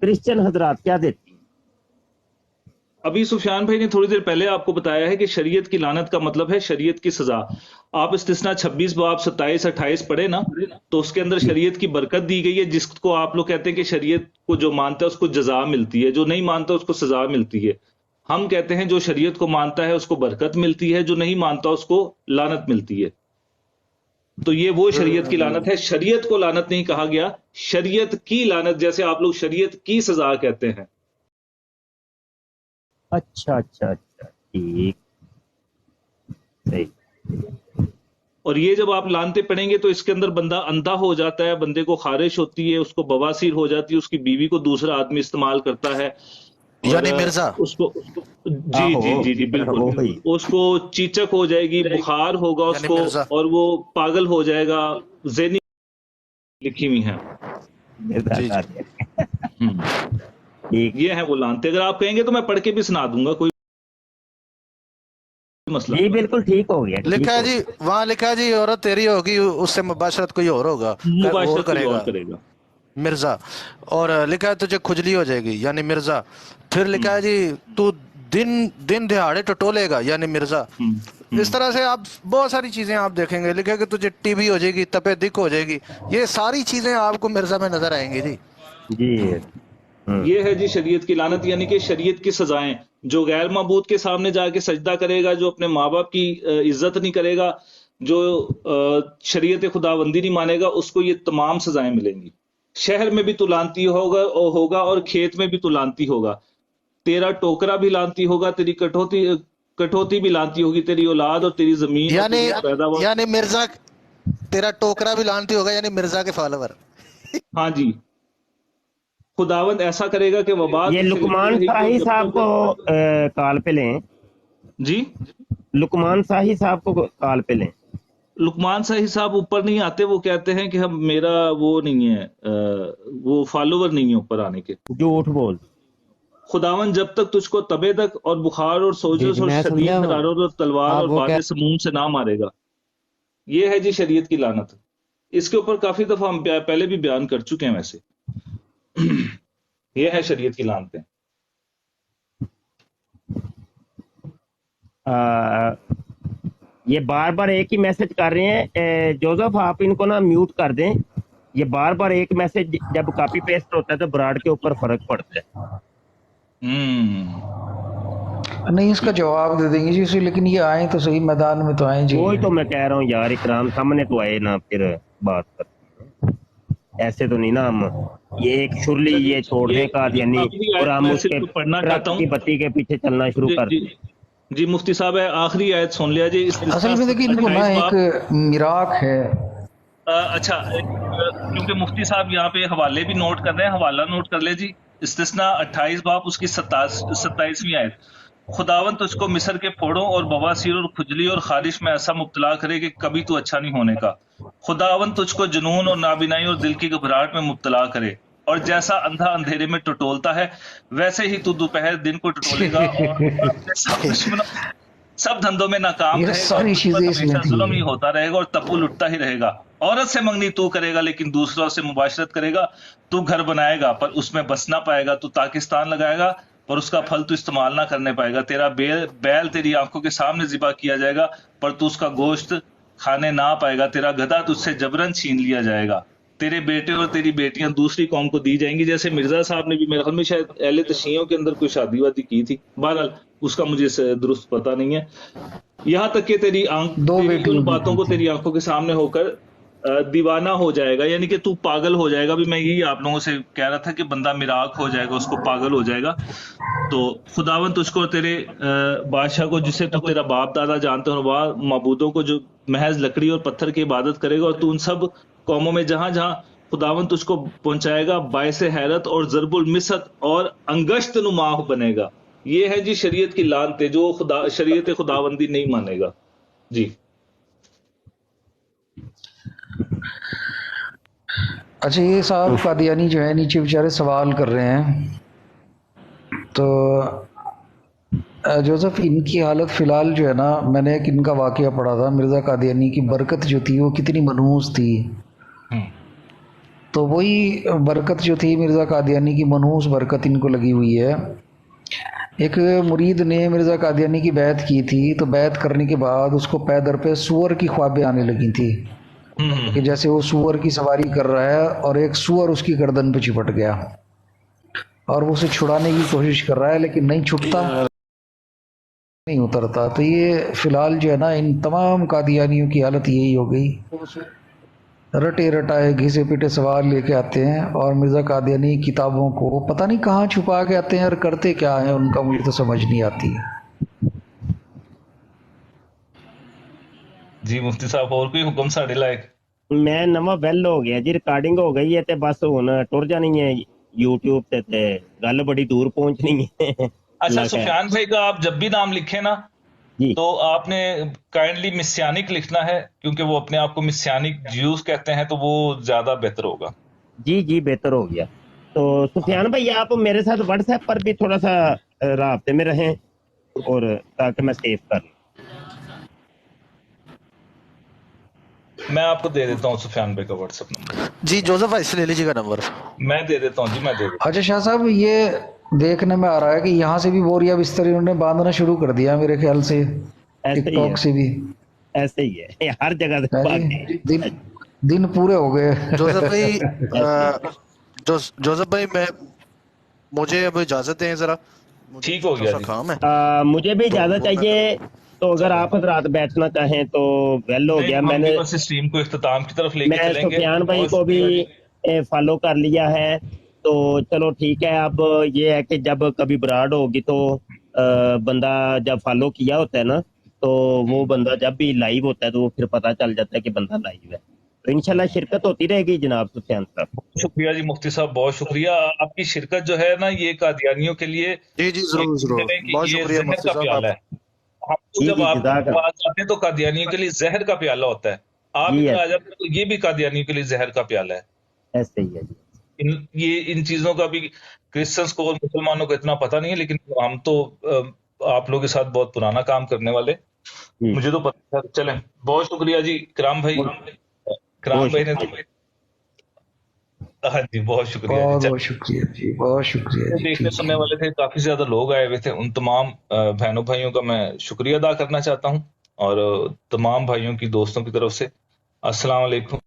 کرسچن حضرات کیا دیتے؟ ابھی سفیان بھائی نے تھوڑی دیر پہلے آپ کو بتایا ہے کہ شریعت کی لعنت کا مطلب ہے شریعت کی سزا. آپ استثنا 26 باب 27-28 پڑھے نا، تو اس کے اندر شریعت کی برکت دی گئی ہے، جس کو آپ لوگ کہتے ہیں کہ شریعت کو جو مانتا ہے اس کو جزا ملتی ہے، جو نہیں مانتا اس کو سزا ملتی ہے. ہم کہتے ہیں جو شریعت کو مانتا ہے اس کو برکت ملتی ہے، جو نہیں مانتا اس کو لعنت ملتی ہے. تو یہ وہ شریعت کی لعنت ہے. شریعت کو لعنت نہیں کہا گیا، شریعت کی لعنت، جیسے آپ لوگ شریعت کی سزا کہتے ہیں. اچھا ٹھیک. اور یہ جب آپ لانتے پڑھیں گے تو اس کے اندر بندہ اندھا ہو جاتا ہے، بندے کو خارش ہوتی ہے، اس کو بواسیر ہو جاتی ہے، اس کی بیوی کو دوسرا آدمی استعمال کرتا ہے، یعنی مرزا اس کو جی بالکل اس کو چیچک ہو جائے گی، بخار ہوگا اس کو، اور وہ پاگل ہو جائے گا. ذہنی لکھی ہوئی ہیں. یہ ہے وہ لانتے. اگر آپ کہیں گے تو میں پڑھ کے بھی سنا دوں گا، کوئی مسئلہ. جی بالکل ٹھیک ہو گیا. لکھا ہے جی، وہاں لکھا ہے جی عورت تیری ہوگی، اس سے مباشرت کوئی اور ہوگا، اور کرے گا مرزا. اور لکھا ہے تجھے کھجلی ہو جائے گی یعنی مرزا. پھر لکھا ہے جی تو دن دہاڑے ٹٹولے گا یعنی مرزا. اس طرح سے آپ بہت ساری چیزیں آپ دیکھیں گے. لکھا ہے کہ تجھے ٹی بی ہو جائے گی، تپے دکھ ہو جائے گی. یہ ساری چیزیں آپ کو مرزا میں نظر آئیں گی. جی یہ ہے جی شریعت کی لعنت، یعنی کہ شریعت کی سزائیں. جو غیر معبود کے سامنے جا کے سجدہ کرے گا، جو اپنے ماں باپ کی عزت نہیں کرے گا، جو شریعت خداوندی نہیں مانے گا، اس کو یہ تمام سزائیں ملیں گی. شہر میں بھی تو لانتی ہوگا اور کھیت میں بھی تو لانتی ہوگا. تیرا ٹوکرا بھی لانتی ہوگا، تیری کٹوتی بھی لانتی ہوگی، تیری اولاد اور تیری زمین یعنی مرزا تیرا ٹوکرا بھی لانتی ہوگا یعنی مرزا کے فالوور. ہاں جی، خداوند ایسا کرے گا کہ وبا. یہ لقمان صاحی صاحب کو کال پہ لیں. جی لقمان صاحی صاحب کو کال پہ لیں. लुकमान साही साहब ऊपर नहीं आते, वो कहते हैं कि हम मेरा वो नहीं है, वो फॉलोवर नहीं है ऊपर आने के। झूठ बोल। खुदावन जब तक तुझको तबे तक और बुखार और जी सोजश जी और मैं शदीद समझा। हरारत और तलवार आप और वो क्या बादे समूम से ना मारेगा। ये है जी शरीयत की लानत। इसके ऊपर काफी दफा हम पहले भी बयान कर चुके हैं वैसे। ये है शरीयत की लानतें। आ, ये बार बार एक ही मैसेज कर रहे हैं। जोसेफ आप इनको ना म्यूट कर दें। ये बार बार एक मैसेज जब कॉपी पेस्ट होता है तो ब्राड के ऊपर फर्क पड़ता है। नहीं, इसका जवाब दे देंगे जी इसे, लेकिन ये आए तो सही मैदान में तो आए जी। वही तो मैं कह रहा हूँ यार, इकराम सामने तो आए ना, फिर बात कर। ऐसे तो नहीं ना हम ये एक शुरली ये छोड़ने का यानी आखिरी और आयत हम मैं उसके सिर्फ पढ़ना ट्रक चाहता की हूँ। बत्ती के पीछे चलना शुरू कर जी, दें। जी मुफ्ती साहब है, आखिरी आयत सुन लिया जी। असल में देखिए इनको ना 28 बाब। एक मिराक है। अच्छा, क्योंकि मुफ्ती साहब यहाँ पे हवाले भी नोट कर रहे हैं, हवाला नोट कर ले जी। इस्तिस्ना 28 बाब उसकी 27वीं आयत। खुदावन तुझको मिस्र के फोड़ों और बवासीर और खुजली और खारिश में ऐसा मुब्तला करे कि कभी तू अच्छा नहीं होने का। खुदावन तुझको जुनून और नाबिनाई और दिल की घबराहट में मुब्तला करे, और जैसा अंधा अंधेरे में टटोलता है वैसे ही तू दोपहर दिन को टटोलेगा और सब दुश्मनों सब धंधों में नाकाम ये रहेगा, सारी और तुझ पर चीजें इसमें हमेशा थी। जुल्म ही होता रहेगा और तप्पू लुटता ही रहेगा। औरत से मंगनी तू करेगा लेकिन दूसरों से मुबाशरत करेगा। तू घर बनाएगा पर उसमें बस ना पाएगा। तू पाकिस्तान लगाएगा पर उसका फल तू इस्तेमाल ना करने पाएगा। तेरा बैल तेरी आंखों के सामने ज़िबा किया जाएगा पर तू उसका गोश्त खाने ना पाएगा। तेरा गधा तुझसे जबरन छीन लिया जाएगा। तेरे बेटे और तेरी बेटियां दूसरी कौम को दी जाएंगी। जैसे मिर्जा साहब ने भी मेरे ख्याल में शायद अहले तशीयों के अंदर कोई शादी वादी की थी, बहरहाल उसका मुझे दुरुस्त पता नहीं है। यहाँ तक कि तेरी दो तेरी बेटियों उन की बातों को थी। तेरी आंखों के सामने होकर दीवाना हो जाएगा, यानी कि तू पागल हो जाएगा। भी मैं यही आप लोगों से कह रहा था कि बंदा मिराक हो जाएगा, उसको पागल हो जाएगा। तो खुदावन तुझको तेरे बादशाह को जिसे तू तेरा बाप दादा जानते हो, वह मबूदों को जो महज लकड़ी और पत्थर की इबादत करेगा, और तू उन सब कौमों में जहां जहां खुदावन तुझको पहुंचाएगा बायसे हैरत और ज़रबुल मिसत और अंगश्त नुमा बनेगा। ये है जी शरीयत की लानतें, जो शरीयत खुदावंदी नहीं मानेगा जी। अच्छा, ये साहब कादियानी जो है नीचे बेचारे सवाल कर रहे हैं, तो जोसेफ इनकी हालत फ़िलहाल जो है ना, मैंने एक इनका वाक़या पढ़ा था, मिर्ज़ा कादियानी की बरकत जो थी वो कितनी मनहूस थी। तो वही बरकत जो थी मिर्ज़ा कादियानी की, मनहूस बरकत इनको लगी हुई है। एक मुरीद ने मिर्ज़ा कादियानी की बैत की थी, तो बैत करने के बाद उसको पैदर पे सूअर की ख्वाबें आने लगी थी कि जैसे वो सूअर की सवारी कर रहा है और एक सूअर उसकी गर्दन पे चिपट गया और वो उसे छुड़ाने की कोशिश कर रहा है, लेकिन नहीं छुटता, नहीं उतरता। तो ये फ़िलहाल जो है ना, इन तमाम कादियानियों की हालत यही हो गई। रटे रटाए घिसे पिटे सवाल लेके आते हैं और मिर्ज़ा कादियानी किताबों को पता नहीं कहाँ छुपा के आते हैं और करते क्या है उनका, मुझे तो समझ नहीं आती। जी मुफ्ती साहब, और कोई हुक्म साढ़े लायक? मैं नवा वेल हो गया जी, रिकॉर्डिंग हो गई है ते बस हुन टुर जानी है यूट्यूब ते गल बड़ी दूर पहुंचनी है। अच्छा सुफियान भाई का आप जब भी नाम लिखे ना जी तो आपने काइंडली मिस्यानिक लिखना है, क्योंकि वो अपने आप को मिस्यानिक ज्यूस कहते हैं, तो वो ज्यादा बेहतर होगा। जी जी बेहतर हो गया। तो सुफियान भाई आप मेरे साथ व्हाट्सएप पर भी थोड़ा सा राब्ते में रहें और ताकि मैं सेव कर लूं। मैं आपको दे देता हूँ सुफियान भाई का व्हाट्सएप नंबर। जी जोसेफ भाई से ले लीजिएगा नंबर। मैं दे देता हूँ जी, मैं दे देता हूँ। अच्छा शाह साहब, ये देखने में आ रहा है कि यहाँ से भी बोरिया बिस्तर इन्होंने बांधना शुरू कर दिया मेरे ख्याल से, ऐसे ही है, टिकटॉक से भी। ऐसे ही है हर जगह से है बातें। जी, दिन पूरे हो गए। जोसेफ भाई जोसेफ भाई मुझे अब इजाजत दें जरा, मुझे ठीक हो थोड़ा गया सा जी। काम है। मुझे भी इजाजत चाहिए, तो अगर आप हजरात बैठना चाहें तो वेल हो गया। मैंने बस स्ट्रीम को इख्तिताम की तरफ लेके मैं चलेंगे। सुफियान भाई को भी फॉलो कर लिया है, तो चलो ठीक है। अब ये है कि जब कभी ब्राड होगी तो बंदा जब फॉलो किया होता है ना, तो वो बंदा जब भी लाइव होता है तो वो फिर पता चल जाता है कि बंदा लाइव है। तो इंशाल्लाह शिरकत होती रहेगी जनाब सुफियान साहब। शुक्रिया जी मुफ्ती साहब, बहुत शुक्रिया। आपकी शिरकत जो है ना, ये कादियानियों के लिए जी जी जरूर जरूर, कि बहुत ये शुक्रिया जहर मुफ्ती का साहब। प्याला है। हम तो जी जब जी आपके जज़ाक पास जाते हैं तो कादियानियों के लिए जहर का प्याला होता है, आप जी इधर आ जाते हैं तो ये भी कादियानियों के लिए जहर का प्याला है। ऐसे ही है जी। इन चीजों का भी क्रिश्चियंस को और मुसलमानों को इतना पता नहीं है, लेकिन हम तो आप लोगों के साथ बहुत पुराना काम करने वाले, जी मुझे तो पता था। चलें, बहुत शुक्रिया जी इकराम भाई, इकराम बहुत भाई ने तो, हाँ जी बहुत शुक्रिया जी। बहुत बहुत शुक्रिया जी, बहुत शुक्रिया जी। देखने ठीक सुनने है, वाले थे, काफी ज्यादा लोग आए हुए थे, उन तमाम बहनों भाइयों का मैं शुक्रिया अदा करना चाहता हूँ, और तमाम भाइयों की दोस्तों की तरफ से अस्सलाम वालेकुम।